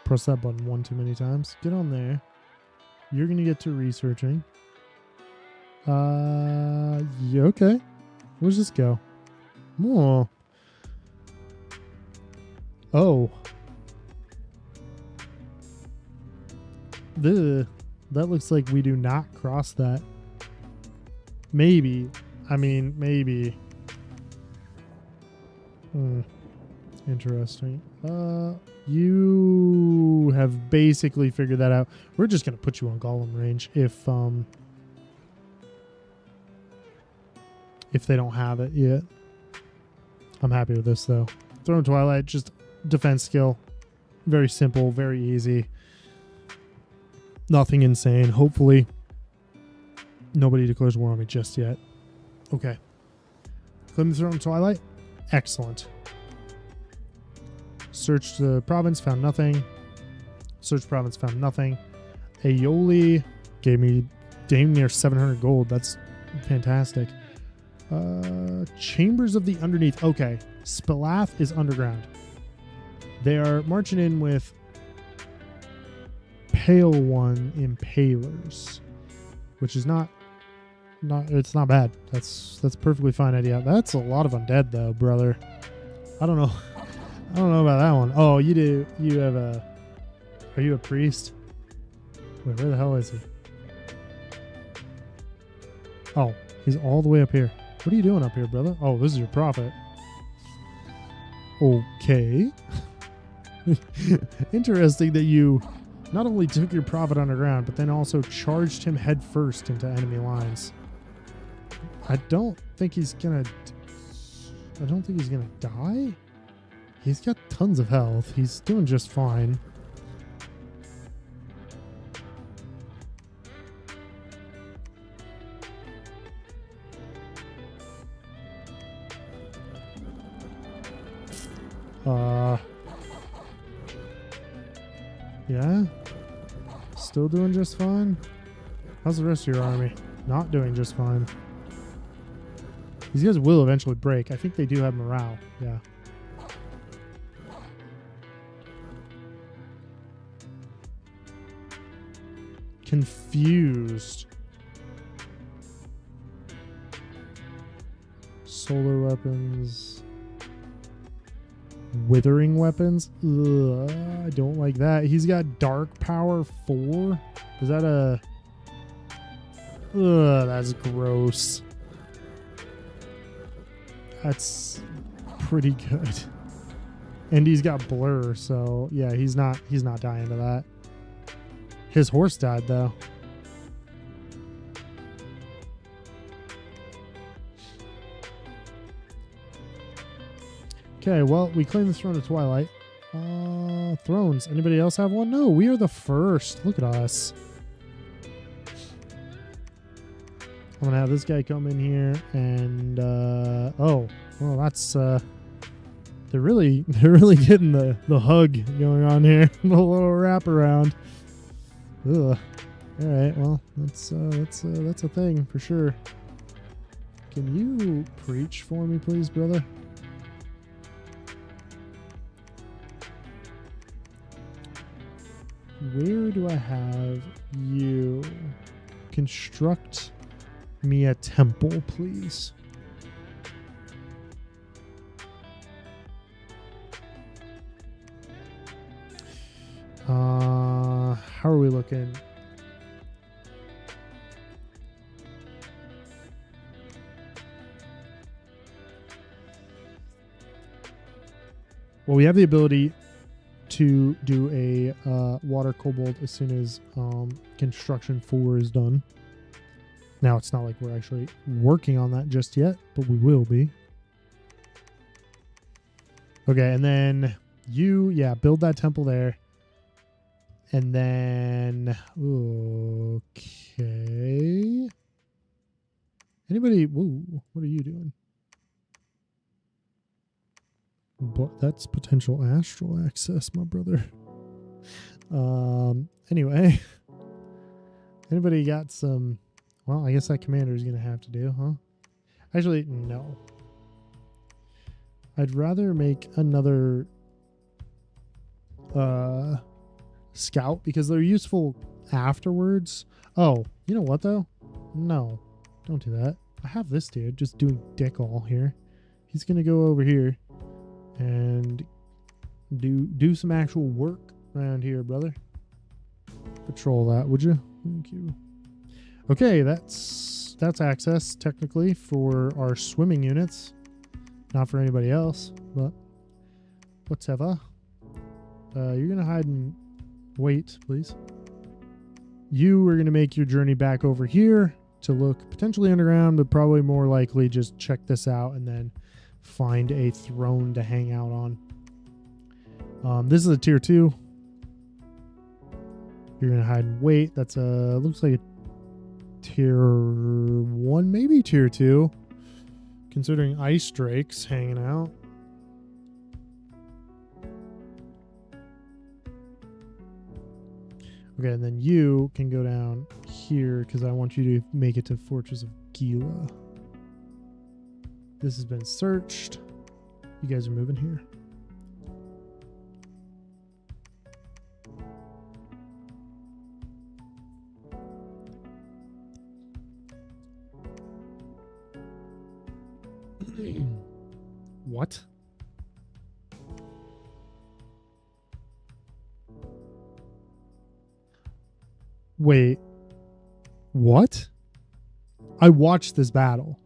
Press that button one too many times. Get on there. You're going to get to researching. Yeah, okay. Where's this go? Oh. Oh. That looks like we do not cross that. Maybe. I mean, maybe. Interesting. You have basically figured that out. We're just going to put you on golem range if they don't have it yet. I'm happy with this though. Throne Twilight, just defense skill. Very simple, very easy. Nothing insane. Hopefully nobody declares war on me just yet. Okay. Claim the Throne Twilight. Excellent. Searched the province, found nothing. Searched province, found nothing. Aeoli gave me damn near 700 gold. That's fantastic. Chambers of the Underneath. Okay. Spalath is underground. They are marching in with Pale One Impalers, which is not it's not bad. That's perfectly fine idea. That's a lot of undead though, brother. I don't know about that one. Oh, you have a... Are you a priest? Wait, where the hell is he? Oh, he's all the way up here. What are you doing up here, brother? Oh, this is your prophet. Okay. Interesting that you not only took your prophet underground, but then also charged him head first into enemy lines. I don't think he's gonna die. He's got tons of health. He's doing just fine. Yeah? Still doing just fine? How's the rest of your army? Not doing just fine. These guys will eventually break. I think they do have morale. Yeah. Confused. Solar weapons. Withering weapons. Ugh, I don't like that. He's got dark power 4. Is that a... Ugh, that's gross. That's pretty good. And he's got blur, so yeah, he's not dying to that. His horse died though. Okay, well, we claim the Throne of Twilight. Thrones. Anybody else have one? No, we are the first. Look at us. I'm gonna have this guy come in here and oh, well, that's they're really getting the hug going on here. The little wraparound. Ugh. All right, well, that's a thing for sure. Can you preach for me, please, brother? Where do I have you? Construct me a temple, please. How are we looking? Well, we have the ability to do a water kobold as soon as construction 4 is done. Now, it's not like we're actually working on that just yet, but we will be. Okay, and then you, yeah, build that temple there. And then, okay. Anybody, whoa, what are you doing? But that's potential astral access, my brother. Anyway. Anybody got some... Well, I guess that commander is going to have to do, huh? Actually, no. I'd rather make another scout because they're useful afterwards. Oh, you know what, though? No. Don't do that. I have this dude just doing dick all here. He's going to go over here and do some actual work around here, brother. Patrol that, would you? Thank you. Okay, that's access technically for our swimming units. Not for anybody else, but whatever. You're going to hide and wait, please. You are going to make your journey back over here to look potentially underground, but probably more likely just check this out and then find a throne to hang out on. This is a tier 2. You're going to hide and wait. That's looks like a tier 1, maybe tier 2, considering ice drakes hanging out. Okay, and then you can go down here because I want you to make it to Fortress of Gila. This has been searched. You guys are moving here. What? Wait. What? I watched this battle.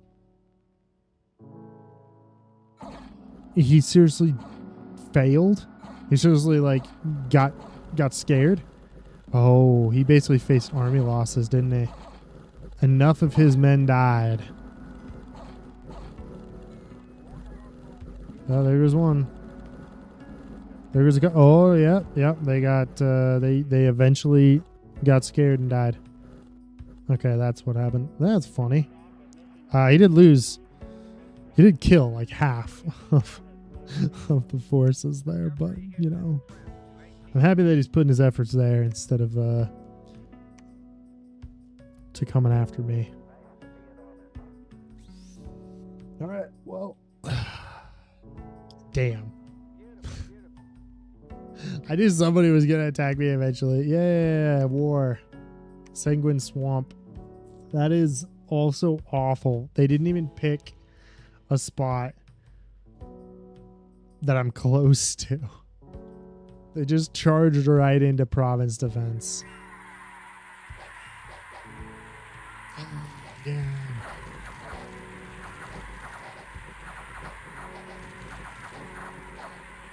He seriously failed? He seriously got scared? Oh, he basically faced army losses, didn't he? Enough of his men died. Oh, there goes one. There goes a guy. Oh, yeah. They got, they eventually got scared and died. Okay, that's what happened. That's funny. He did lose. He did kill like half of the forces there, but, you know. I'm happy that he's putting his efforts there instead of, to coming after me. All right, well. Damn. I knew somebody was going to attack me eventually. Yeah, war. Sanguine Swamp. That is also awful. They didn't even pick a spot that I'm close to. They just charged right into province defense. Oh, yeah.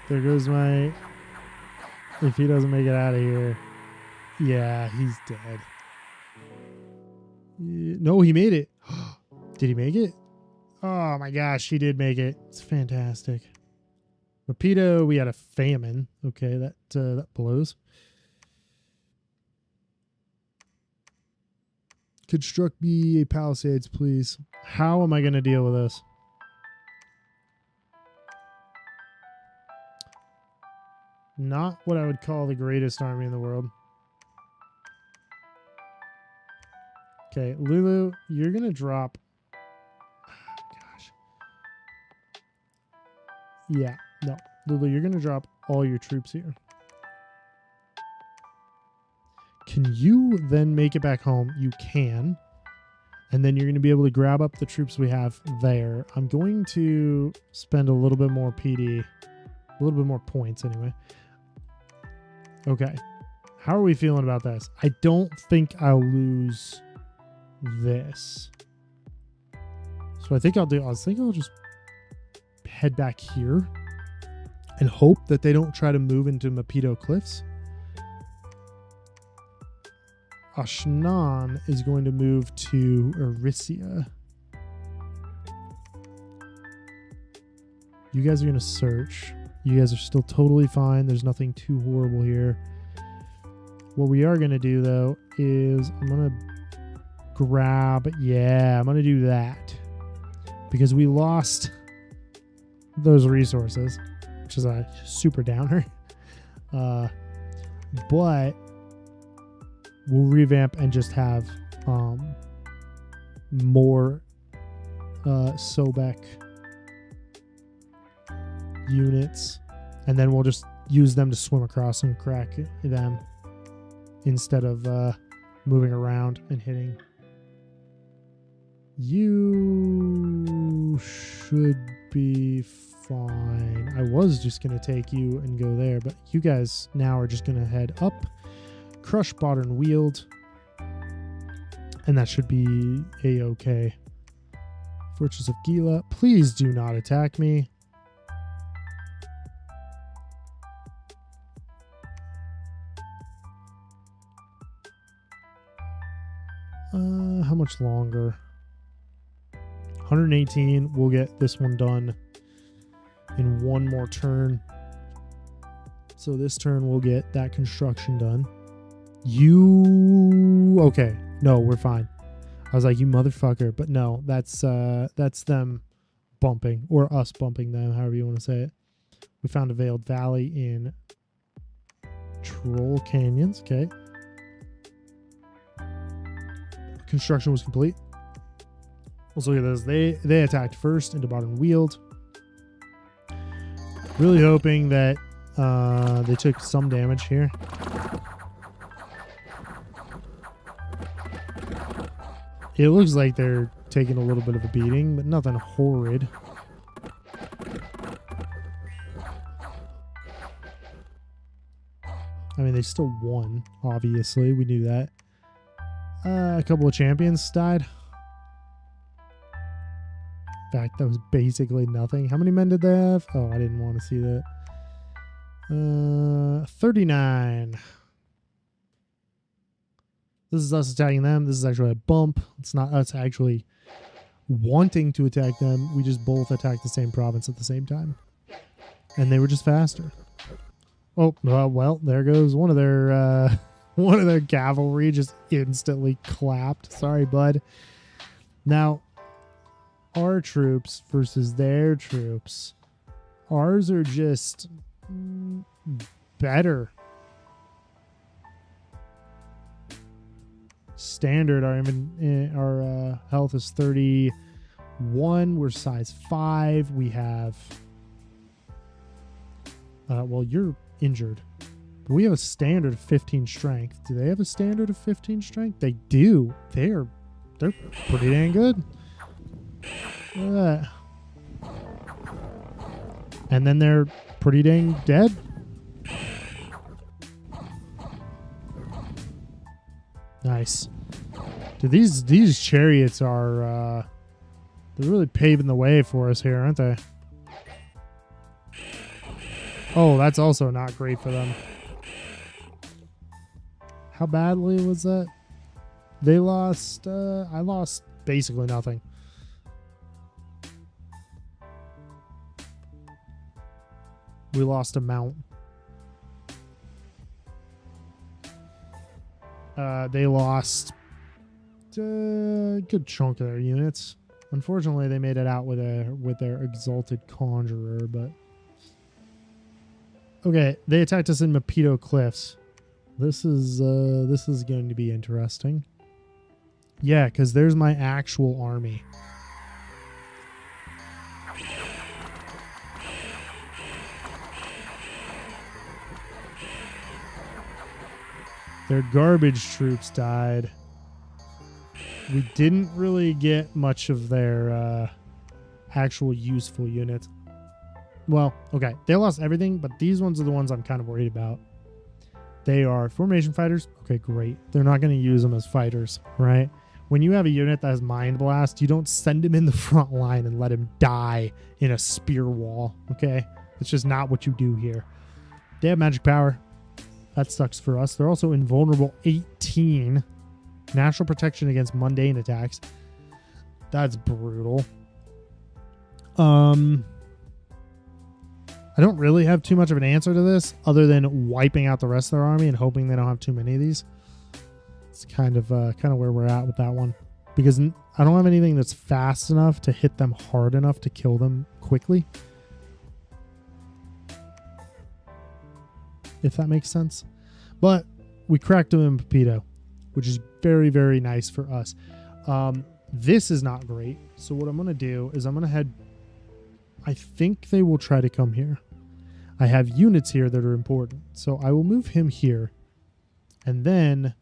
There goes my... If he doesn't make it out of here. Yeah, he's dead. No, he made it. Did he make it? Oh my gosh, he did make it. It's fantastic. Rapido, we had a famine. Okay, that blows. Construct me a palisades, please. How am I going to deal with this? Not what I would call the greatest army in the world. Okay, Lulu, you're going to drop... Gosh. Yeah, no. Lulu, you're going to drop all your troops here. Can you then make it back home? You can. And then you're going to be able to grab up the troops we have there. I'm going to spend a little bit more PD. A little bit more points, anyway. Okay. How are we feeling about this? I don't think I'll lose this. So I think I'll just head back here and hope that they don't try to move into Mapido Cliffs. Ashnan is going to move to Erysia. You guys are going to search. You guys are still totally fine. There's nothing too horrible here. What we are going to do, though, is I'm going to grab... Yeah, I'm going to do that. Because we lost those resources. which is a super downer. But we'll revamp and just have more Sobek units, and then we'll just use them to swim across and crack them instead of moving around and hitting. You should be fine. I was just going to take you and go there, but you guys now are just going to head up, crush, bot, and wield, and that should be a-okay. Fortress of Gila, please do not attack me. How much longer? 118. We'll get this one done in one more turn. So this turn we'll get that construction done. Okay. No, we're fine. I was like, you motherfucker, but no, that's them bumping, or us bumping them, however you want to say it. We found a Veiled Valley in Troll Canyons. Okay. Construction was complete. Let's look at this. They attacked first into bottom wield. Really hoping that they took some damage here. It looks like they're taking a little bit of a beating, but nothing horrid. I mean, they still won, obviously. We knew that. A couple of champions died. In fact, that was basically nothing. How many men did they have? Oh, I didn't want to see that. 39. This is us attacking them. This is actually a bump. It's not us actually wanting to attack them. We just both attacked the same province at the same time. And they were just faster. Oh, well, there goes one of their cavalry just instantly clapped. Sorry, bud. Now, our troops versus their troops. Ours are just better. Standard, our health is 31. We're size 5. We have well, you're injured. But we have a standard of 15 strength. Do they have a standard of 15 strength? They do. They're pretty dang good. Look at that. And then they're pretty dang dead. Nice. Dude, these chariots are they're really paving the way for us here, aren't they? Oh, that's also not great for them. How badly was that? They lost I lost basically nothing. We lost a mount. They lost a good chunk of their units. Unfortunately, they made it out with their exalted conjurer, but okay, they attacked us in Mapito Cliffs. This is going to be interesting. Yeah, because there's my actual army. Their garbage troops died. We didn't really get much of their actual useful units. Well, okay, they lost everything, but these ones are the ones I'm kind of worried about. They are formation fighters. Okay, great. They're not going to use them as fighters, right? When you have a unit that has Mind Blast, you don't send him in the front line and let him die in a spear wall, okay? It's just not what you do here. They have magic power. That sucks for us. They're also invulnerable 18. Natural protection against mundane attacks. That's brutal. I don't really have too much of an answer to this other than wiping out the rest of their army and hoping they don't have too many of these. It's kind of where we're at with that one. Because I don't have anything that's fast enough to hit them hard enough to kill them quickly. if that makes sense. But we cracked them in Pepito, which is very, very nice for us. This is not great. So what I'm going to do is I'm going to head... I think they will try to come here. I have units here that are important. So I will move him here. And then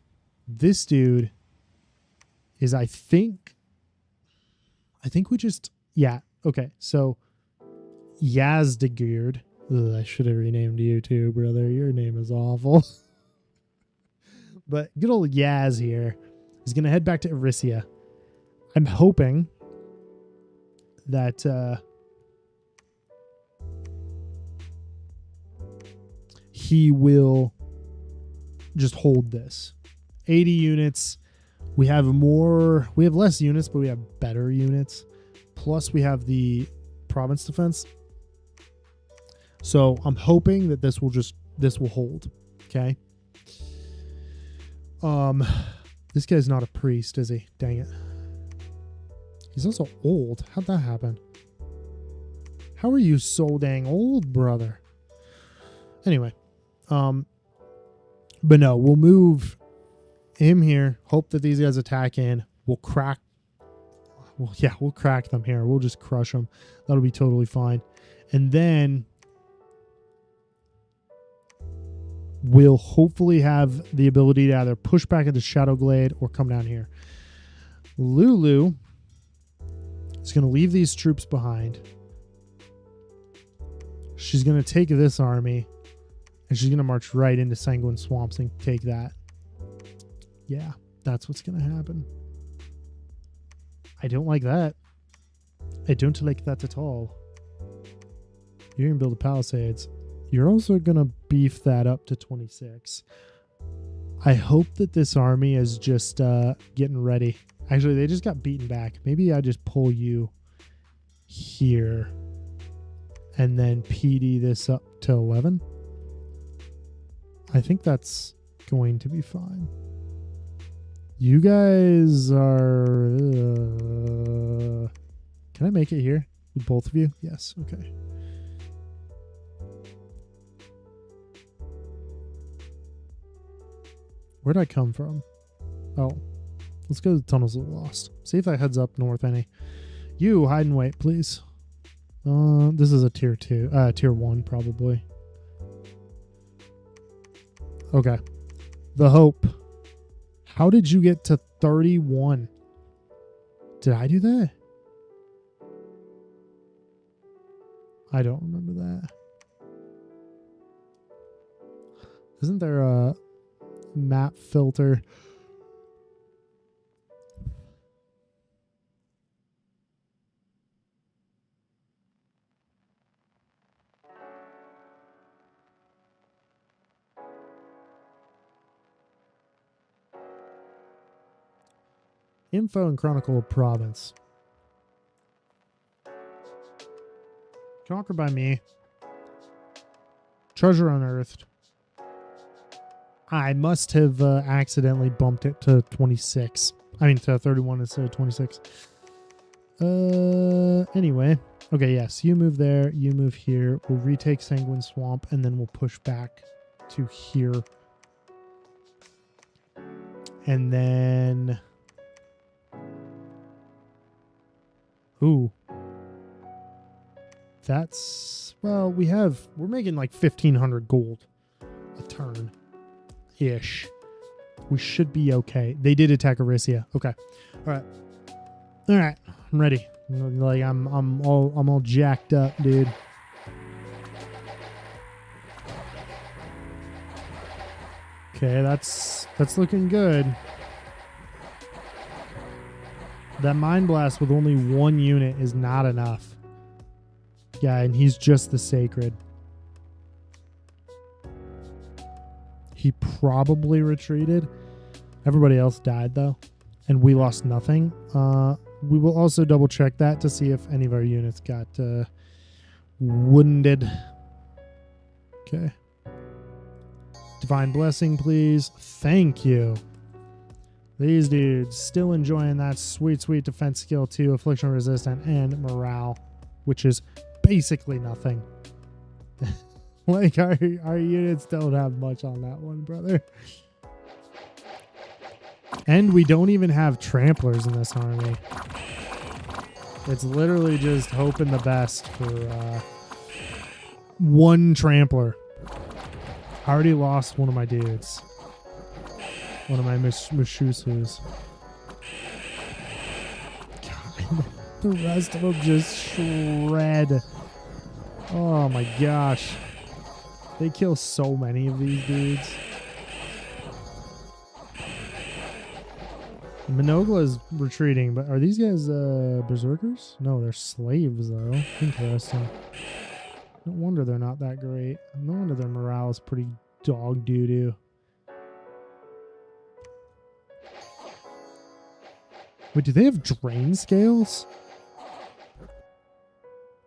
this dude is, I think we just... Yeah, okay. So Yazdegird. I should have renamed you too, brother. Your name is awful. But good old Yaz here is going to head back to Erysia. I'm hoping that he will just hold this. 80 units. We have less units, but we have better units. Plus we have the province defense. So I'm hoping that this will hold. Okay. This guy's not a priest, is he? Dang it. He's also old. How'd that happen? How are you so dang old, brother? Anyway, but no, we'll move him here. Hope that these guys attack in. We'll crack them here. We'll just crush them. That'll be totally fine. And then we'll hopefully have the ability to either push back into Shadowglade or come down here. Lulu is going to leave these troops behind. She's going to take this army and she's going to march right into Sanguine Swamps and take that. Yeah, that's what's going to happen. I don't like that. I don't like that at all. You're going to build a Palisades. You're also going to beef that up to 26. I hope that this army is just getting ready. Actually, they just got beaten back. Maybe I just pull you here and then PD this up to 11. I think that's going to be fine. You guys are... Can I make it here with both of you? Yes. Okay. Where'd I come from? Oh. Let's go to the Tunnels of the Lost. See if that heads up north any. You, hide and wait, please. This is a tier 2. Tier 1, probably. Okay. The Hope. How did you get to 31? Did I do that? I don't remember that. Isn't there a map filter? Info and Chronicle of Province. Conquered by me. Treasure unearthed. I must have accidentally bumped it to 26. I mean to 31 instead of 26. Anyway. Okay, yes. You move there. You move here. We'll retake Sanguine Swamp and then we'll push back to here. And then... Ooh. That's... Well, we're making like 1,500 gold a turn. Ish. We should be okay. They did attack Erysia. Okay. Alright. Alright. I'm ready. Like I'm all jacked up, dude. Okay, that's looking good. That Mind Blast with only one unit is not enough. Yeah, and he's just the Sacred. He probably retreated. Everybody else died, though. And we lost nothing. We will also double check that to see if any of our units got wounded. Okay. Divine Blessing, please. Thank you. These dudes still enjoying that sweet, sweet defense skill too. Affliction resistant and morale, which is basically nothing. Like our units don't have much on that one, brother. And we don't even have tramplers in this army. It's literally just hoping the best for one trampler. I already lost one of my dudes. One of my Mushusus. God, the rest of them just shred. Oh my gosh. They kill so many of these dudes. Minogla is retreating, but are these guys berserkers? No, they're slaves though. Interesting. No wonder they're not that great. No wonder their morale is pretty dog doo-doo. Wait, do they have drain scales?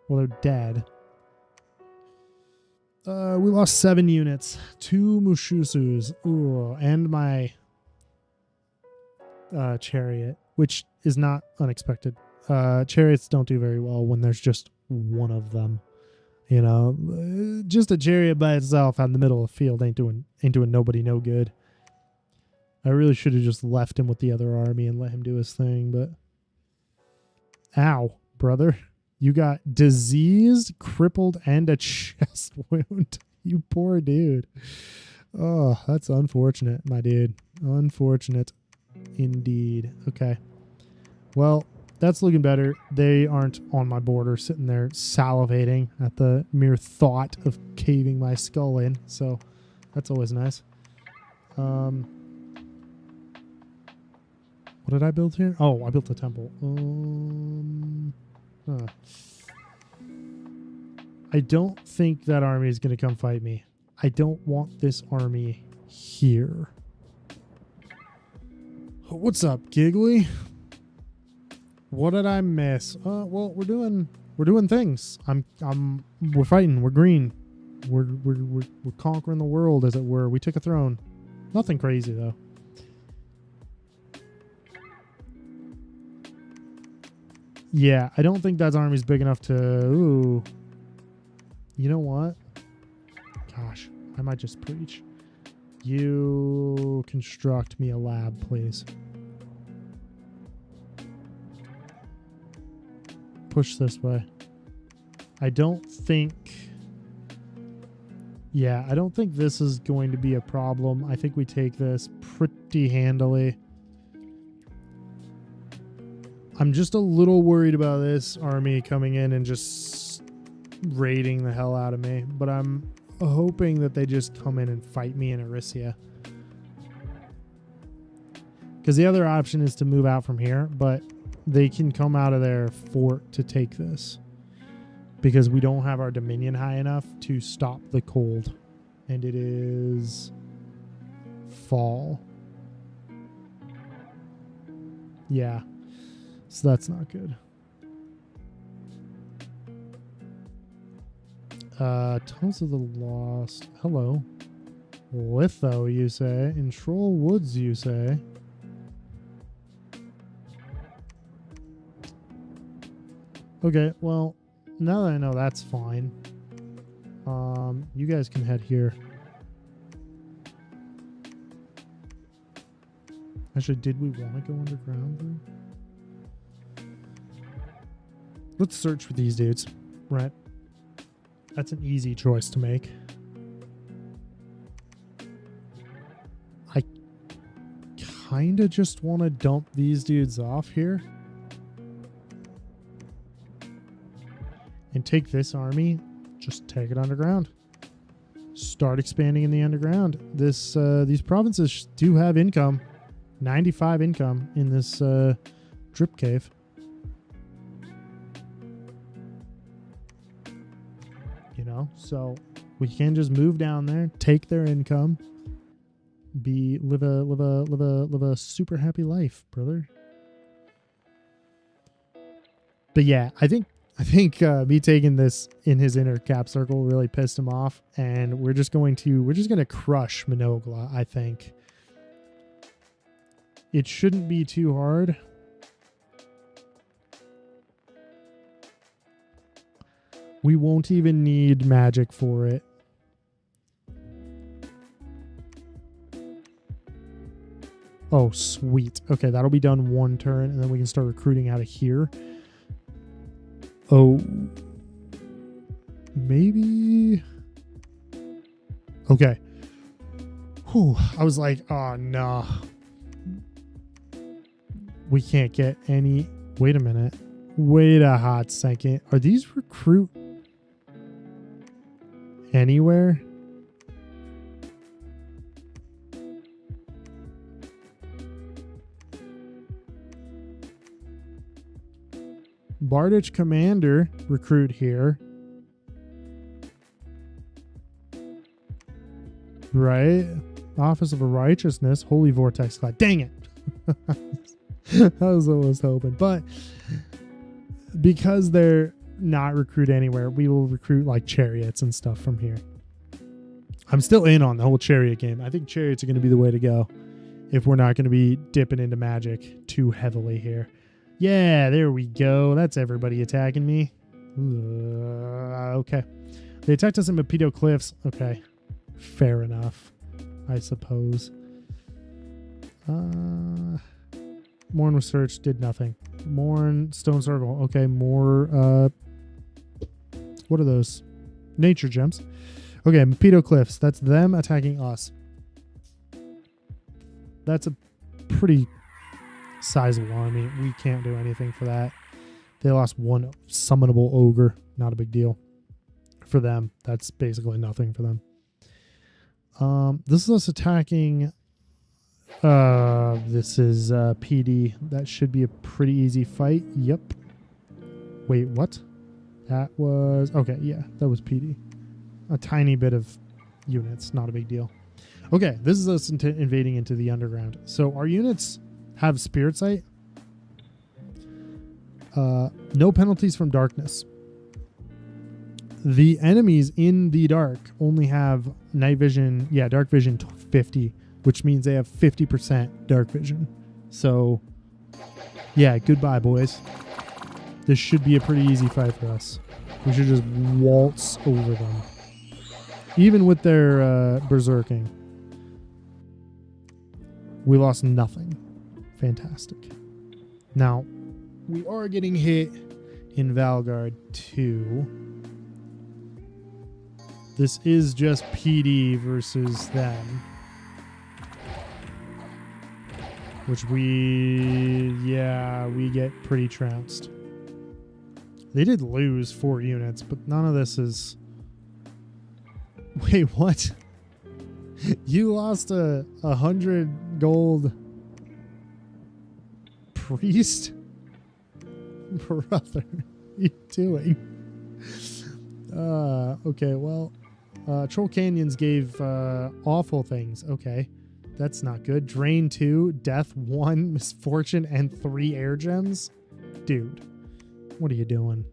Well, they're dead. We lost 7 units. 2 Mushusus. Ooh, and my chariot, which is not unexpected. Chariots don't do very well when there's just one of them. You know, just a chariot by itself out in the middle of the field ain't doing nobody no good. I really should have just left him with the other army and let him do his thing, but ow, brother. You got diseased, crippled, and a chest wound. You poor dude. Oh, that's unfortunate, my dude. Unfortunate indeed. Okay. Well, that's looking better. They aren't on my border sitting there salivating at the mere thought of caving my skull in. So that's always nice. What did I build here? Oh, I built a temple. I don't think that army is going to come fight me. I don't want this army here. What's up, Giggly? What did I miss? Well, we're doing things. We're fighting. We're green. We're conquering the world, as it were. We took a throne. Nothing crazy though. Yeah, I don't think that army's big enough to... Ooh. You know what? Gosh, I might just preach. You construct me a lab, please. Push this way. I don't think... Yeah, I don't think this is going to be a problem. I think we take this pretty handily. I'm just a little worried about this army coming in and just raiding the hell out of me. But I'm hoping that they just come in and fight me in Erissia. Because the other option is to move out from here, but they can come out of their fort to take this. Because we don't have our dominion high enough to stop the cold. And it is fall. Yeah. So that's not good. Tunnels of the Lost. Hello. Litho, you say. In Troll Woods, you say. Okay, well, now that I know that's fine. You guys can head here. Actually, did we want to go underground then? Let's search for these dudes. Right. That's an easy choice to make. I kind of just want to dump these dudes off here. And take this army, just take it underground. Start expanding in the underground. These provinces do have income. 95 income in this drip cave. You know, so we can just move down there, take their income, live a super happy life, brother. But yeah, I think me taking this in his inner cap circle really pissed him off, and we're just gonna crush Minogla. I think it shouldn't be too hard. We won't even need magic for it. Oh, sweet. Okay, that'll be done one turn, and then we can start recruiting out of here. Oh, maybe. Okay. Whew, I was like, oh, no. We can't get any. Wait a minute. Wait a hot second. Are these recruit anywhere? Bardich Commander recruit here. Right? Office of Righteousness. Holy Vortex Cloud. Dang it. I was almost hoping. But because they're not recruit anywhere, we will recruit like chariots and stuff from here. I'm still in on the whole chariot game. I think chariots are going to be the way to go if we're not going to be dipping into magic too heavily here. Yeah, there we go. That's everybody attacking me. Okay. They attacked us in Mepito Cliffs. Okay. Fair enough, I suppose. Morn Research did nothing. Morn Stone Circle. Okay, more what are those? Nature gems. Okay, Mepito Cliffs. That's them attacking us. That's a pretty sizable army. We can't do anything for that. They lost one summonable ogre. Not a big deal for them. That's basically nothing for them. This is us attacking. This is PD. That should be a pretty easy fight. Yep. Wait, what? That was okay. Yeah, that was PD. A tiny bit of units. Not a big deal. Okay, this is us invading into the underground. So our units have Spirit Sight. No penalties from darkness. The enemies in the dark only have night vision. Yeah, dark vision 50, which means they have 50% dark vision. So, yeah, goodbye, boys. This should be a pretty easy fight for us. We should just waltz over them. Even with their berserking. We lost nothing. Fantastic. Now, we are getting hit in Valgard 2. This is just PD versus them. Which we get pretty trounced. They did lose 4 units, but none of this is... Wait, what? You lost a 100 gold priest? Brother, what are you doing? Okay, well, Troll Canyons gave awful things. Okay, that's not good. Drain 2, Death 1, Misfortune, and 3 air gems? Dude, what are you doing?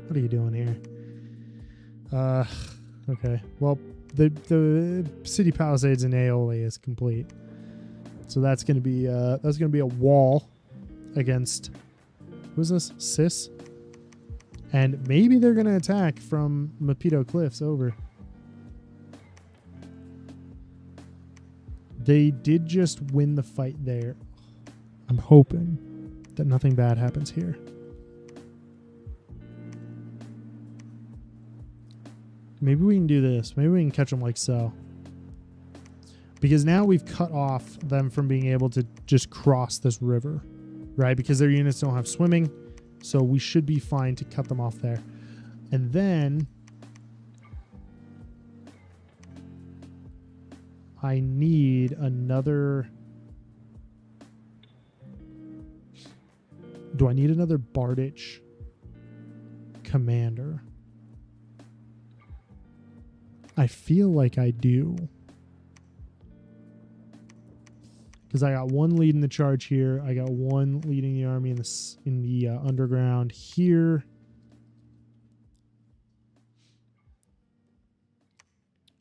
What are you doing here? Okay, well, the City Palisades in Aeoli is complete. So that's gonna be a wall against who's this? Sis? And maybe they're gonna attack from Mepito Cliffs over. They did just win the fight there. I'm hoping that nothing bad happens here. Maybe we can do this. Maybe we can catch them like so. Because now we've cut off them from being able to just cross this river. Right? Because their units don't have swimming. So we should be fine to cut them off there. And then... I need another... Do I need another Bardich commander? I feel like I do. Because I got one leading the charge here. I got one leading the army in the underground here.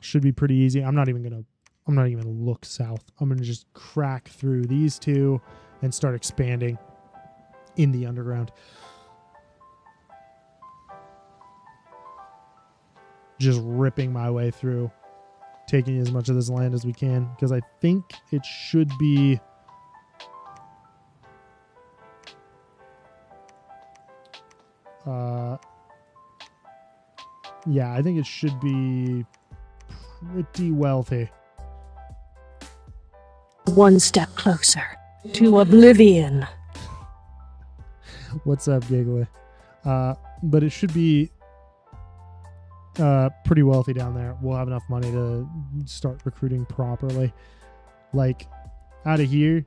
Should be pretty easy. I'm not even gonna look south. I'm gonna just crack through these two and start expanding in the underground. Just ripping my way through, taking as much of this land as we can, because I think it should be Yeah, I think it should be pretty wealthy. One step closer to oblivion. What's up, Giggly? But it should be pretty wealthy down there. We'll have enough money to start recruiting properly. Like, out of here,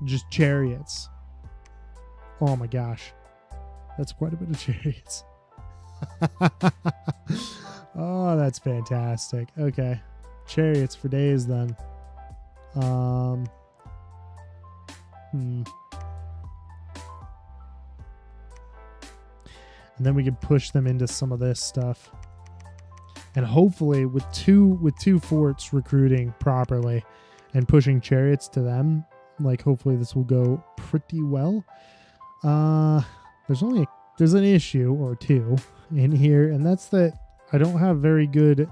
just chariots. Oh my gosh. That's quite a bit of chariots. Oh, that's fantastic. Okay. Chariots for days then. And then we can push them into some of this stuff. And hopefully with two forts recruiting properly and pushing chariots to them, like hopefully this will go pretty well. There's an issue or two in here, and that's that I don't have very good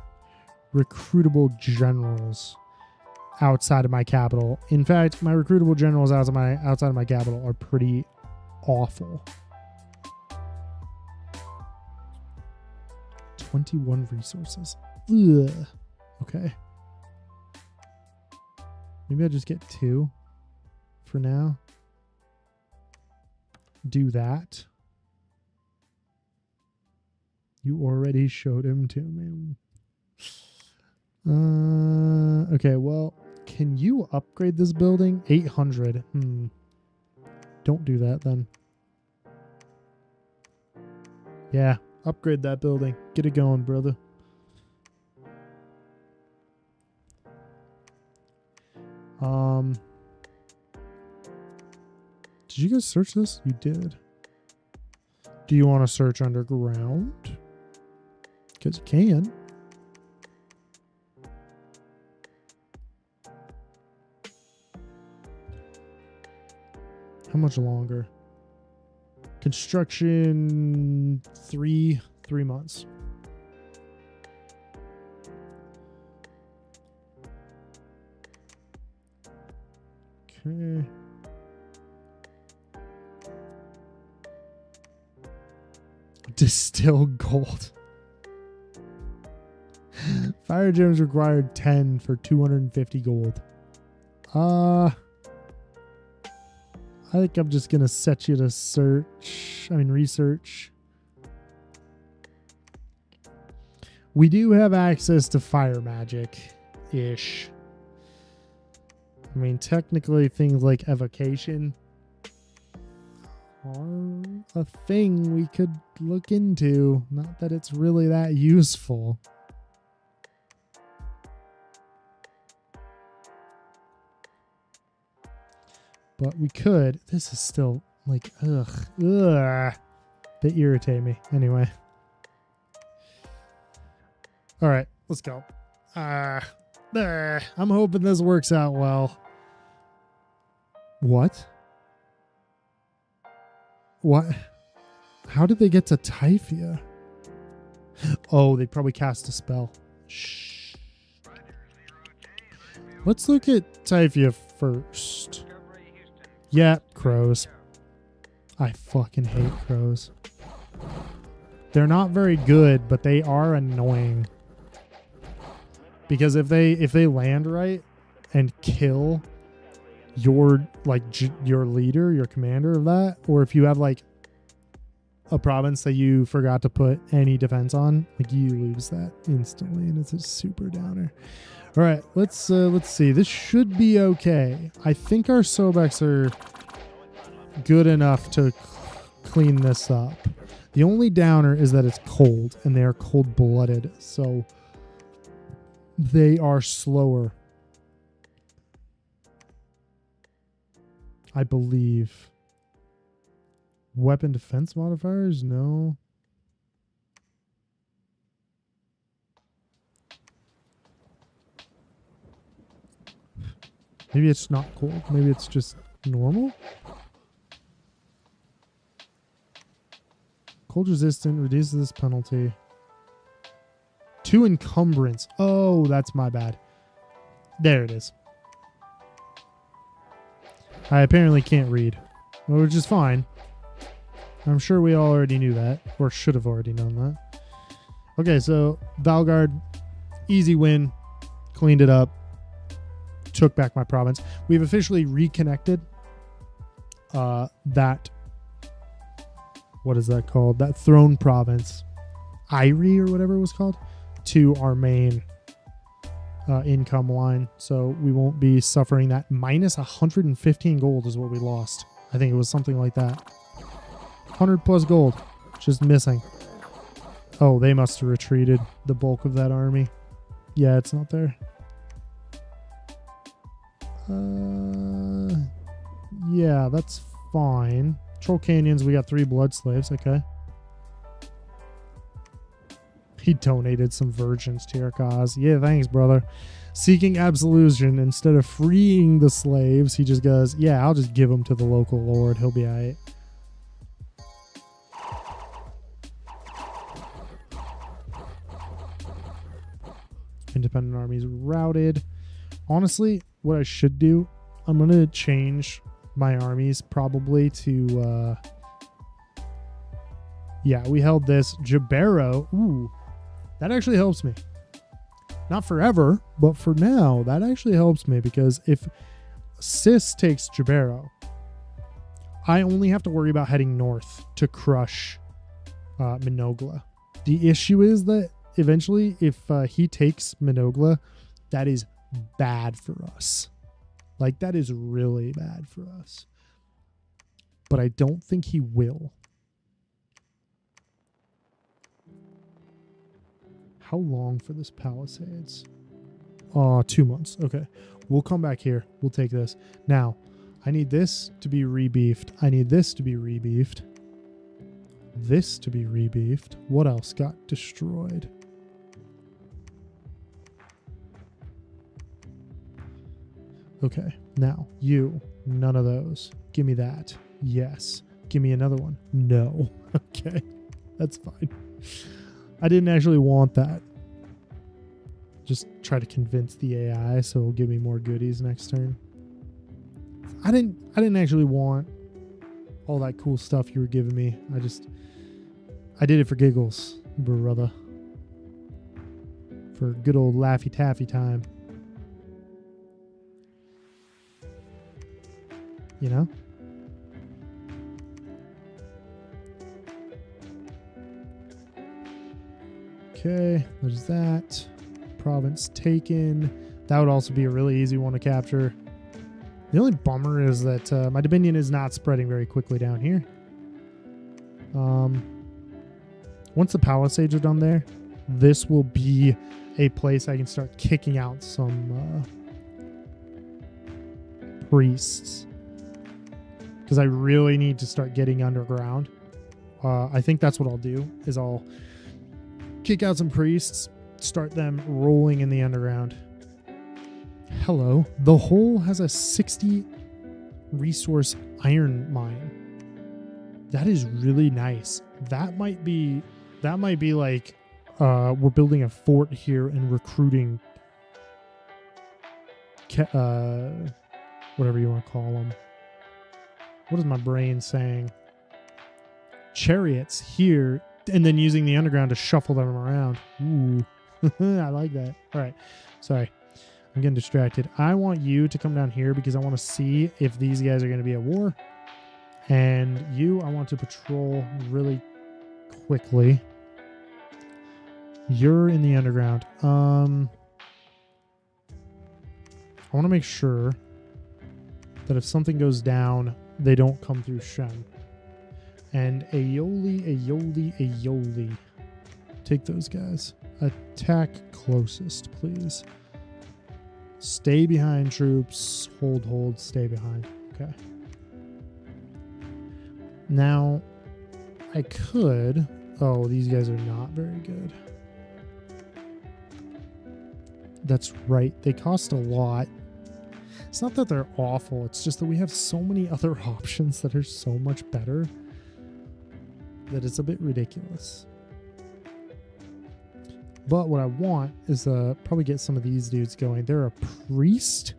recruitable generals outside of my capital. In fact, my recruitable generals outside of my capital are pretty awful. 21 resources. Ugh. Okay. Maybe I'll just get 2 for now. Do that. You already showed him to me. Okay, well, can you upgrade this building? 800. Don't do that then. Yeah, upgrade that building. Get it going, brother. Did you guys search this? You did. Do you want to search underground? Because you can. How much longer? Construction 3 months. Okay. Distill gold. Fire gems required 10 for 250 gold. I think I'm just gonna set you to research. We do have access to fire magic-ish. I mean, technically things like evocation are a thing we could look into. Not that it's really that useful. But we could. This is still like, ugh. They irritate me. Anyway. All right, let's go. I'm hoping this works out well. What? What? How did they get to Typhia? Oh, they probably cast a spell. Shh. Let's look at Typhia first. Yeah, crows. I fucking hate crows. They're not very good, but they are annoying. Because if they land right and kill your your leader, your commander of that, or if you have like a province that you forgot to put any defense on, like you lose that instantly, and it's a super downer. All right, let's see. This should be okay. I think our Sobeks are good enough to clean this up. The only downer is that it's cold, and they are cold-blooded, so they are slower. I believe. Weapon defense modifiers? No. Maybe it's not cold. Maybe it's just normal. Cold resistant reduces this penalty. 2 encumbrance. Oh, that's my bad. There it is. I apparently can't read. which is fine. I'm sure we all already knew that, or should have already known that. Okay, so Valgard, easy win, cleaned it up, took back my province. We've officially reconnected that, what is that called? That throne province, Irie or whatever it was called, to our main income line. So we won't be suffering that. Minus 115 gold is what we lost. I think it was something like that. 100 plus gold, just missing. Oh, they must have retreated the bulk of that army. Yeah, it's not there. Yeah, that's fine. Troll Canyons, we got 3 blood slaves. Okay. He donated some virgins to your cause. Yeah, thanks, brother. Seeking absolution, instead of freeing the slaves, he just goes, yeah, I'll just give them to the local lord. He'll be all right. Independent armies routed. Honestly, what I should do, I'm going to change my armies probably to... yeah, we held this. Jabero. Ooh, that actually helps me. Not forever, but for now, that actually helps me, because if Sis takes Jabero, I only have to worry about heading north to crush Minogla. The issue is that eventually, if he takes Minogla, that is bad for us. Like, that is really bad for us. But I don't think he will. How long for this Palisades? 2 months. Okay. We'll come back here. We'll take this. Now, I need this to be rebeefed. I need this to be rebeefed. This to be rebeefed. What else got destroyed? Okay. Now, you. None of those. Give me that. Yes. Give me another one. No. Okay. That's fine. I didn't actually want that. Just try to convince the AI so it'll give me more goodies next turn. I didn't actually want all that cool stuff you were giving me. I did it for giggles, brother. For good old Laffy Taffy time. You know? Okay, there's that. Province taken. That would also be a really easy one to capture. The only bummer is that my Dominion is not spreading very quickly down here. Once the Palisades are done there, this will be a place I can start kicking out some priests. Because I really need to start getting underground. I think that's what I'll do, is I'll kick out some priests, start them rolling in the underground. Hello. The hole has a 60 resource iron mine. That is really nice. That might be like we're building a fort here and recruiting whatever you want to call them. What is my brain saying? Chariots here, and then using the underground to shuffle them around. Ooh. I like that. All right. Sorry. I'm getting distracted. I want you to come down here because I want to see if these guys are going to be at war. And you, I want to patrol really quickly. You're in the underground. I want to make sure that if something goes down, they don't come through Shem. And Aioli. Take those guys. Attack closest, please. Stay behind, troops. Hold, stay behind. Okay. Now, I could... Oh, these guys are not very good. That's right. They cost a lot. It's not that they're awful. It's just that we have so many other options that are so much better that it's a bit ridiculous. But what I want is probably get some of these dudes going. They're a priest?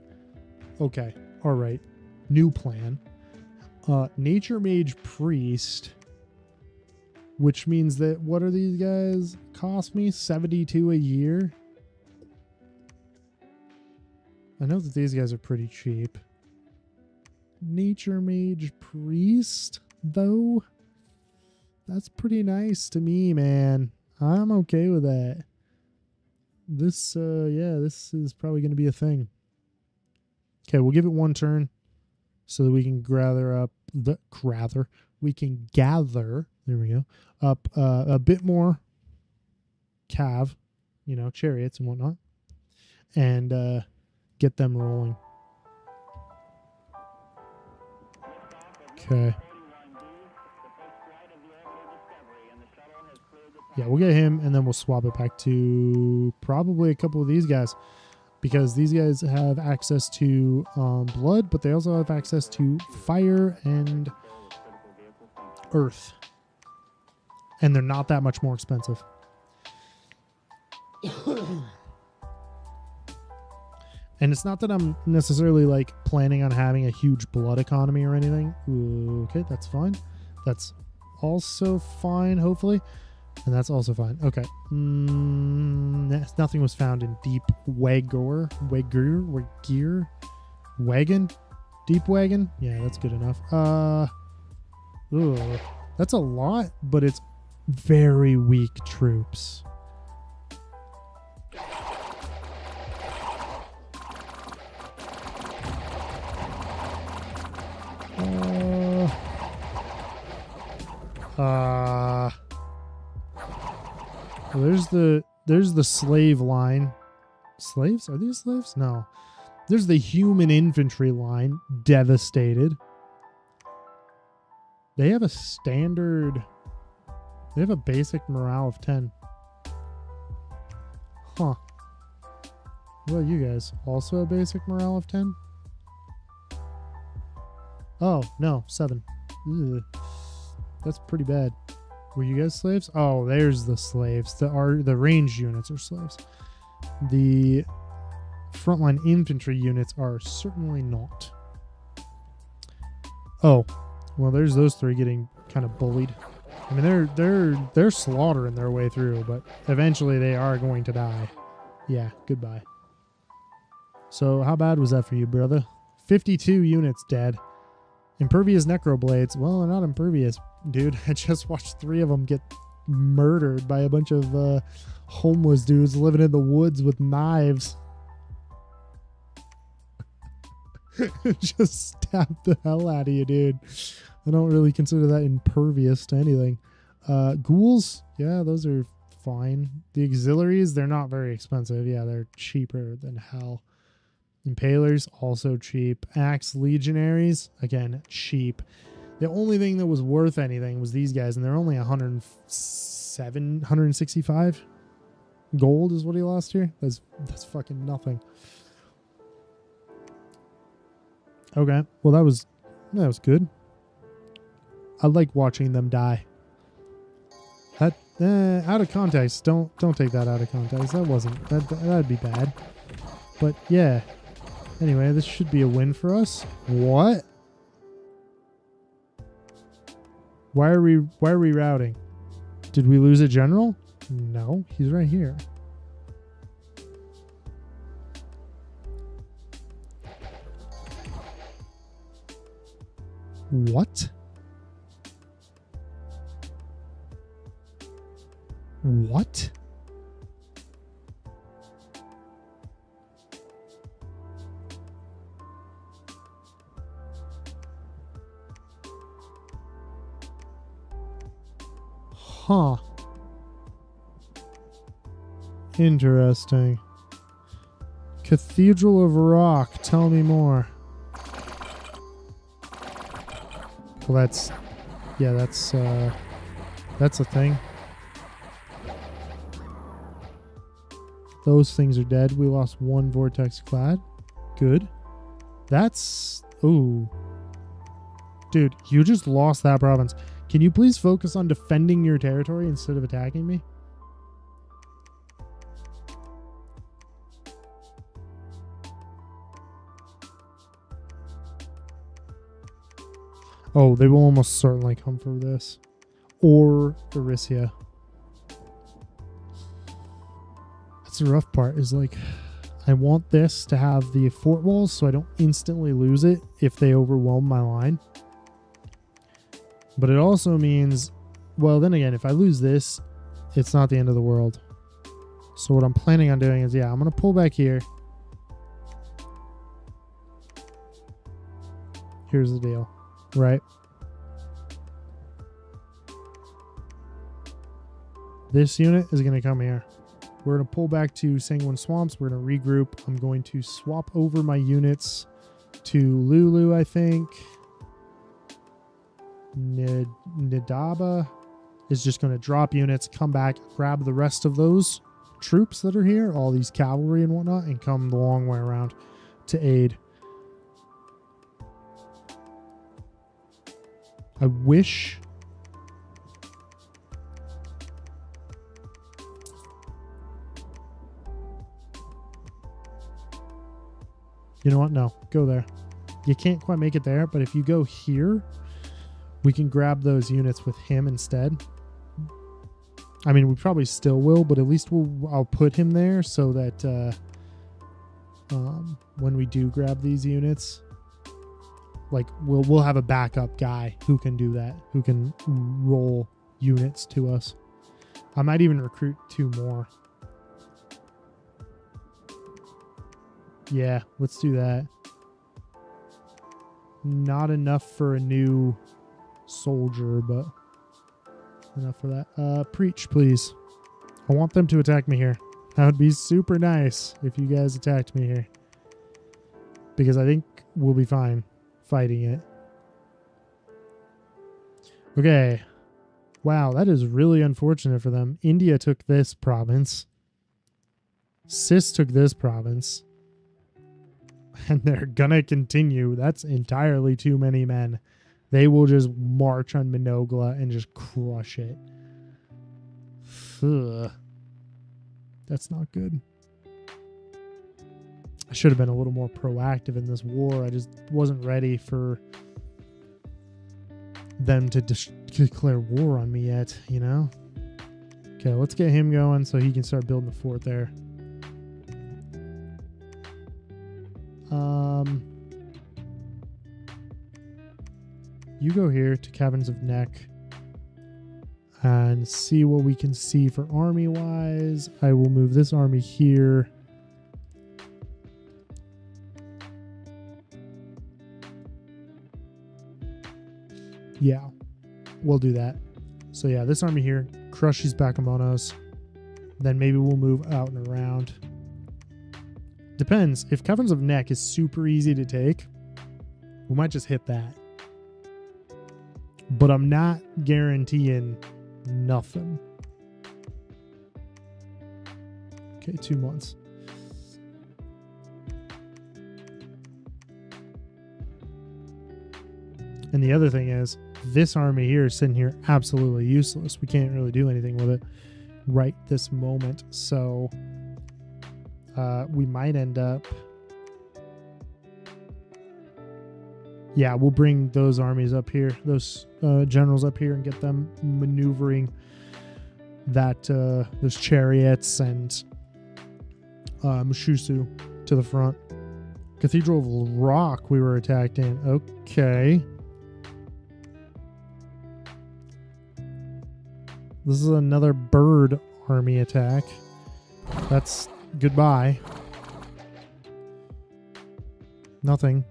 Okay. All right. New plan. Nature Mage Priest, which means that what are these guys cost me? 72 a year. I know that these guys are pretty cheap. Nature Mage Priest, though, that's pretty nice to me, man. I'm okay with that. This, yeah, this is probably going to be a thing. Okay, we'll give it one turn so that we can we can gather, there we go, up a bit more cav, chariots and whatnot, and get them rolling. Okay. Yeah, we'll get him, and then we'll swap it back to probably a couple of these guys, because these guys have access to blood, but they also have access to fire and earth. And they're not that much more expensive. And it's not that I'm necessarily like planning on having a huge blood economy or anything. Ooh, okay, that's fine. That's also fine, hopefully. And that's also fine. Okay. Nothing was found in Deep Wagon? Deep Wagon? Yeah, that's good enough. Ooh, that's a lot, but it's very weak troops. There's the slave line. Slaves? Are these slaves? No. There's the human infantry line. Devastated. They have a standard. They have a basic morale of 10. Huh. What about you guys? Also a basic morale of 10? Oh, no. 7. Ugh. That's pretty bad. Were you guys slaves? Oh, there's the slaves. The ranged units are slaves. The frontline infantry units are certainly not. Oh, well, there's those three getting kind of bullied. I mean, they're slaughtering their way through, but eventually they are going to die. Yeah, goodbye. So how bad was that for you, brother? 52 units dead. Impervious necroblades. Well, they're not impervious, dude. I just watched 3 of them get murdered by a bunch of homeless dudes living in the woods with knives. Just stabbed the hell out of you, dude. I don't really consider that impervious to anything. Ghouls, yeah, those are fine. The auxiliaries, they're not very expensive. Yeah, they're cheaper than hell. Impalers, also cheap. Axe legionaries, again, cheap. The only thing that was worth anything was these guys, and they're only 165 gold is what he lost here. That's fucking nothing. Okay, well that was good. I like watching them die. That out of context. Don't take that out of context. That'd be bad. But yeah. Anyway, this should be a win for us. What? Why are we routing? Did we lose a general? No, he's right here. What? What? Huh. Interesting. Cathedral of Rock. Tell me more. Well, that's a thing. Those things are dead. We lost 1 vortex clad. Good. That's... Ooh. Dude, you just lost that province. Can you please focus on defending your territory instead of attacking me? Oh, they will almost certainly come for this. Or Erysia. That's the rough part, is like, I want this to have the fort walls so I don't instantly lose it if they overwhelm my line. But it also means, well, then again, if I lose this, it's not the end of the world. So what I'm planning on doing is, yeah, I'm going to pull back here. Here's the deal, right? This unit is going to come here. We're going to pull back to Sanguine Swamps. We're going to regroup. I'm going to swap over my units to Lulu, I think. Nidaba is just going to drop units, come back, grab the rest of those troops that are here, all these cavalry and whatnot, and come the long way around to aid. I wish... You know what? No, go there. You can't quite make it there, but if you go here, we can grab those units with him instead. I mean, we probably still will, but at least I'll put him there so that when we do grab these units, like we'll have a backup guy who can do that, who can roll units to us. I might even recruit 2 more. Yeah, let's do that. Not enough for a new soldier, but enough for that. Preach, please. I want them to attack me here. That would be super nice if you guys attacked me here, because I think we'll be fine fighting it. Okay. Wow, that is really unfortunate for them. India took this province. Cis took this province. And they're gonna continue. That's entirely too many men. They will just march on Minogla and just crush it. Ugh. That's not good. I should have been a little more proactive in this war. I just wasn't ready for them to declare war on me yet, you know? Okay, let's get him going so he can start building the fort there. You go here to Caverns of Neck and see what we can see for army wise. I will move this army here. Yeah, we'll do that. So yeah, this army here, crush these Bakemonos. Then maybe we'll move out and around. Depends. If Caverns of Neck is super easy to take, we might just hit that. But I'm not guaranteeing nothing. Okay, 2 months. And the other thing is, this army here is sitting here absolutely useless. We can't really do anything with it right this moment. So we might end up... Yeah, we'll bring those armies up here, those generals up here, and get them maneuvering that those chariots and Mushusu to the front. Cathedral of Rock we were attacked in. Okay. This is another bird army attack. That's goodbye. Nothing.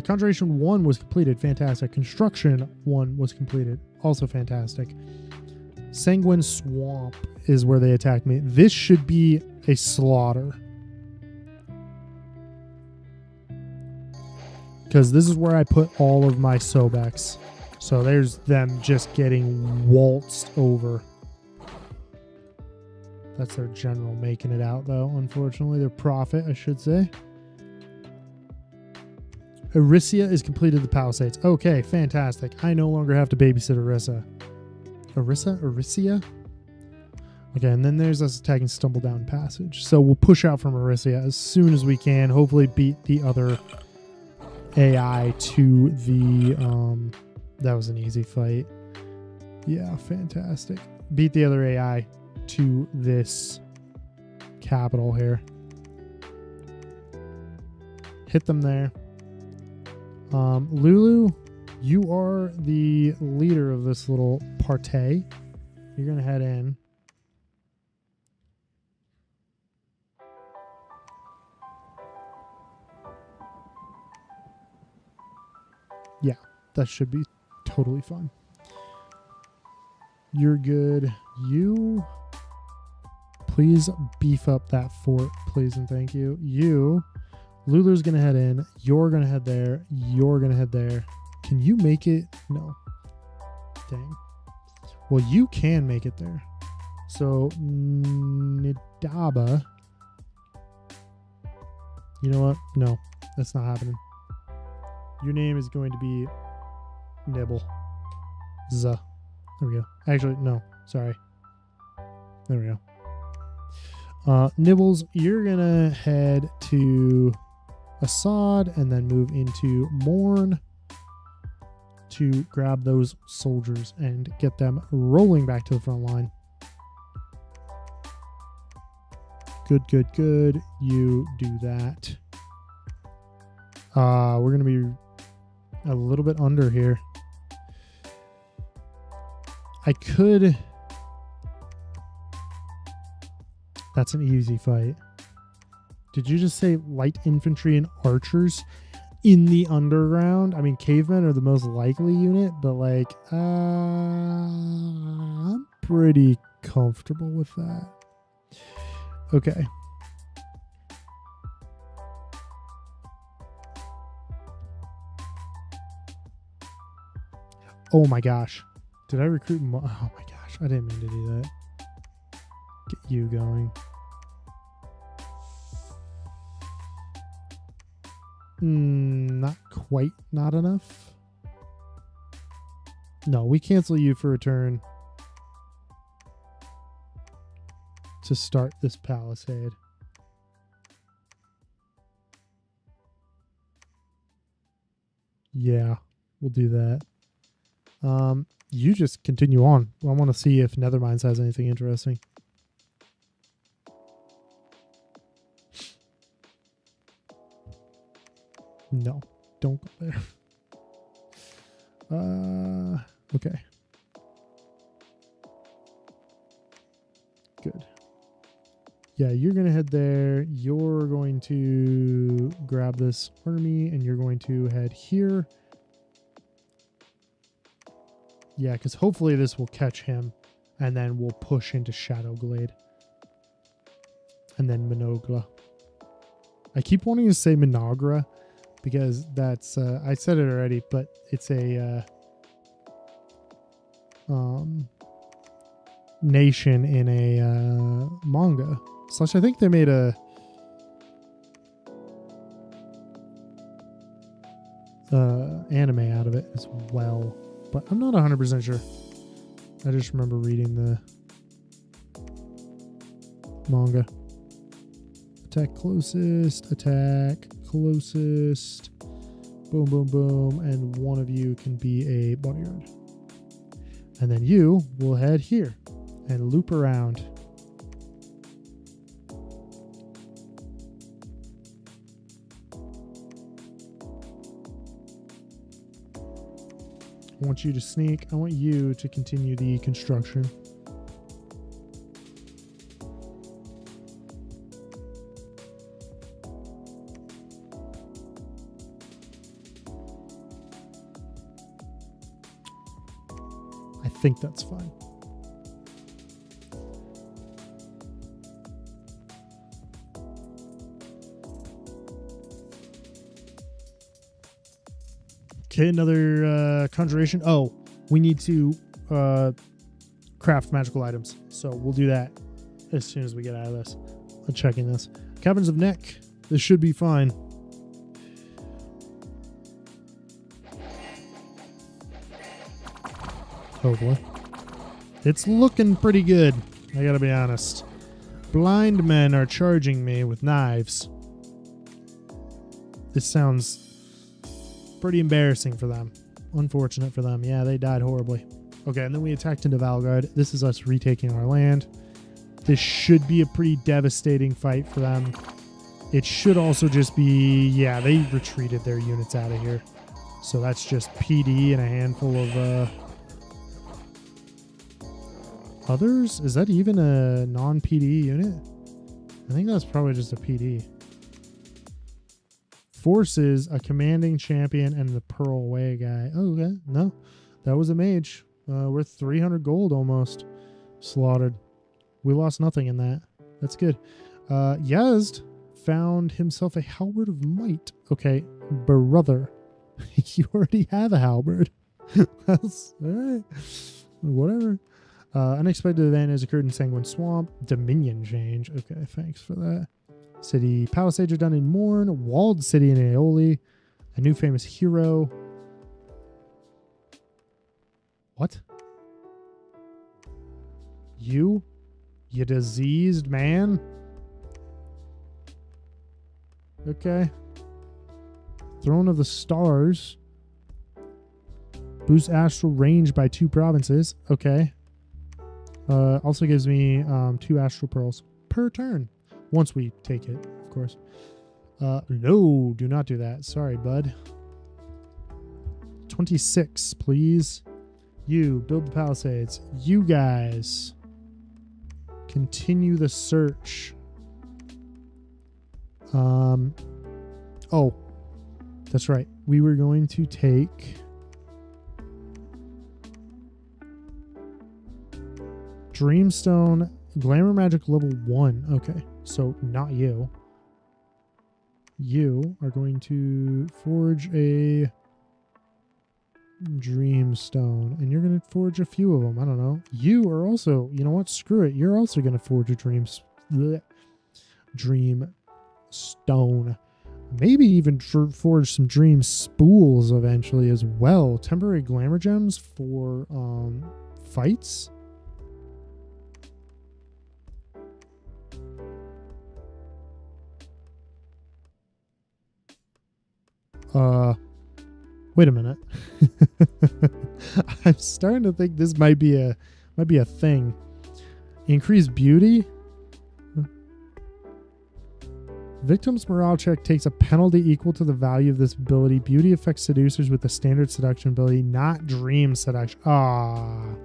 Conjuration 1 was completed. Fantastic. Construction 1 was completed. Also fantastic. Sanguine Swamp is where they attacked me. This should be a slaughter, because this is where I put all of my Sobex. So there's them just getting waltzed over. That's their general making it out, though, unfortunately. Their prophet, I should say. Erysia is completed the Palisades. Okay, fantastic. I no longer have to babysit Erysia. Erysia? Okay, and then there's us attacking Stumble Down Passage. So we'll push out from Erysia as soon as we can. Hopefully beat the other AI to the that was an easy fight. Yeah, fantastic. Beat the other AI to this capital here. Hit them there. Lulu, you are the leader of this little party. You're going to head in. Yeah, that should be totally fine. You're good. You, please beef up that fort, please and thank you. You, Lulu's going to head in. You're going to head there. You're going to head there. Can you make it? No. Dang. Well, you can make it there. So, Nidaba. You know what? No, that's not happening. Your name is going to be Nibble. There we go. Actually, no. Sorry. There we go. Nibbles, you're going to head to Assad and then move into Morn to grab those soldiers and get them rolling back to the front line. Good, good, good. You do that. We're going to be a little bit under here. I could... That's an easy fight. Did you just say light infantry and archers in the underground? I mean, cavemen are the most likely unit, but like, I'm pretty comfortable with that. Okay. Oh my gosh. Did I recruit? Oh my gosh. I didn't mean to do that. Get you going. Not quite not enough. No, we cancel you for a turn to start this palisade. Yeah, we'll do that. You just continue on. I want to see if Nethermines has anything interesting. No, don't go there. Okay. Good. Yeah, you're going to head there. You're going to grab this army and you're going to head here. Yeah, because hopefully this will catch him and then we'll push into Shadowglade. And then Minogla. I keep wanting to say Minogra because that's, I said it already, but it's a nation in a manga. Slash, I think they made a anime out of it as well. But I'm not 100% sure. I just remember reading the manga. Attack closest, attack closest. Boom, boom, boom. And one of you can be a bodyguard. And then you will head here and loop around. I want you to sneak. I want you to continue the construction. I think that's fine. Okay, another conjuration. Oh, we need to craft magical items. So we'll do that as soon as we get out of this. I'm checking this. Caverns of Neck. This should be fine. Oh boy. It's looking pretty good. I gotta be honest. Blind men are charging me with knives. This sounds Pretty embarrassing for them. Unfortunate for them. Yeah, they died horribly. Okay, and then we attacked into Valgard. This is us retaking our land. This should be a pretty devastating fight for them. It should also just be, yeah, they retreated their units out of here. So that's just PD and a handful of others. Is that even a non-PD unit? I think that's probably just a PD. Forces, a commanding champion, and the Pearl Way guy. Oh, okay. No, that was a mage. We're 300 gold almost slaughtered. We lost nothing in that. That's good. Yazd found himself a halberd of might. Okay, brother. You already have a halberd. That's all right. Whatever. Unexpected event has occurred in Sanguine Swamp. Dominion change. Okay, thanks for that. City Palisades are done in Morn. Walled city in Aeoli. A new famous hero. What? You diseased man? Okay. Throne of the Stars. Boost astral range by 2 provinces. Okay. Also gives me 2 astral pearls per turn. Once we take it, of course. No, do not do that. Sorry, bud. 26, please. You, build the Palisades. You guys, continue the search. Oh, that's right. We were going to take Dreamstone, Glamour Magic level 1. Okay, so not you. You are going to forge a Dreamstone, and you're going to forge a few of them. I don't know. You are also, you know what? Screw it. You're also going to forge a Dreamstone. Maybe even forge some Dream Spools eventually as well. Temporary Glamour Gems for fights. Wait a minute. I'm starting to think this might be a thing. Increased beauty. Victim's morale check takes a penalty equal to the value of this ability. Beauty affects seducers with the standard seduction ability, not dream seduction. Ah,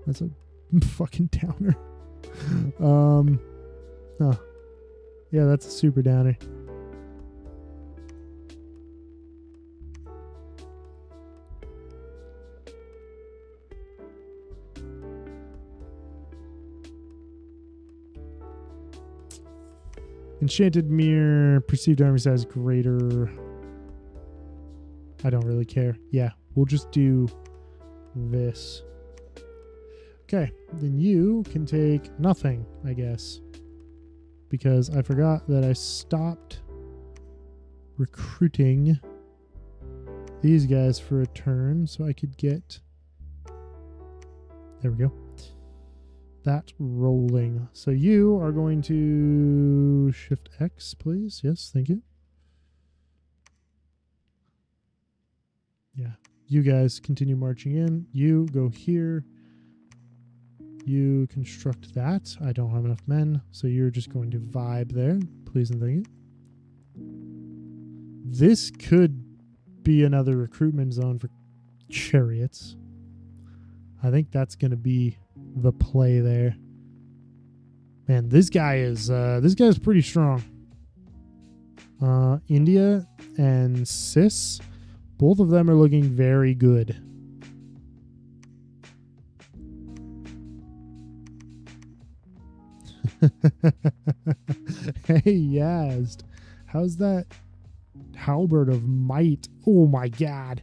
that's a fucking downer. Oh, yeah, that's a super downer. Enchanted Mirror, perceived army size greater. I don't really care. Yeah, we'll just do this. Okay, then you can take nothing, I guess. Because I forgot that I stopped recruiting these guys for a turn so I could get... There we go. That rolling. So you are going to shift X, please. Yes, thank you. Yeah. You guys continue marching in. You go here. You construct that. I don't have enough men, so you're just going to vibe there. Please and thank you. This could be another recruitment zone for chariots. I think that's going to be the play there. Man, this guy is pretty strong. India and Sis, both of them are looking very good. Hey, Yazd, how's that halberd of might? Oh my god.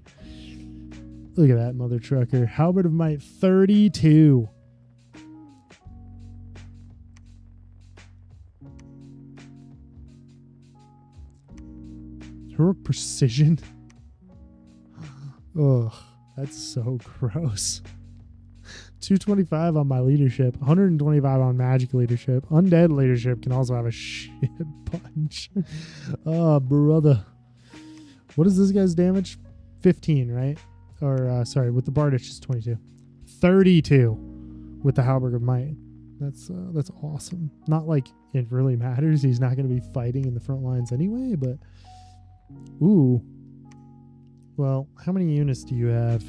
Look at that, mother trucker. Halberd of might 32. Heroic precision. Ugh, that's so gross. 225 on my leadership, 125 on magic leadership. Undead leadership can also have a shit bunch. Oh, brother. What is this guy's damage? 15, right? Or, sorry, with the Bardich is 22. 32 with the Halberd of Might. That's awesome. Not like it really matters. He's not going to be fighting in the front lines anyway, but... Ooh. Well, how many units do you have?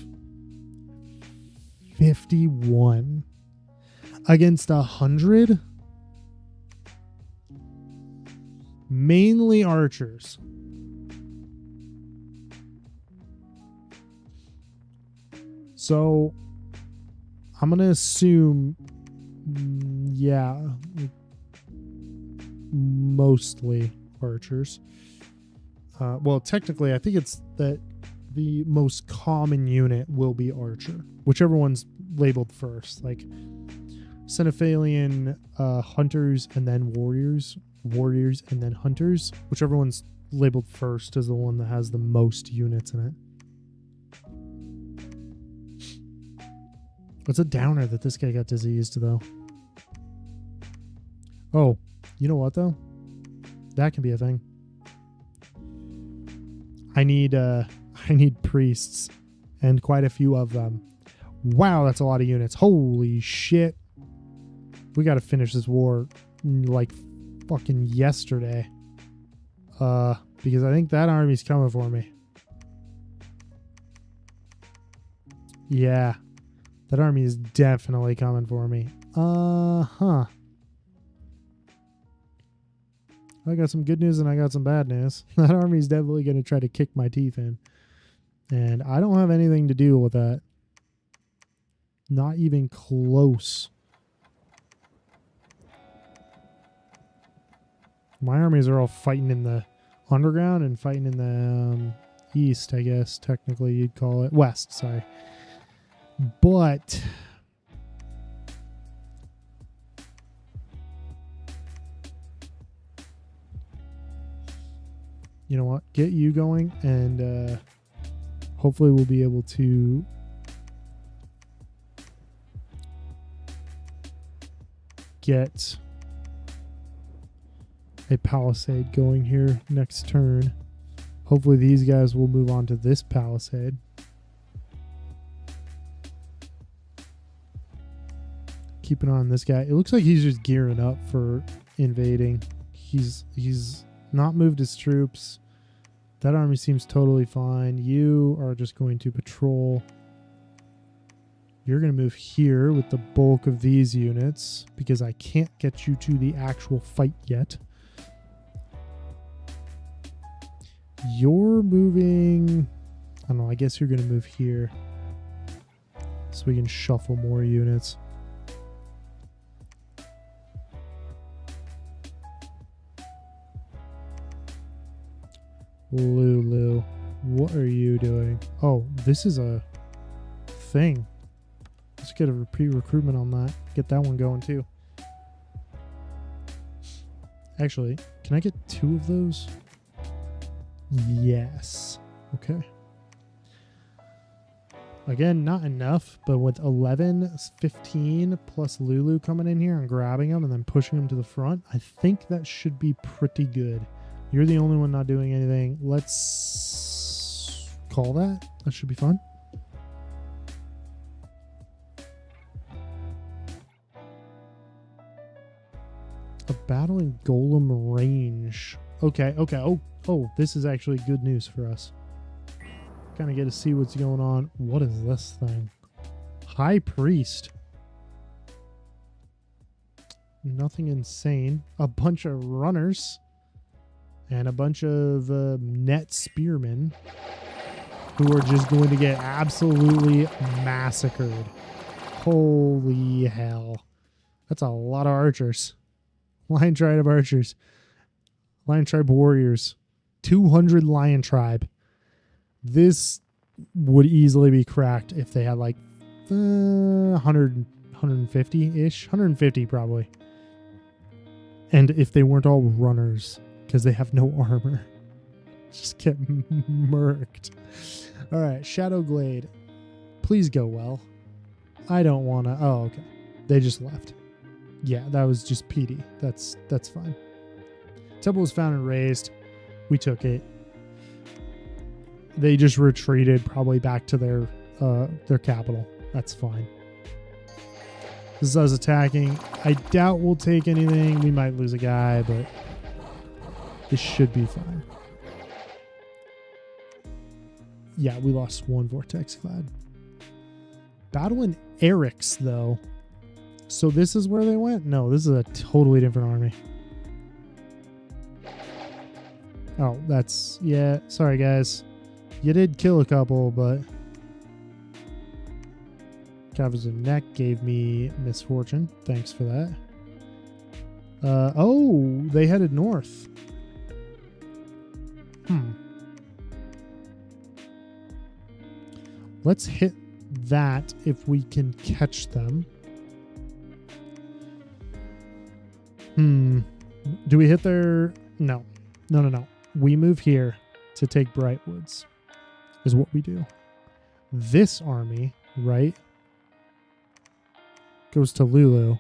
51. Against 100? Mainly archers. So, I'm going to assume, yeah, mostly archers. Well, technically, I think it's that the most common unit will be archer. Whichever one's labeled first. Like, Cenephalian hunters and then warriors. Warriors and then hunters. Whichever one's labeled first is the one that has the most units in it. What's a downer that this guy got diseased, though? Oh, you know what, though? That can be a thing. I need priests and quite a few of them. Wow, that's a lot of units. Holy shit. We got to finish this war like fucking yesterday. Because I think that army's coming for me. Yeah. That army is definitely coming for me. I got some good news and I got some bad news. That army's definitely going to try to kick my teeth in. And I don't have anything to do with that. Not even close. My armies are all fighting in the underground and fighting in the east, I guess. Technically, you'd call it. West, sorry. But... you know what? Get you going, and hopefully we'll be able to get a palisade going here next turn. Hopefully these guys will move on to this palisade. Keep an eye on this guy. It looks like he's just gearing up for invading. He's not moved his troops. That army seems totally fine. You are just going to patrol. You're going to move here with the bulk of these units because I can't get you to the actual fight yet. You're moving... I don't know. I guess you're going to move here so we can shuffle more units. Lulu, what are you doing? Oh, this is a thing. Let's get a repeat recruitment on that. Get that one going too. Actually, can I get 2 of those? Yes. Okay. Again, not enough, but with 11, 15 plus Lulu coming in here and grabbing them and then pushing them to the front, I think that should be pretty good. You're the only one not doing anything. Let's call that. That should be fun. A battling golem range. Okay. Oh, this is actually good news for us. Kind of get to see what's going on. What is this thing? High Priest. Nothing insane. A bunch of runners. And a bunch of net spearmen who are just going to get absolutely massacred. Holy hell. That's a lot of archers. Lion Tribe of archers. Lion Tribe warriors. 200 Lion Tribe. This would easily be cracked if they had like 100, 150-ish. 150 probably. And if they weren't all runners. Because they have no armor. Just get murked. Alright, Shadow Glade. Please go well. I don't want to... Oh, okay. They just left. Yeah, that was just PD. That's fine. Temple was found and raised. We took it. they just retreated probably back to their capital. That's fine. This is us attacking. I doubt we'll take anything. We might lose a guy, but this should be fine. Yeah, we lost one Vortex Clad. Battling Eric's, though. So this is where they went? No, this is a totally different army. Oh, that's... Yeah, sorry, guys. You did kill a couple, but... Cavers of Neck gave me misfortune. Thanks for that. Oh, they headed north. Let's hit that if we can catch them. Do we hit their... No. No. We move here to take Brightwoods is what we do. This army, right, goes to Lulu.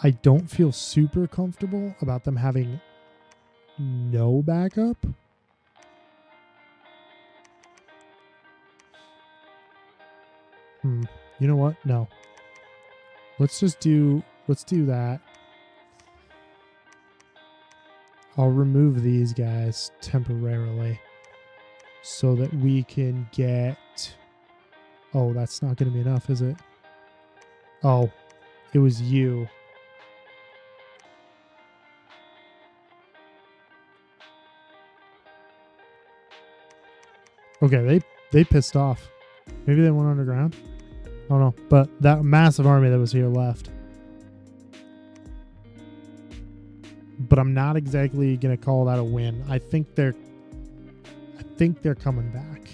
I don't feel super comfortable about them having no backup. You know what? No. Let's do that. I'll remove these guys temporarily so that we can get... Oh, that's not going to be enough, is it? Oh, it was you. Okay, they pissed off. Maybe they went underground? I don't know. But that massive army that was here left. But I'm not exactly going to call that a win. I think they're coming back.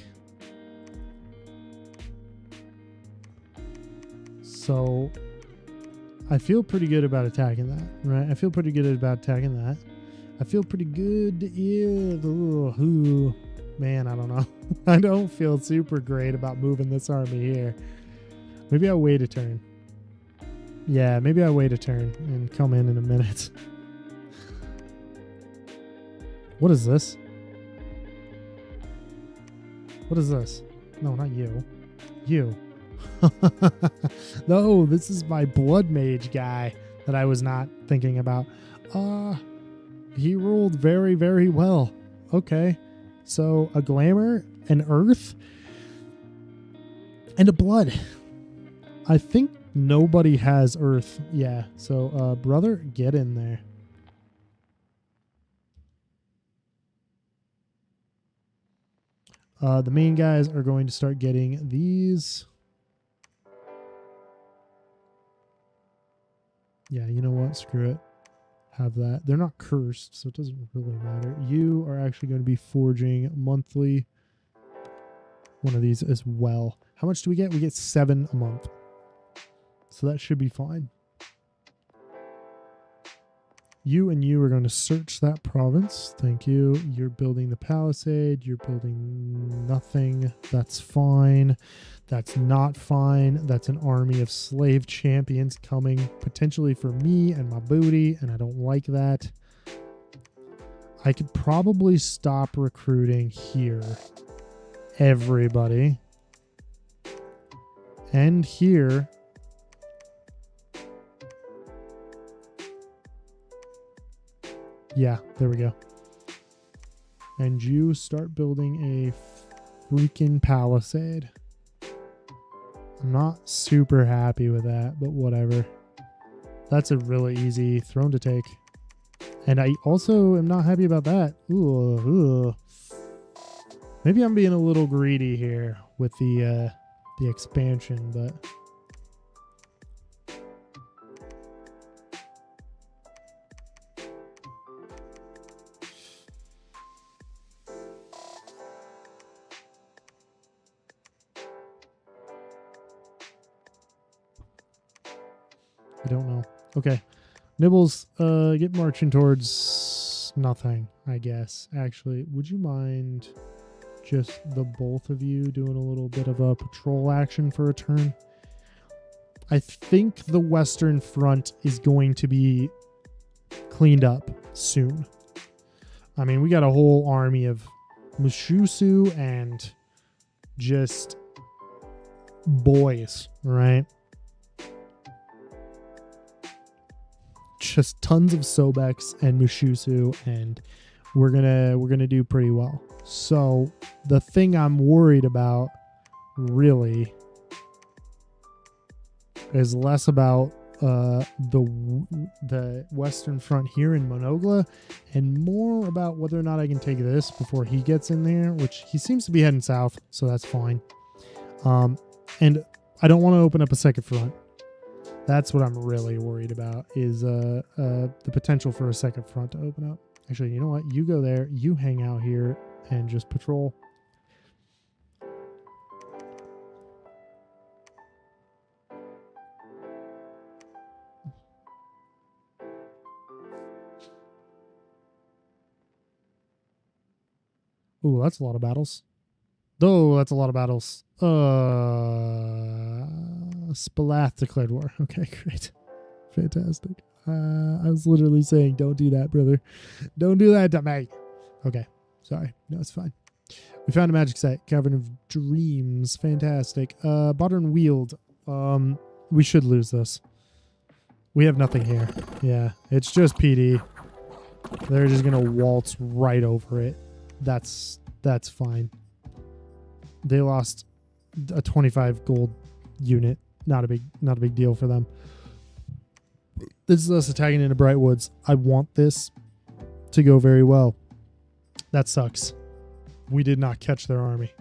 So I feel pretty good about attacking that, right? I feel pretty good about attacking that. I feel pretty good. Ooh, man, I don't know. I don't feel super great about moving this army here. Maybe I'll wait a turn. Yeah, maybe I'll wait a turn and come in a minute. What is this? What is this? No, not you. You. No, this is my blood mage guy that I was not thinking about. He rolled very, very well. Okay. So a glamour, an earth, and a blood. I think nobody has earth. Yeah. So brother, get in there. The main guys are going to start getting these. Yeah, you know what? Screw it. Have that. They're not cursed, so it doesn't really matter. You are actually going to be forging monthly one of these as well. How much do we get? We get 7 a month. So that should be fine. You and you are going to search that province. Thank you. You're building the palisade. You're building nothing. That's fine. That's not fine. That's an army of slave champions coming potentially for me and my booty, and I don't like that. I could probably stop recruiting here. Everybody. And here. Yeah, there we go. And you start building a freaking palisade. I'm not super happy with that, but whatever. That's a really easy throne to take. And I also am not happy about that. Ooh. Maybe I'm being a little greedy here with the expansion, but... I don't know. Okay. Nibbles, get marching towards nothing, I guess. Actually, would you mind just the both of you doing a little bit of a patrol action for a turn? I think the Western Front is going to be cleaned up soon. I mean, we got a whole army of Mushusu and just Boyz, right? Just tons of Sobex and Mushusu, and we're gonna do pretty well. So the thing I'm worried about really is less about the Western Front here in Monogla, and more about whether or not I can take this before he gets in there, which he seems to be heading south, so that's fine. And I don't want to open up a second front. That's what I'm really worried about, is the potential for a second front to open up. Actually, you know what? You go there, you hang out here, and just patrol. Ooh, that's a lot of battles. Oh, that's a lot of battles. Spalath declared war. Okay, great. Fantastic. I was literally saying, don't do that, brother. Don't do that to me. Okay, sorry. No, it's fine. We found a magic set. Cavern of Dreams. Fantastic. Modern Wield. We should lose this. We have nothing here. Yeah, it's just PD. They're just going to waltz right over it. That's fine. They lost a 25 gold unit. Not a big deal for them. This is us attacking into Bright Woods. I want this to go very well. That sucks. We did not catch their army.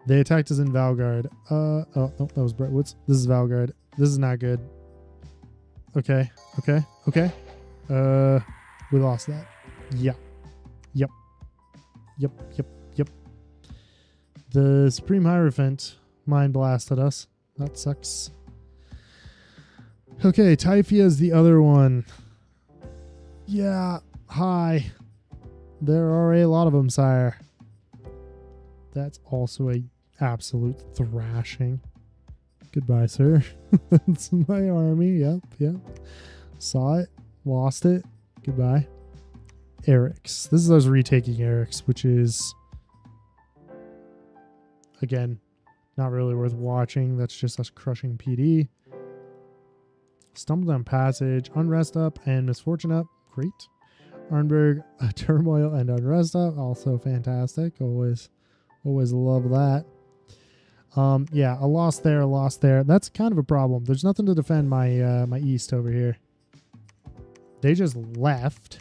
They attacked us in Valgard. Oh, no, that was Bright Woods. This is Valgard. This is not good. Okay. We lost that. Yeah. Yep. The Supreme Hierophant mind blasted us. That sucks. Okay, Typhia is the other one. Yeah, hi. There are a lot of them, sire. That's also a absolute thrashing. Goodbye, sir. That's my army. Yep. Saw it. Lost it. Goodbye. Eric's. This is us retaking Eric's, which is, again, not really worth watching. That's just us crushing PD. Stumble Down Passage, Unrest up, and Misfortune up. Great. Arnberg, Turmoil, and Unrest up. Also fantastic. Always love that. Yeah, a loss there. That's kind of a problem. There's nothing to defend my my east over here. They just left.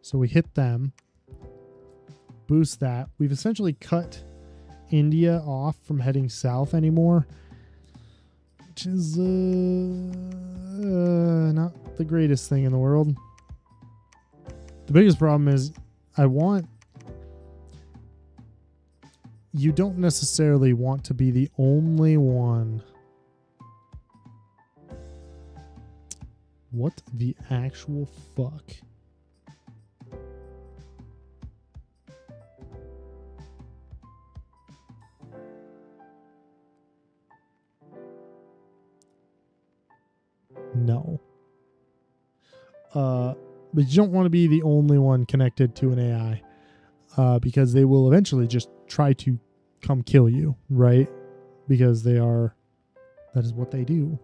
So we hit them. Boost that. We've essentially cut India off from heading south anymore, which is not the greatest thing in the world. The biggest problem is you don't necessarily want to be the only one. What the actual fuck? No. But you don't want to be the only one connected to an AI, because they will eventually just try to come kill you, right? Because that is what they do.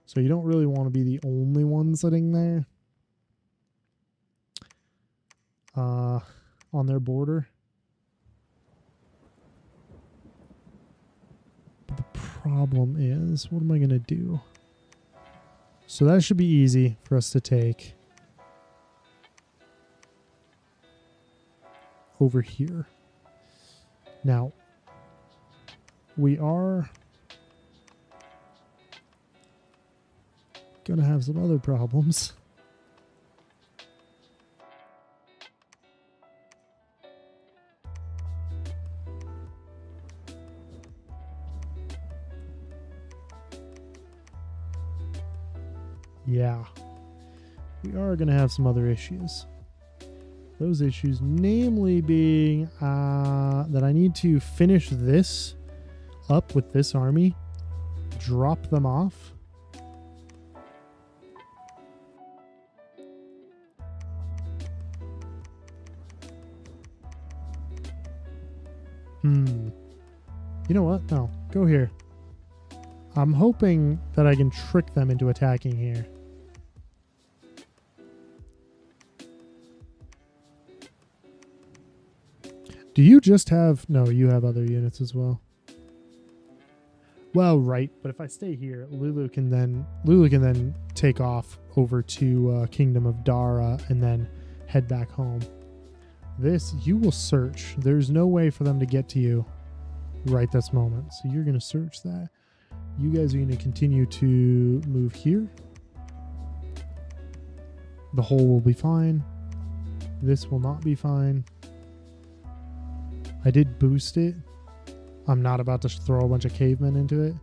So you don't really want to be the only one sitting there on their border. But the problem is, what am I going to do? So that should be easy for us to take over here. Now, we are going to have some other problems. Yeah, we are going to have some other issues. Those issues, namely being that I need to finish this up with this army, drop them off. You know what? No, go here. I'm hoping that I can trick them into attacking here. Do you just have... No, you have other units as well. Well, right, but if I stay here, Lulu can then take off over to Kingdom of Dara and then head back home. This, you will search. There's no way for them to get to you right this moment. So you're going to search that. You guys are going to continue to move here. The hole will be fine. This will not be fine. I did boost it. I'm not about to throw a bunch of cavemen into it.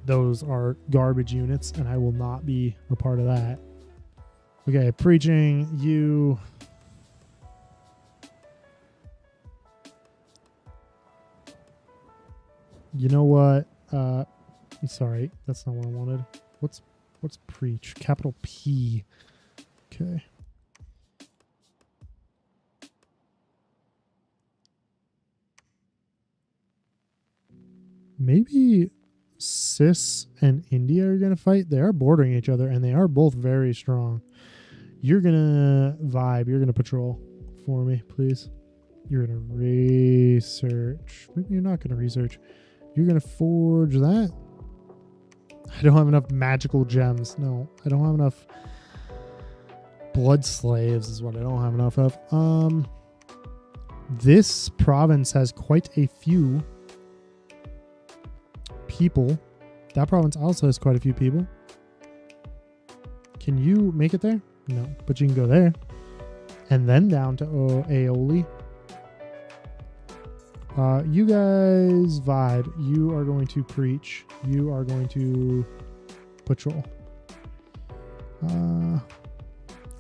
Those are garbage units, and I will not be a part of that. Okay, preaching, you... You know what? Sorry, that's not what I wanted. What's preach? Capital P. Okay. Maybe Sis and India are going to fight. They are bordering each other, and they are both very strong. You're going to vibe. You're going to patrol for me, please. You're going to research. Maybe you're not going to research. You're going to forge that. I don't have enough magical gems. No, I don't have enough blood slaves is what I don't have enough of. This province has quite a few people. That province also has quite a few people. Can you make it there? No, but you can go there. And then down to Aoli. You guys vibe. You are going to preach. You are going to patrol.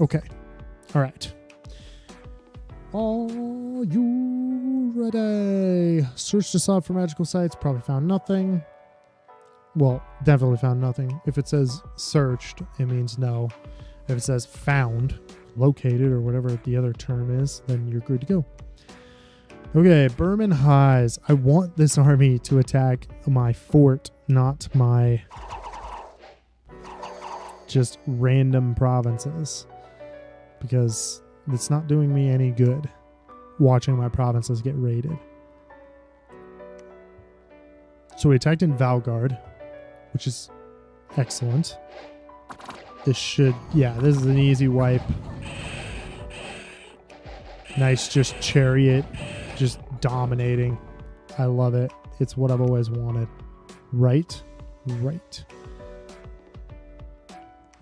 Okay. All right. Are you ready? Search the sub for magical sites. Probably found nothing. Well, definitely found nothing. If it says searched, it means no. If it says found, located, or whatever the other term is, then you're good to go. Okay, Berman Highs. I want this army to attack my fort, not my just random provinces. Because it's not doing me any good watching my provinces get raided. So we attacked in Valgard, which is excellent. This should, yeah, this is an easy wipe. Nice, just chariot, just dominating. I love it. It's what I've always wanted. Right.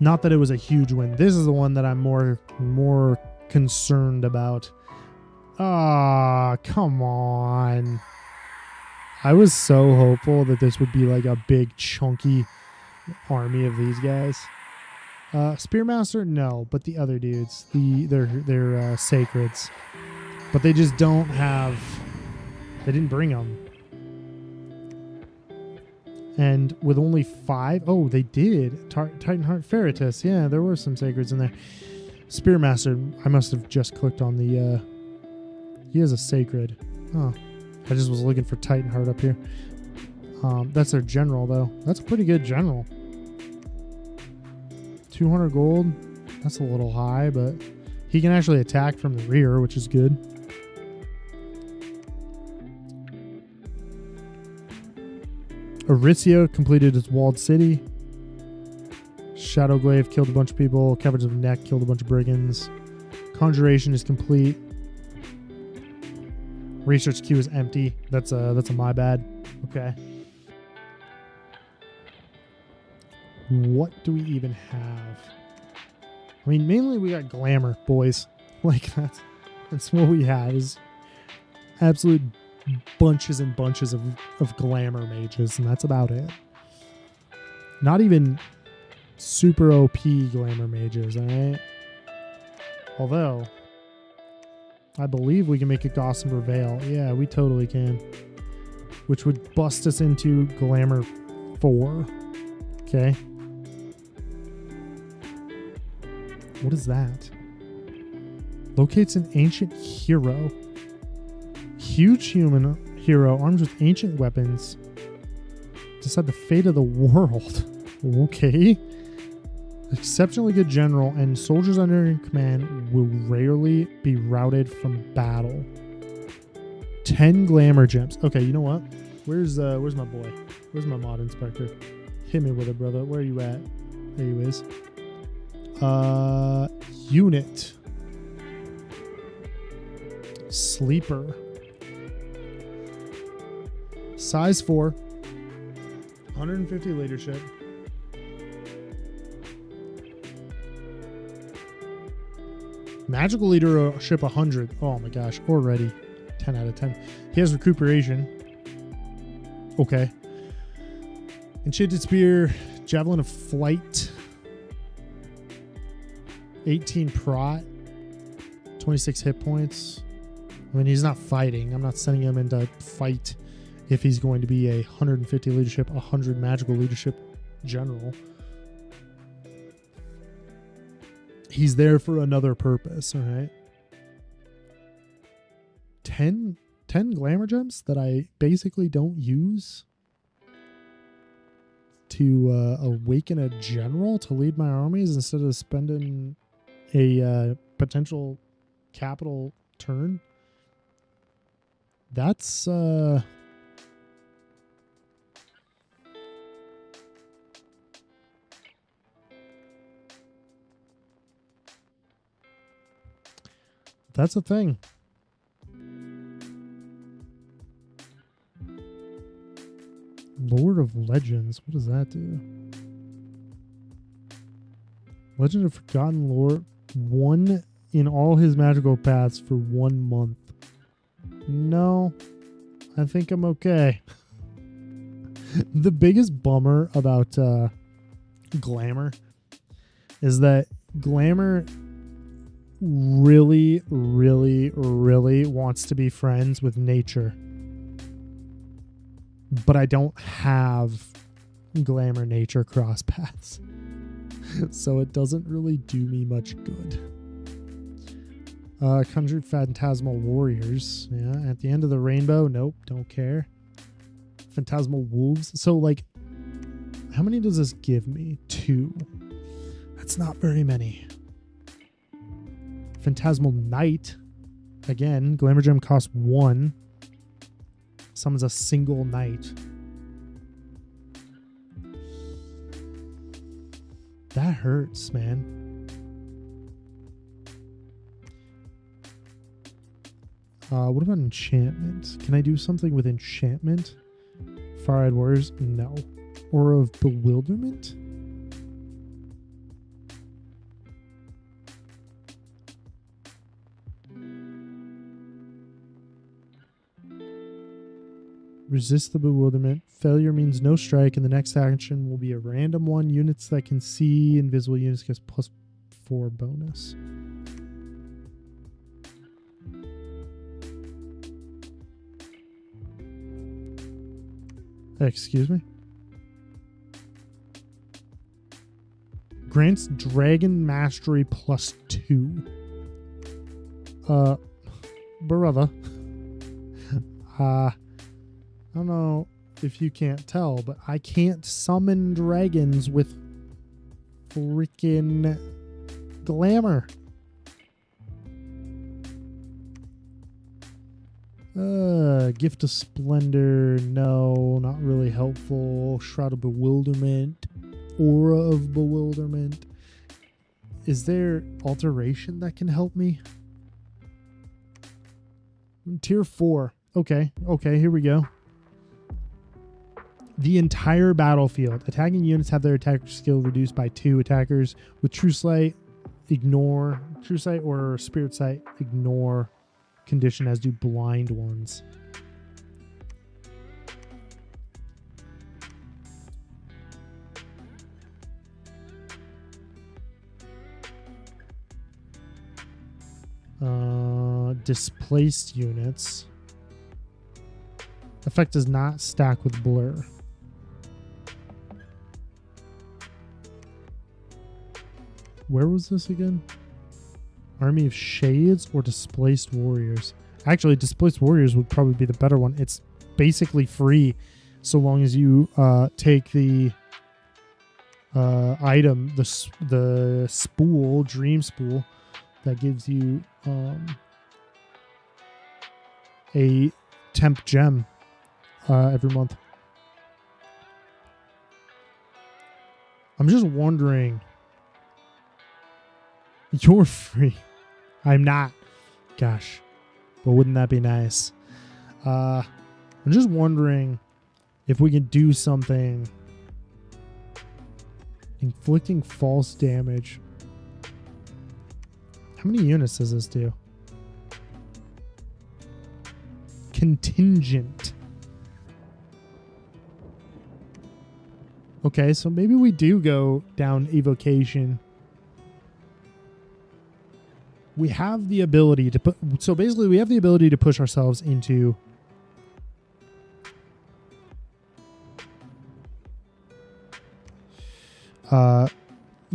Not that it was a huge win. This is the one that I'm more concerned about. Ah, come on. I was so hopeful that this would be like a big chunky army of these guys. Spearmaster, no, but the other dudes, they're sacreds, but they just don't have. They didn't bring them. And with only 5, oh, they did. Titanheart Ferritus, yeah, there were some sacreds in there. Spearmaster, I must have just clicked on the. He has a sacred. Oh, I just was looking for Titanheart up here. That's their general, though. That's a pretty good general. 200 gold. That's a little high, but he can actually attack from the rear, which is good. Aricia completed its walled city. Shadowglaive killed a bunch of people. Caverns of Neck killed a bunch of brigands. Conjuration is complete. Research queue is empty. That's a my bad. Okay. What do we even have? I mean, mainly we got glamour, boys. Like that's what we have is absolute bunches and bunches of glamour mages, and that's about it. Not even super OP glamour mages, alright? Although I believe we can make a Gossamer Veil. Yeah, we totally can. Which would bust us into Glamour 4. Okay. What is that? Locates an ancient hero. Huge human hero armed with ancient weapons. Decide the fate of the world. Okay. Exceptionally good general, and soldiers under your command will rarely be routed from battle. 10 glamour gems. Okay, you know what? Where's my boy? Where's my mod inspector? Hit me with it, brother. Where are you at? There he is. Unit. Sleeper. Size 4. 150 leadership. Magical leadership 100. Oh my gosh, already 10 out of 10. He has recuperation. Okay. Enchanted spear, javelin of flight. 18 prot. 26 hit points. I mean, he's not fighting. I'm not sending him into fight if he's going to be a 150 leadership, 100 magical leadership general. He's there for another purpose, all right? 10 glamour gems that I basically don't use to awaken a general to lead my armies instead of spending a potential capital turn. That's that's a thing. Lord of Legends. What does that do? Legend of Forgotten Lore. 1 in all his magical paths for 1 month. No, I think I'm okay. The biggest bummer about Glamour is that Glamour really, really, really wants to be friends with nature. But I don't have Glamour nature cross paths. So it doesn't really do me much good. Conjured Phantasmal Warriors. Yeah, at the end of the rainbow. Nope, don't care. Phantasmal Wolves. So, like, how many does this give me? 2. That's not very many. Phantasmal Knight. Again, Glamour Gem costs 1. Summons a single knight. That hurts, man. What about enchantment? Can I do something with enchantment? Fire-Eyed Warriors? No. Aura of Bewilderment? Resist the bewilderment. Failure means no strike, and the next action will be a random one. Units that can see invisible units gets +4 bonus. Excuse me? Grants Dragon Mastery +2. Brother. I don't know if you can't tell, but I can't summon dragons with freaking glamour. Gift of Splendor, no, not really helpful. Shroud of Bewilderment, Aura of Bewilderment. Is there alteration that can help me? Tier 4. Okay, here we go. The entire battlefield. Attacking units have their attack skill reduced by 2. Attackers with True Sight, ignore. True Sight or Spirit Sight, ignore condition, as do blind ones. Displaced units. Effect does not stack with blur. Where was this again? Army of Shades or Displaced Warriors? Actually, Displaced Warriors would probably be the better one. It's basically free so long as you take the item, the spool, dream spool, that gives you a temp gem every month. I'm just wondering. You're free. I'm not. Gosh. But wouldn't that be nice? I'm just wondering if we can do something. Inflicting false damage. How many units does this do? Contingent. Okay, so maybe we do go down evocation. We have the ability to put... So basically, we have the ability to push ourselves into...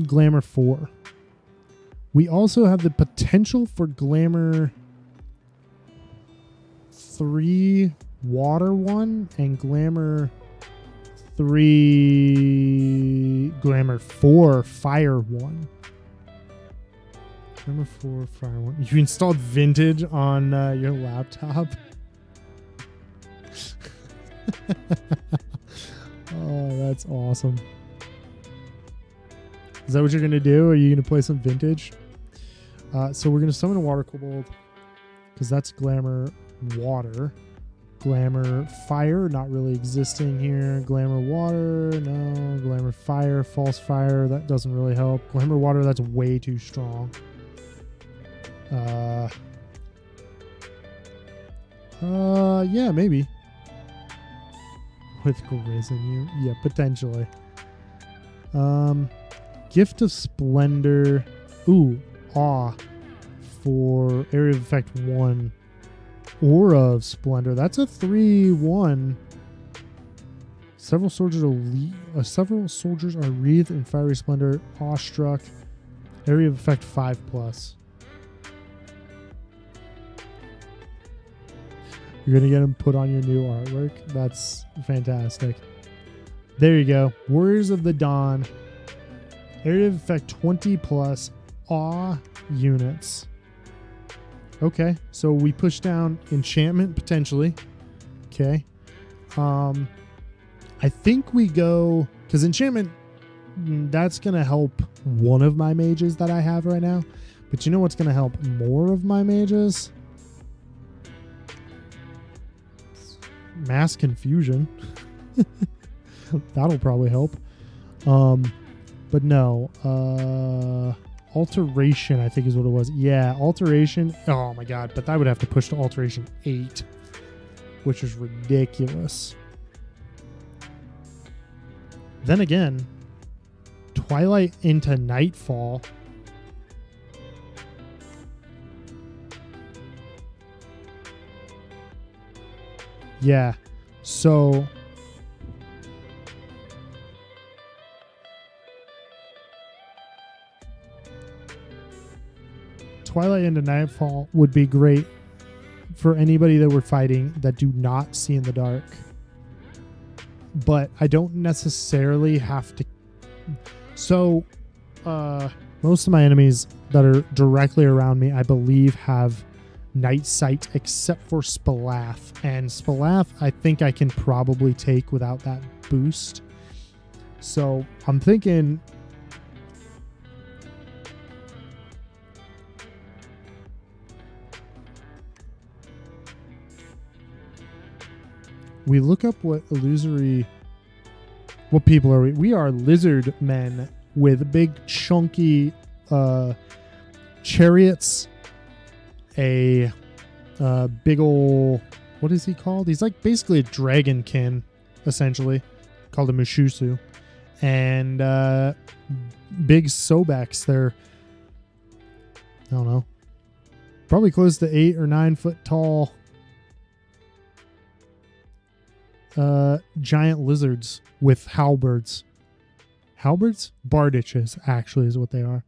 Glamour 4. We also have the potential for Glamour 3 Water 1 and Glamour 4 Fire 1. Glamour 4 Fire 1. You installed Vintage on your laptop? Oh, that's awesome. Is that what you're going to do? Are you going to play some Vintage? So we're going to summon a Water Kobold because that's Glamour Water. Glamour Fire, not really existing here. Glamour Water, no. Glamour Fire, False Fire, that doesn't really help. Glamour Water, that's way too strong. Yeah, maybe. With Grizz in you? Yeah, potentially. Gift of Splendor. Ooh, Awe for Area of Effect 1. Aura of Splendor. That's a 3/1. Several soldiers are wreathed in fiery splendor. Awestruck. Area of Effect 5+. You're gonna get them put on your new artwork. That's fantastic. There you go. Warriors of the Dawn. Area of Effect 20+. Awe units. Okay, so we push down enchantment potentially. Okay. I think we go, because enchantment, that's going to help one of my mages that I have right now. But you know what's going to help more of my mages? Mass Confusion. That'll probably help. But no. Alteration, I think is what it was. Yeah, Alteration. Oh my god, but I would have to push to Alteration 8, which is ridiculous. Then again, Twilight into Nightfall. Yeah, so... Twilight into Nightfall would be great for anybody that we're fighting that do not see in the dark. But I don't necessarily have to... So, most of my enemies that are directly around me, I believe, have Night Sight except for Spalath. And Spalath, I think I can probably take without that boost. So, I'm thinking... We look up what illusory... What people are we? We are lizard men with big chunky chariots. A big ol'... What is he called? He's like basically a dragonkin, essentially. Called a Mushusu. And big Sobex. They're... I don't know. Probably close to 8 or 9 foot tall... giant lizards with halberds. Halberds? Bardiches, actually, is what they are.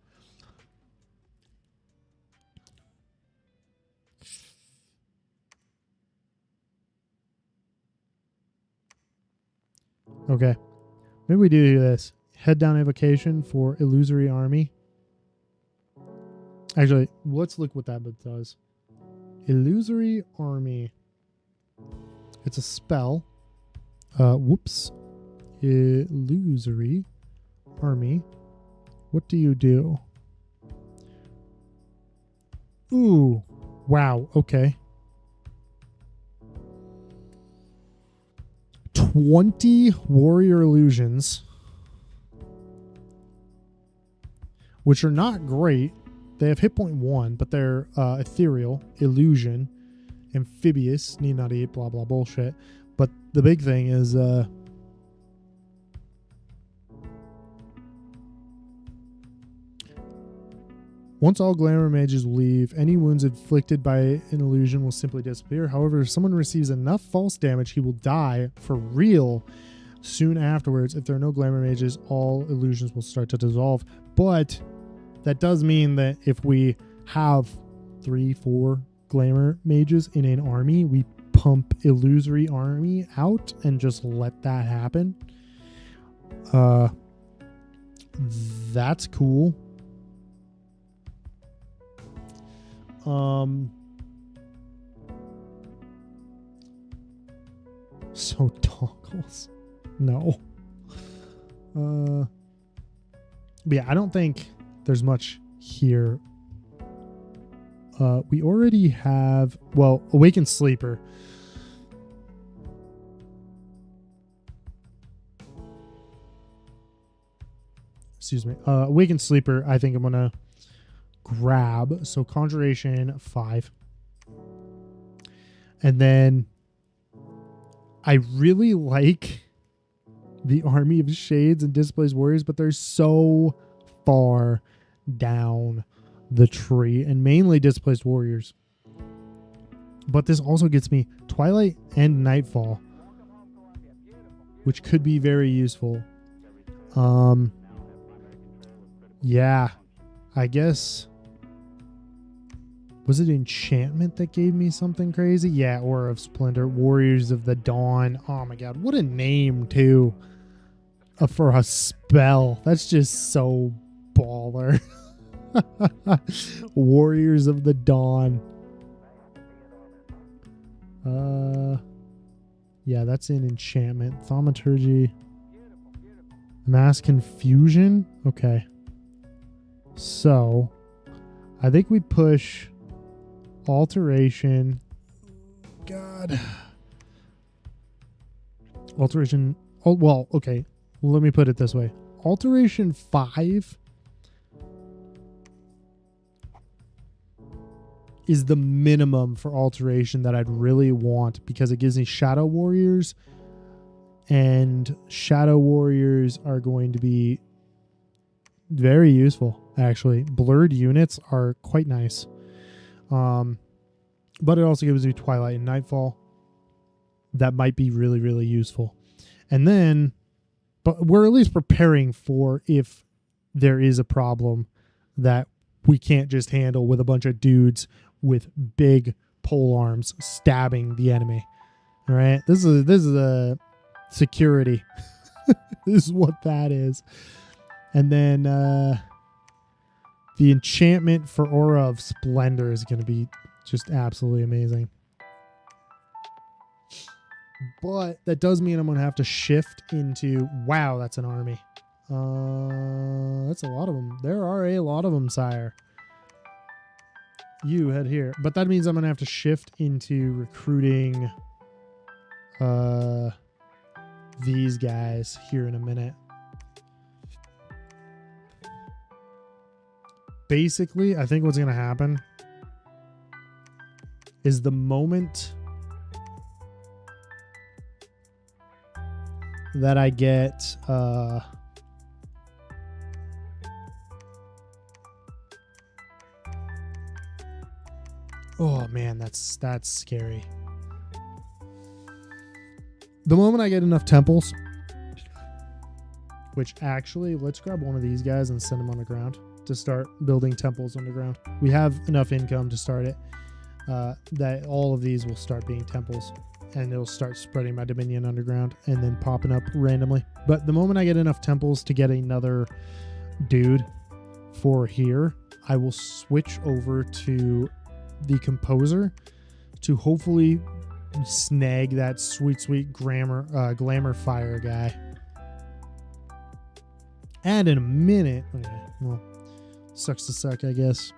Okay. Maybe we do this. Head down evocation for Illusory Army. Actually, let's look what that does. Illusory Army. It's a spell. Whoops. Illusory Army. What do you do? Ooh. Wow. Okay. 20 warrior illusions, which are not great. They have hit point 1, but they're ethereal, illusion, amphibious, need not eat, blah, blah, bullshit. But the big thing is once all glamour mages leave, any wounds inflicted by an illusion will simply disappear. However, if someone receives enough false damage, he will die for real soon afterwards. If there are no glamour mages, all illusions will start to dissolve. But that does mean that if we have 3-4 glamour mages in an army, we pump Illusory Army out and just let that happen. That's cool. So toggles. No. But yeah, I don't think there's much here. We already have, well, Awakened Sleeper. Excuse me. Awakened Sleeper, I think I'm gonna grab. So Conjuration 5. And then I really like the Army of Shades and Displaced Warriors, but they're so far down the tree, and mainly Displaced Warriors. But this also gets me Twilight and Nightfall, which could be very useful. Yeah, I guess. Was it Enchantment that gave me something crazy? Yeah, Aura of Splendor, Warriors of the Dawn. Oh my god, what a name too for a spell. That's just so baller. Warriors of the Dawn. Yeah, that's in Enchantment. Thaumaturgy. Mass Confusion. Okay. So, I think we push Alteration. God. Alteration. Oh, well, okay. Let me put it this way. Alteration 5 is the minimum for alteration that I'd really want, because it gives me Shadow Warriors, and Shadow Warriors are going to be very useful, actually. Blurred units are quite nice. But it also gives you Twilight and Nightfall. That might be really, really useful. And then, but we're at least preparing for if there is a problem that we can't just handle with a bunch of dudes with big pole arms stabbing the enemy. All right. This is a security. This is what that is. And then the enchantment for Aura of Splendor is going to be just absolutely amazing. But that does mean I'm going to have to shift into, wow, that's an army. That's a lot of them. There are a lot of them, sire. You head here. But that means I'm going to have to shift into recruiting these guys here in a minute. Basically, I think what's going to happen is the moment that I get oh man, that's scary. The moment I get enough temples, which actually, let's grab one of these guys and send them on the ground to start building temples underground. We have enough income to start it. That all of these will start being temples. and it'll start spreading my dominion underground and then popping up randomly. But the moment I get enough temples to get another dude for here, I will switch over to the composer to hopefully snag that sweet glamour fire guy. And in a minute, okay, well, sucks to suck, I guess.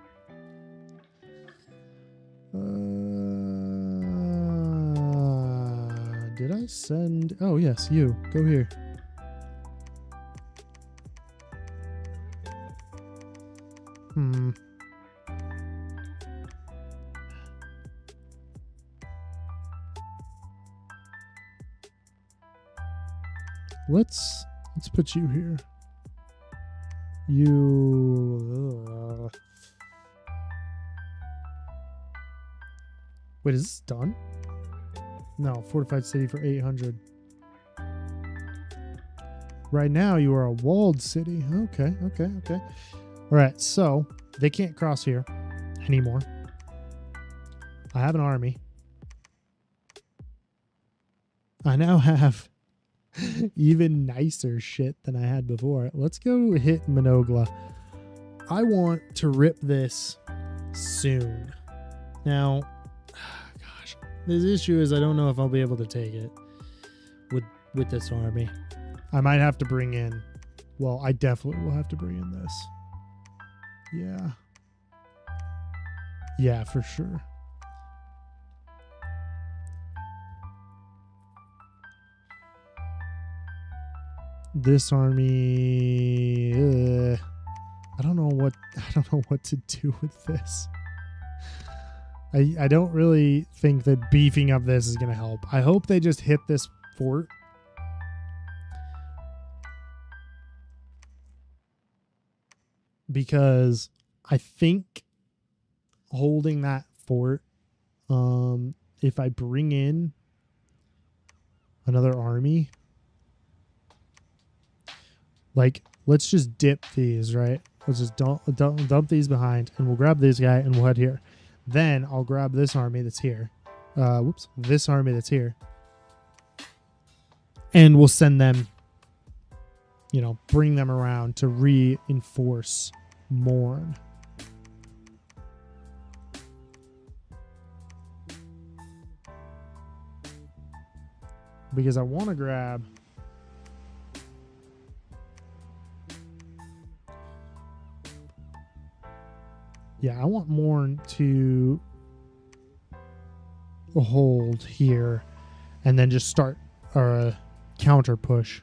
Did I send? Oh yes, you go here. Let's put you here. You. Wait, is this done? No, fortified city for 800. Right now, you are a walled city. Okay. All right, so they can't cross here anymore. I have an army. I now have even nicer shit than I had before. Let's go hit Monogla. I want to rip this soon. Now, gosh, this issue is I don't know if I'll be able to take it with this army. I might have to bring in, well, I definitely will have to bring in this. Yeah, for sure. This army, I don't know what to do with this. I don't really think that beefing up this is going to help. I hope they just hit this fort. Because I think holding that fort, if I bring in another army, like, let's just dip these, right? Let's just dump these behind, and we'll grab this guy, and we'll head here. Then I'll grab this army that's here. This army that's here. And we'll send them, bring them around to reinforce Morn. Because I want to grab... Yeah, I want Morn to hold here and then just start a counter push.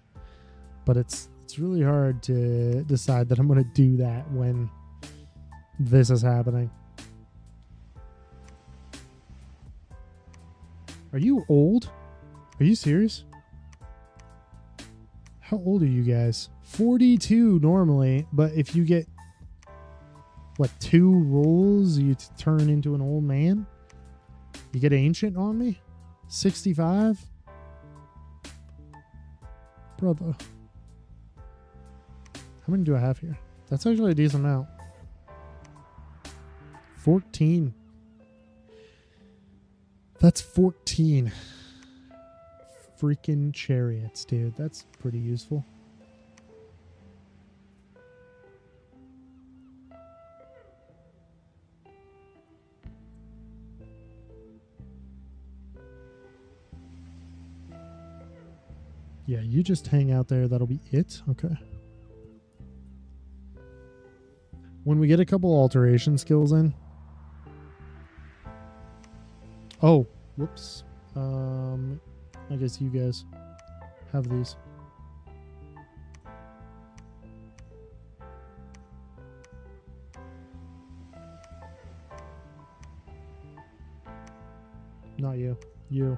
But it's really hard to decide that I'm going to do that when this is happening. Are you old? Are you serious? How old are you guys? 42 normally, but if you get 2 rolls, you turn into an old man? You get ancient on me? 65? Brother. How many do I have here? That's actually a decent amount. 14. That's 14 freaking chariots, dude. That's pretty useful. Yeah, you just hang out there. That'll be it. Okay. When we get a couple alteration skills in. Oh, whoops. I guess you guys have these. Not you. You.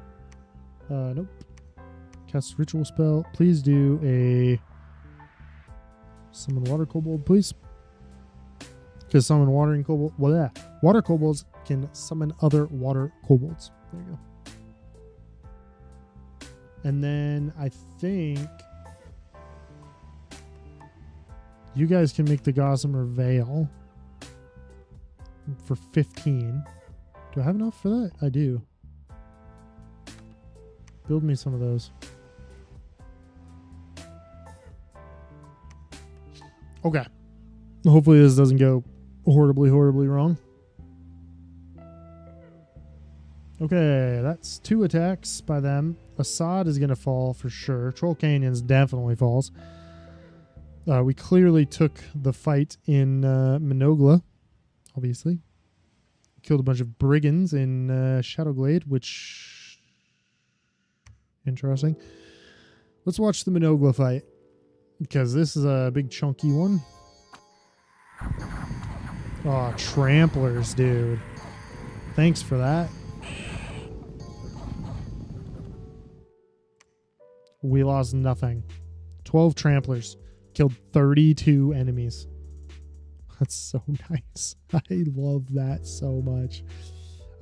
Nope. Cast ritual spell. Please do a summon water kobold, please. Because summon watering kobold. Well, yeah. Water kobolds can summon other water kobolds. There you go. And then I think you guys can make the Gossamer Veil for 15. Do I have enough for that? I do. Build me some of those. Okay. Hopefully this doesn't go horribly wrong. Okay, that's 2 attacks by them. Assad is going to fall for sure. Troll Canyons definitely falls. We clearly took the fight in Minogla, obviously. Killed a bunch of brigands in Shadowglade, which... interesting. Let's watch the Minogla fight, because this is a big chunky one. Oh, tramplers, dude. Thanks for that. We lost nothing. 12 tramplers. Killed 32 enemies. That's so nice. I love that so much.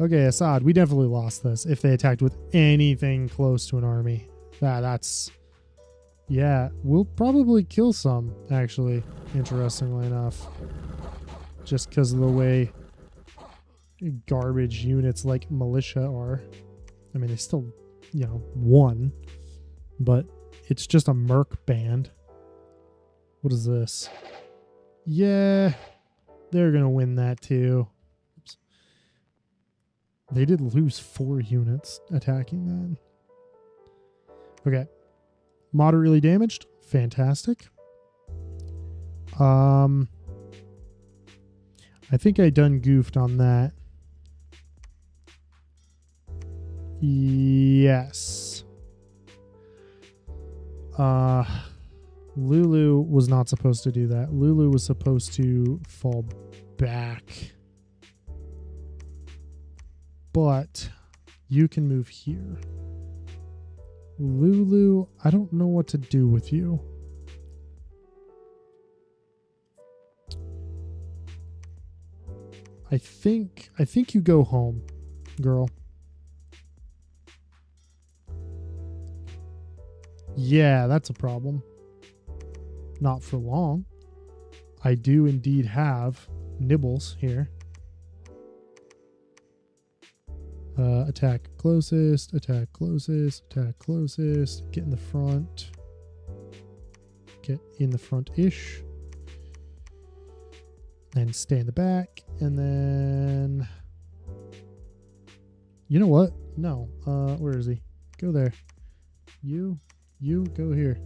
Okay, Assad, we definitely lost this if they attacked with anything close to an army. That's... yeah, we'll probably kill some, actually, interestingly enough. Just because of the way garbage units like militia are. I mean, they still, you know, won. But it's just a merc band. What is this? Yeah, they're going to win that too. Oops. They did lose 4 units attacking that. Okay. Moderately damaged. Fantastic. I think I done goofed on that. Yes. Lulu was not supposed to do that. Lulu was supposed to fall back. But you can move here. Lulu, I don't know what to do with you. I think you go home, girl. Yeah, that's a problem. Not for long. I do indeed have nibbles here. Attack closest, attack closest, attack closest. Get in the front. Get in the front-ish. And stay in the back. And then... you know what? No. Where is he? Go there. You go here.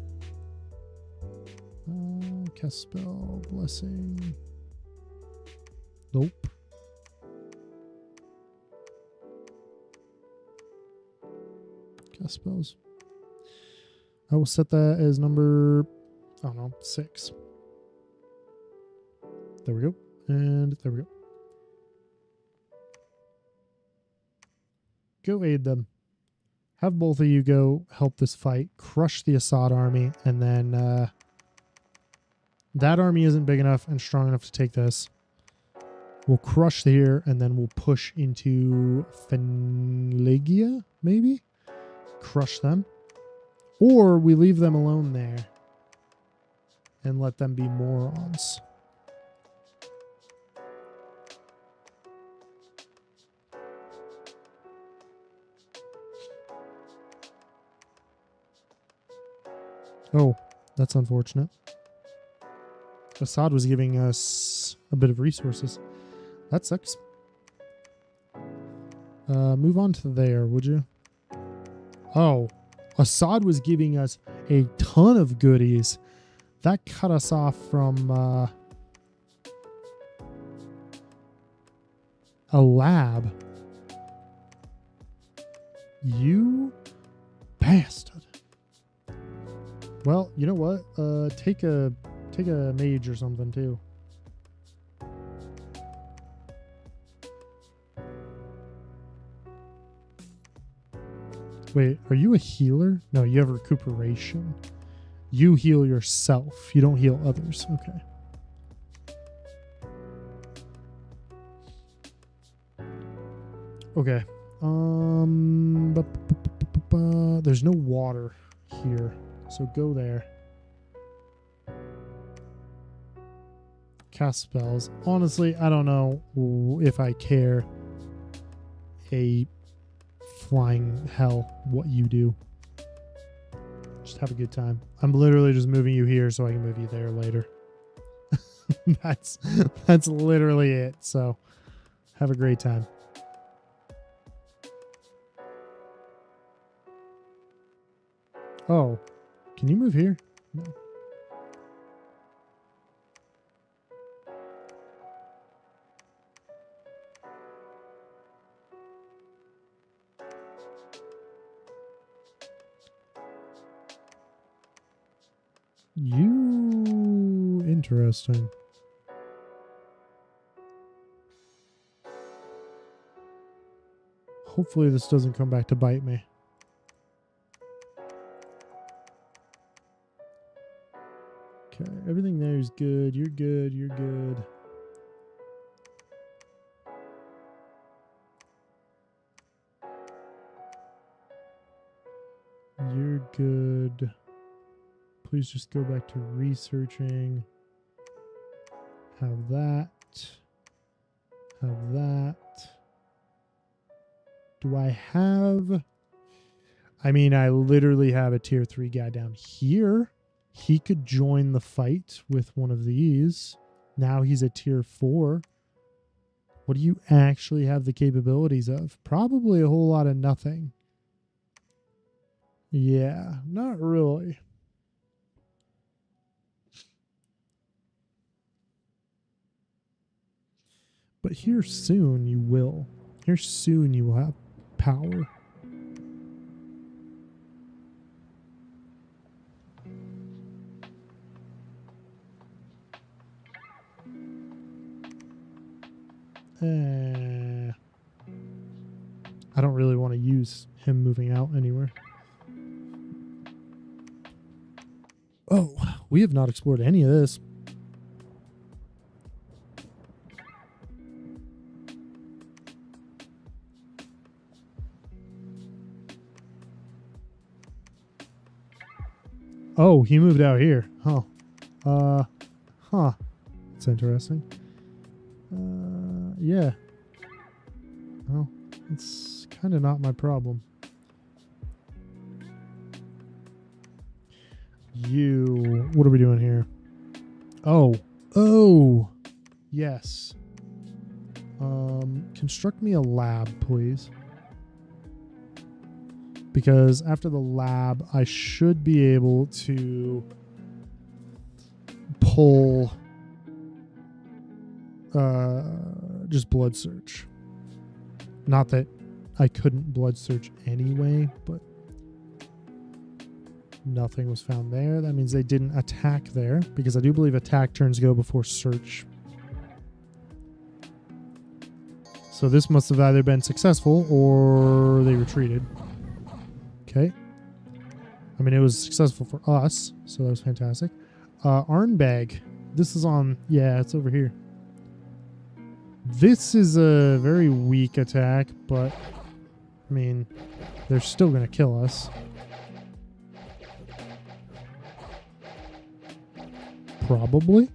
Cast spell, blessing. Nope. Cast spells. I will set that as number, I don't know, 6. There we go. And there we go. Go aid them. Have both of you go help this fight. Crush the Assad army. And then that army isn't big enough and strong enough to take this. We'll crush here and then we'll push into Fenlegia, maybe? Crush them. Or we leave them alone there and let them be morons. Oh, that's unfortunate. Assad was giving us a bit of resources. That sucks. Move on to there, would you? Oh, Assad was giving us a ton of goodies. That cut us off from a lab. You bastard. Well, you know what? Take a mage or something too. Wait, are you a healer? No, you have recuperation. You heal yourself. You don't heal others. Okay. Okay. There's no water here. So go there. Cast spells. Honestly, I don't know if I care a flying hell what you do. Just have a good time. I'm literally just moving you here so I can move you there later. That's literally it. So have a great time. Oh, can you move here? No. You interesting. Hopefully this doesn't come back to bite me. Okay, everything there is good. You're good. You're good. You're good. Please just go back to researching. Have that. Have that. Do I have... I mean, I literally have a tier 3 guy down here. He could join the fight with one of these. Now he's a tier 4. What do you actually have the capabilities of? Probably a whole lot of nothing. Yeah, not really. But here soon you will. Here soon you will have power. I don't really want to use him moving out anywhere. Oh, we have not explored any of this. Oh, he moved out here. Huh. Huh. That's interesting. Yeah. Well, it's kind of not my problem. What are we doing here? Oh. Oh. Yes. Construct me a lab, please. Because after the lab, I should be able to pull just blood search. Not that I couldn't blood search anyway, but nothing was found there. That means they didn't attack there, because I do believe attack turns go before search. So this must have either been successful or they retreated. Okay. I mean, it was successful for us, so that was fantastic. Arnbag. This is on... Yeah, it's over here. This is a very weak attack, but... I mean, they're still going to kill us. Probably.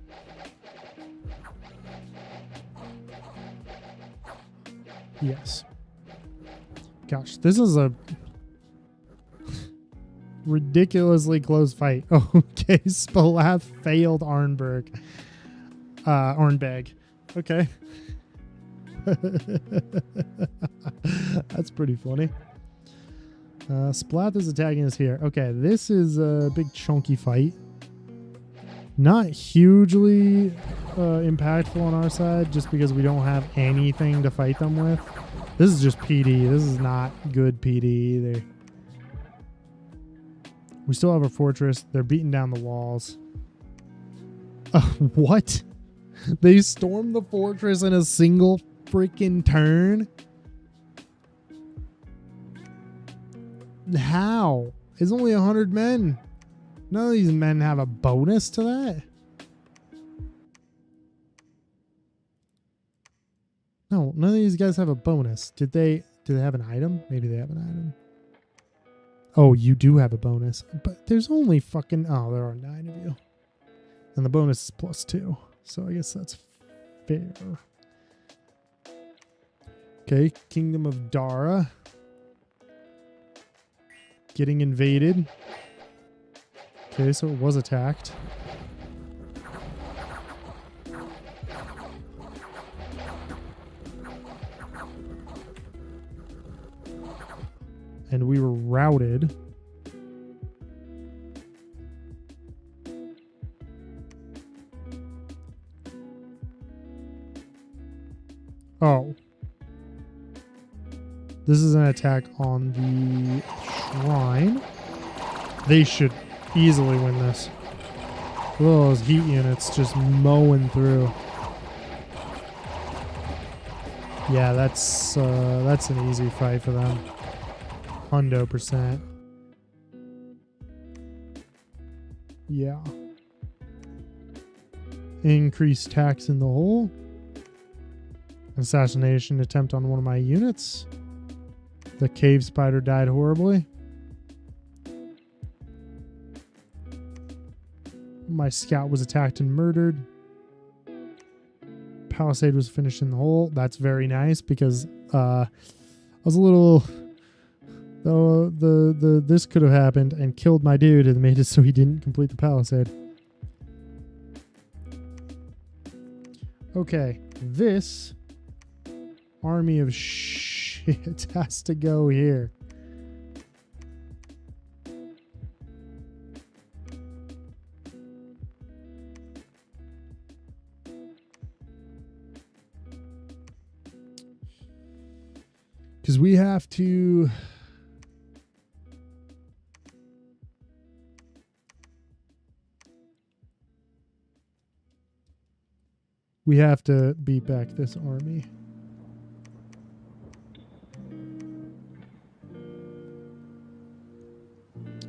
Yes. Gosh, this is a... ridiculously close fight. Okay, Spalath failed Arnbag. Okay. That's pretty funny. Splath is attacking us here. Okay, this is a big chunky fight. Not hugely impactful on our side, just because we don't have anything to fight them with. This is just PD. This is not good PD either. We still have a fortress. They're beating down the walls. What? They stormed the fortress in a single freaking turn? How? It's only 100 men. None of these men have a bonus to that. No, none of these guys have a bonus. Do they have an item? Maybe they have an item. Oh, you do have a bonus. But there's only fucking... Oh, there are 9 of you. And the bonus is +2. So I guess that's fair. Okay, Kingdom of Dara. Getting invaded. Okay, so it was attacked. And we were routed. Oh. This is an attack on the shrine. They should easily win this. Look at those heat units just mowing through. Yeah, that's an easy fight for them. 100%. Yeah. Increased tax in the hole. Assassination attempt on one of my units. The cave spider died horribly. My scout was attacked and murdered. Palisade was finished in the hole. That's very nice because I was a little... this could have happened and killed my dude and made it so he didn't complete the palisade. Okay, this army of shit has to go here. Because we have to... We have to beat back this army.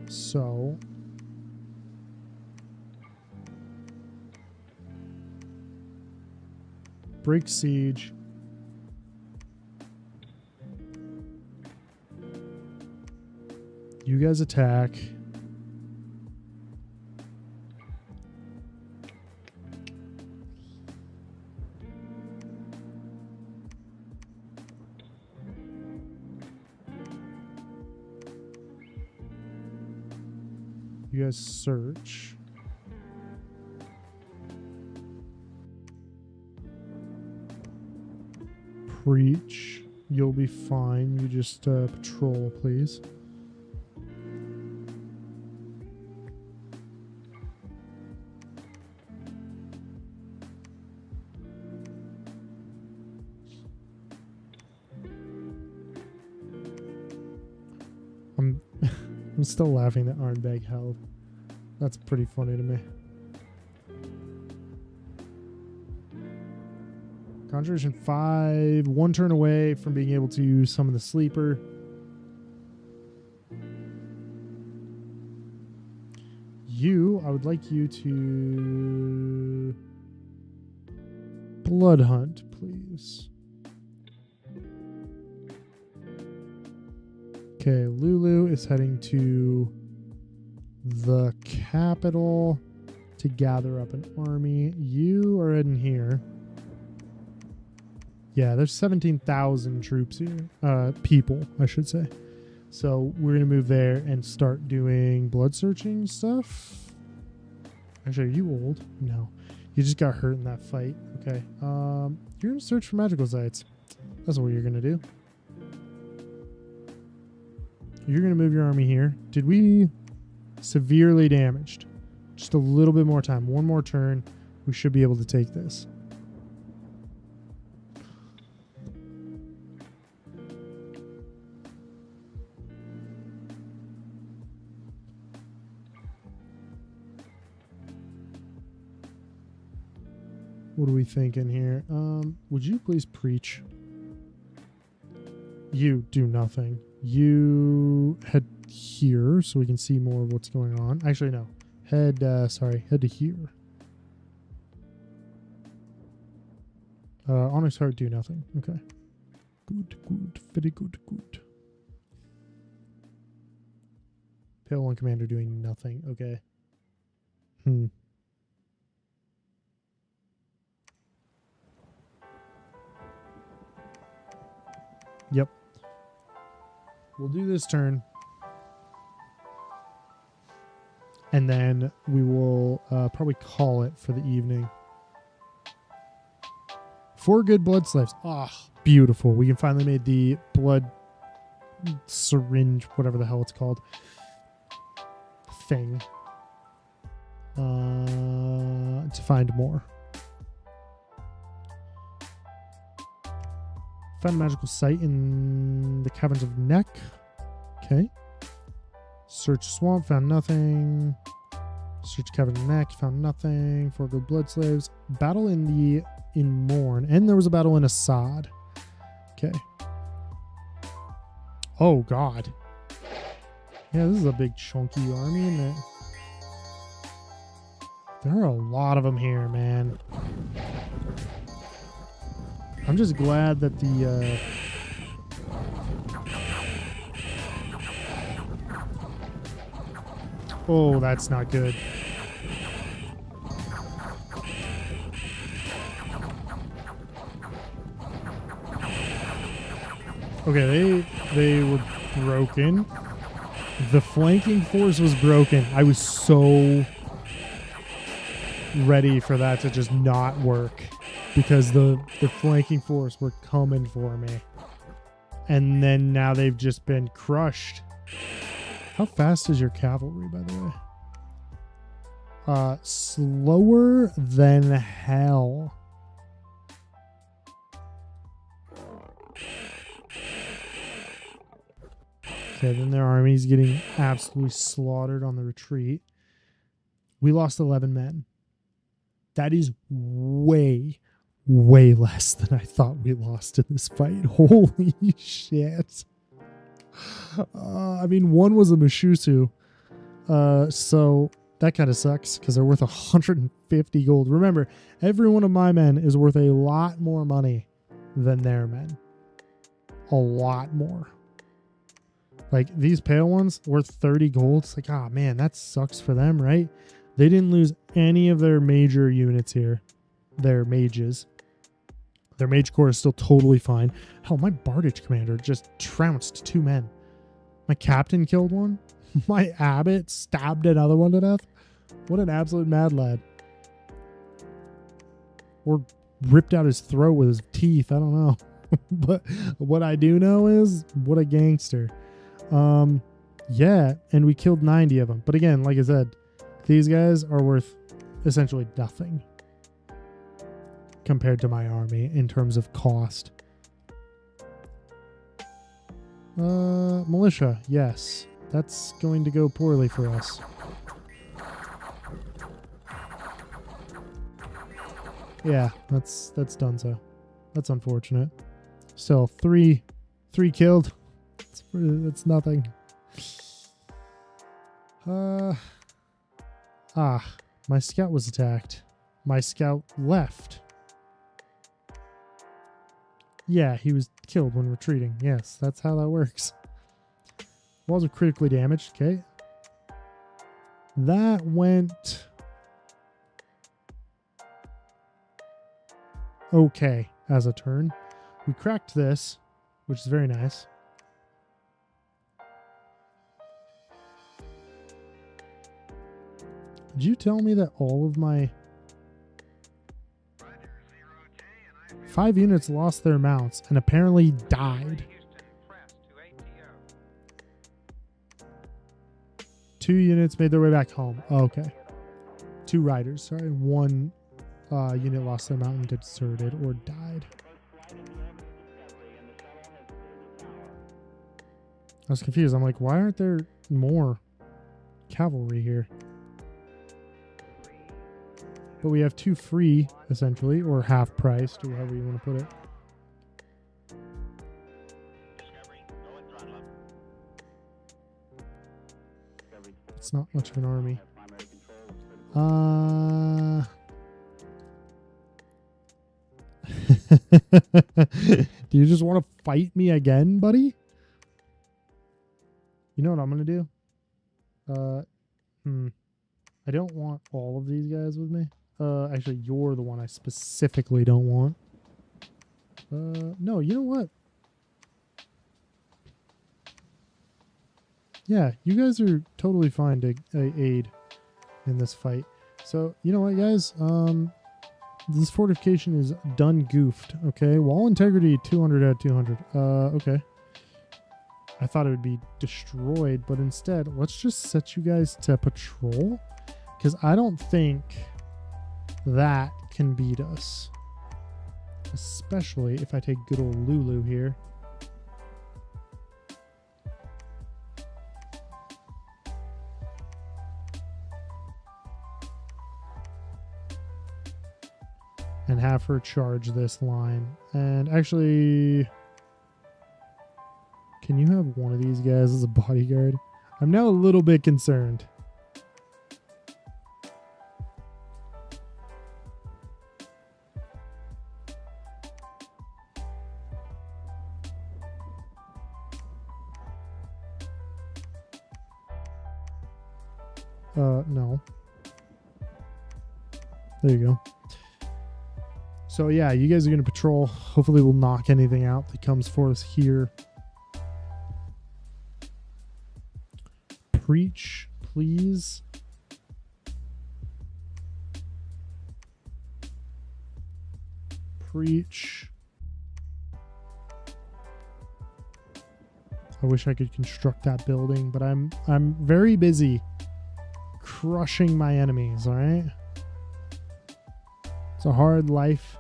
So... break siege. You guys attack. You guys search. Preach. You'll be fine. You just patrol, please. I'm still laughing that Arnbeg held. That's pretty funny to me. Conjuration 5, 1 turn away from being able to summon the sleeper. I would like you to blood hunt, please. Okay, Lulu is heading to the capital to gather up an army. You are heading here. Yeah, there's 17,000 troops here. People, I should say. So we're going to move there and start doing blood searching stuff. Actually, are you old? No. You just got hurt in that fight. Okay. You're going to search for magical sites. That's what you're going to do. You're going to move your army here. Did we severely damaged? Just a little bit more time. One more turn. We should be able to take this. What are we thinking here? Would you please preach? You do nothing. You head here so we can see more of what's going on. Actually, no. Head to here. Onyx Heart, do nothing. Okay. Good. Very good. Pale One Commander doing nothing. Okay. Yep. We'll do this turn. And then we will probably call it for the evening. 4 good blood slaves. Ah, beautiful. We can finally made the blood syringe, whatever the hell it's called, thing. To find more. Found a magical site in the caverns of Neck. Okay. Search swamp, found nothing. Search cavern of Neck, found nothing. 4 good blood slaves. Battle in Morn. And there was a battle in Assad. Okay. Oh, God. Yeah, this is a big chunky army, isn't it? There are a lot of them here, man. I'm just glad that the... Oh, that's not good. Okay, they were broken. The flanking force was broken. I was so ready for that to just not work because the flanking force were coming for me. And then now they've just been crushed. How fast is your cavalry, by the way? Slower than hell. Okay, then their army's getting absolutely slaughtered on the retreat. We lost 11 men. That is way, way less than I thought we lost in this fight. Holy shit. I mean, one was a Mushusu. So that kind of sucks because they're worth 150 gold. Remember, every one of my men is worth a lot more money than their men. A lot more. Like, these pale ones worth 30 gold. It's like, ah, man, that sucks for them, right? They didn't lose any of their major units here. Their mages. Their mage corps is still totally fine. Hell, my Bardage commander just trounced 2 men. My captain killed one. My abbot stabbed another one to death. What an absolute mad lad. Or ripped out his throat with his teeth. I don't know. But what I do know is, what a gangster. Yeah, and we killed 90 of them. But again, like I said, these guys are worth essentially nothing compared to my army in terms of cost. Militia, yes. That's going to go poorly for us. Yeah, that's done so. That's unfortunate. Still, three killed. It's nothing. My scout was attacked. My scout left. Yeah, he was killed when retreating. Yes, that's how that works. Walls are critically damaged. Okay. That went okay as a turn. We cracked this, which is very nice. Did you tell me that all of my 5 units lost their mounts and apparently died? 2 units made their way back home. Oh, okay. 2 riders, sorry. 1 unit lost their mount and deserted or died. I was confused. I'm like, why aren't there more cavalry here? But we have 2 free, essentially, or half priced, or however you want to put it. It's not much of an army. Do you just want to fight me again, buddy? You know what I'm going to do? I don't want all of these guys with me. Actually, you're the one I specifically don't want. No, you know what? Yeah, you guys are totally fine to aid. in this fight. So you know what, guys? This fortification is done goofed. Okay, wall integrity 200 out of 200. Okay. I thought it would be destroyed, but instead, let's just set you guys to patrol, because I don't think that can beat us. Especially if I take good old Lulu here. And have her charge this line. And actually, can you have one of these guys as a bodyguard? I'm now a little bit concerned. No. There you go. So yeah, you guys are going to patrol. Hopefully we'll knock anything out that comes for us here. Preach, please. Preach. I wish I could construct that building, but I'm very busy crushing my enemies, all right? It's a hard life,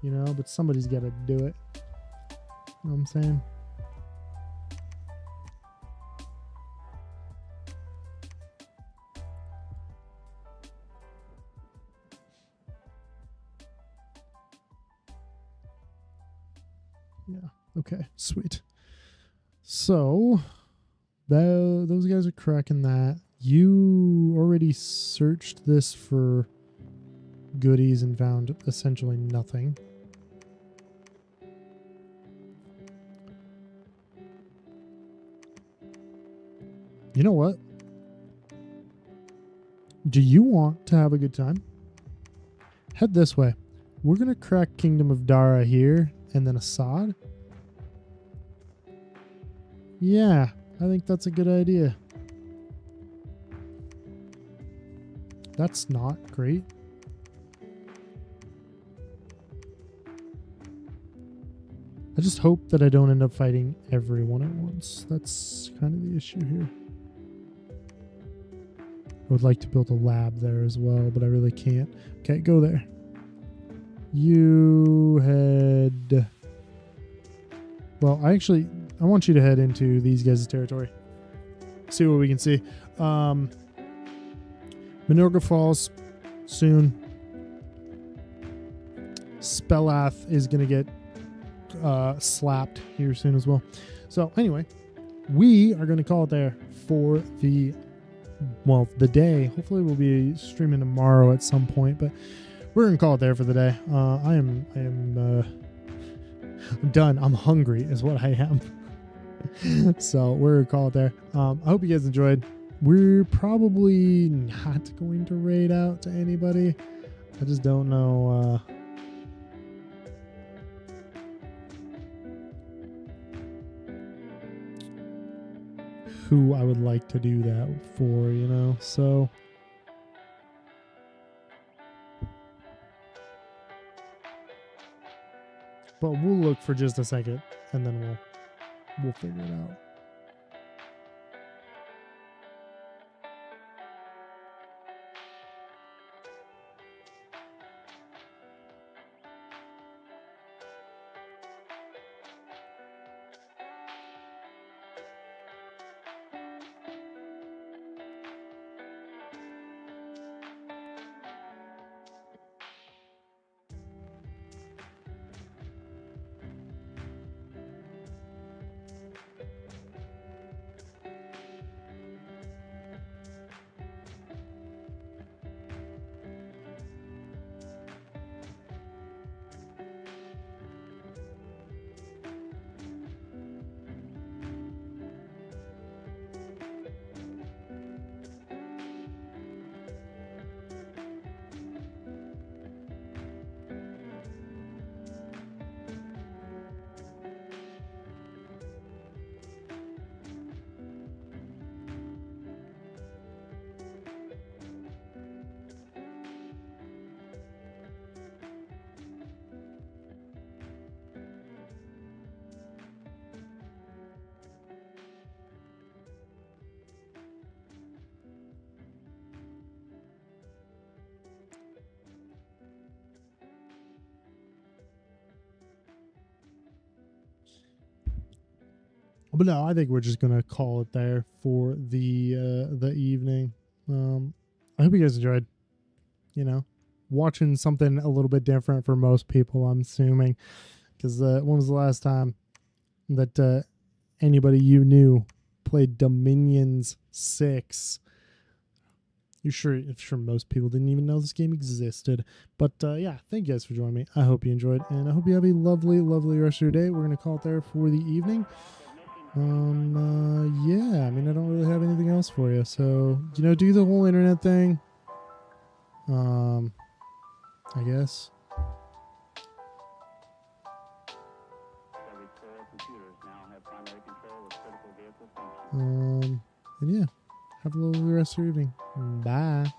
you know, but somebody's got to do it. You know what I'm saying? Yeah. Okay. Sweet. So, those guys are cracking that. You already searched this for goodies and found essentially nothing. You know what? Do you want to have a good time? Head this way. We're going to crack Kingdom of Dara here and then Assad. Yeah, I think that's a good idea. That's not great. I just hope that I don't end up fighting everyone at once. That's kind of the issue here. I would like to build a lab there as well, but I really can't. Okay, go there. You head... Well, I want you to head into these guys' territory. See what we can see. Minorca Falls soon. Spellath is going to get slapped here soon as well. So anyway, we are going to call it there for the day. Hopefully we'll be streaming tomorrow at some point, but we're going to call it there for the day. I'm done. I'm hungry is what I am. So we're going to call it there. I hope you guys enjoyed. We're probably not going to raid out to anybody. I just don't know who I would like to do that for, you know? So but we'll look for just a second and then we'll figure it out. But no, I think we're just gonna call it there for the evening. I hope you guys enjoyed. You know, watching something a little bit different for most people, I'm assuming, because when was the last time that anybody you knew played Dominions 6? I'm sure most people didn't even know this game existed. But yeah, thank you guys for joining me. I hope you enjoyed, and I hope you have a lovely, lovely rest of your day. We're gonna call it there for the evening. Yeah, I mean, I don't really have anything else for you. So, do the whole internet thing. I guess. And yeah, have a lovely rest of your evening. Bye.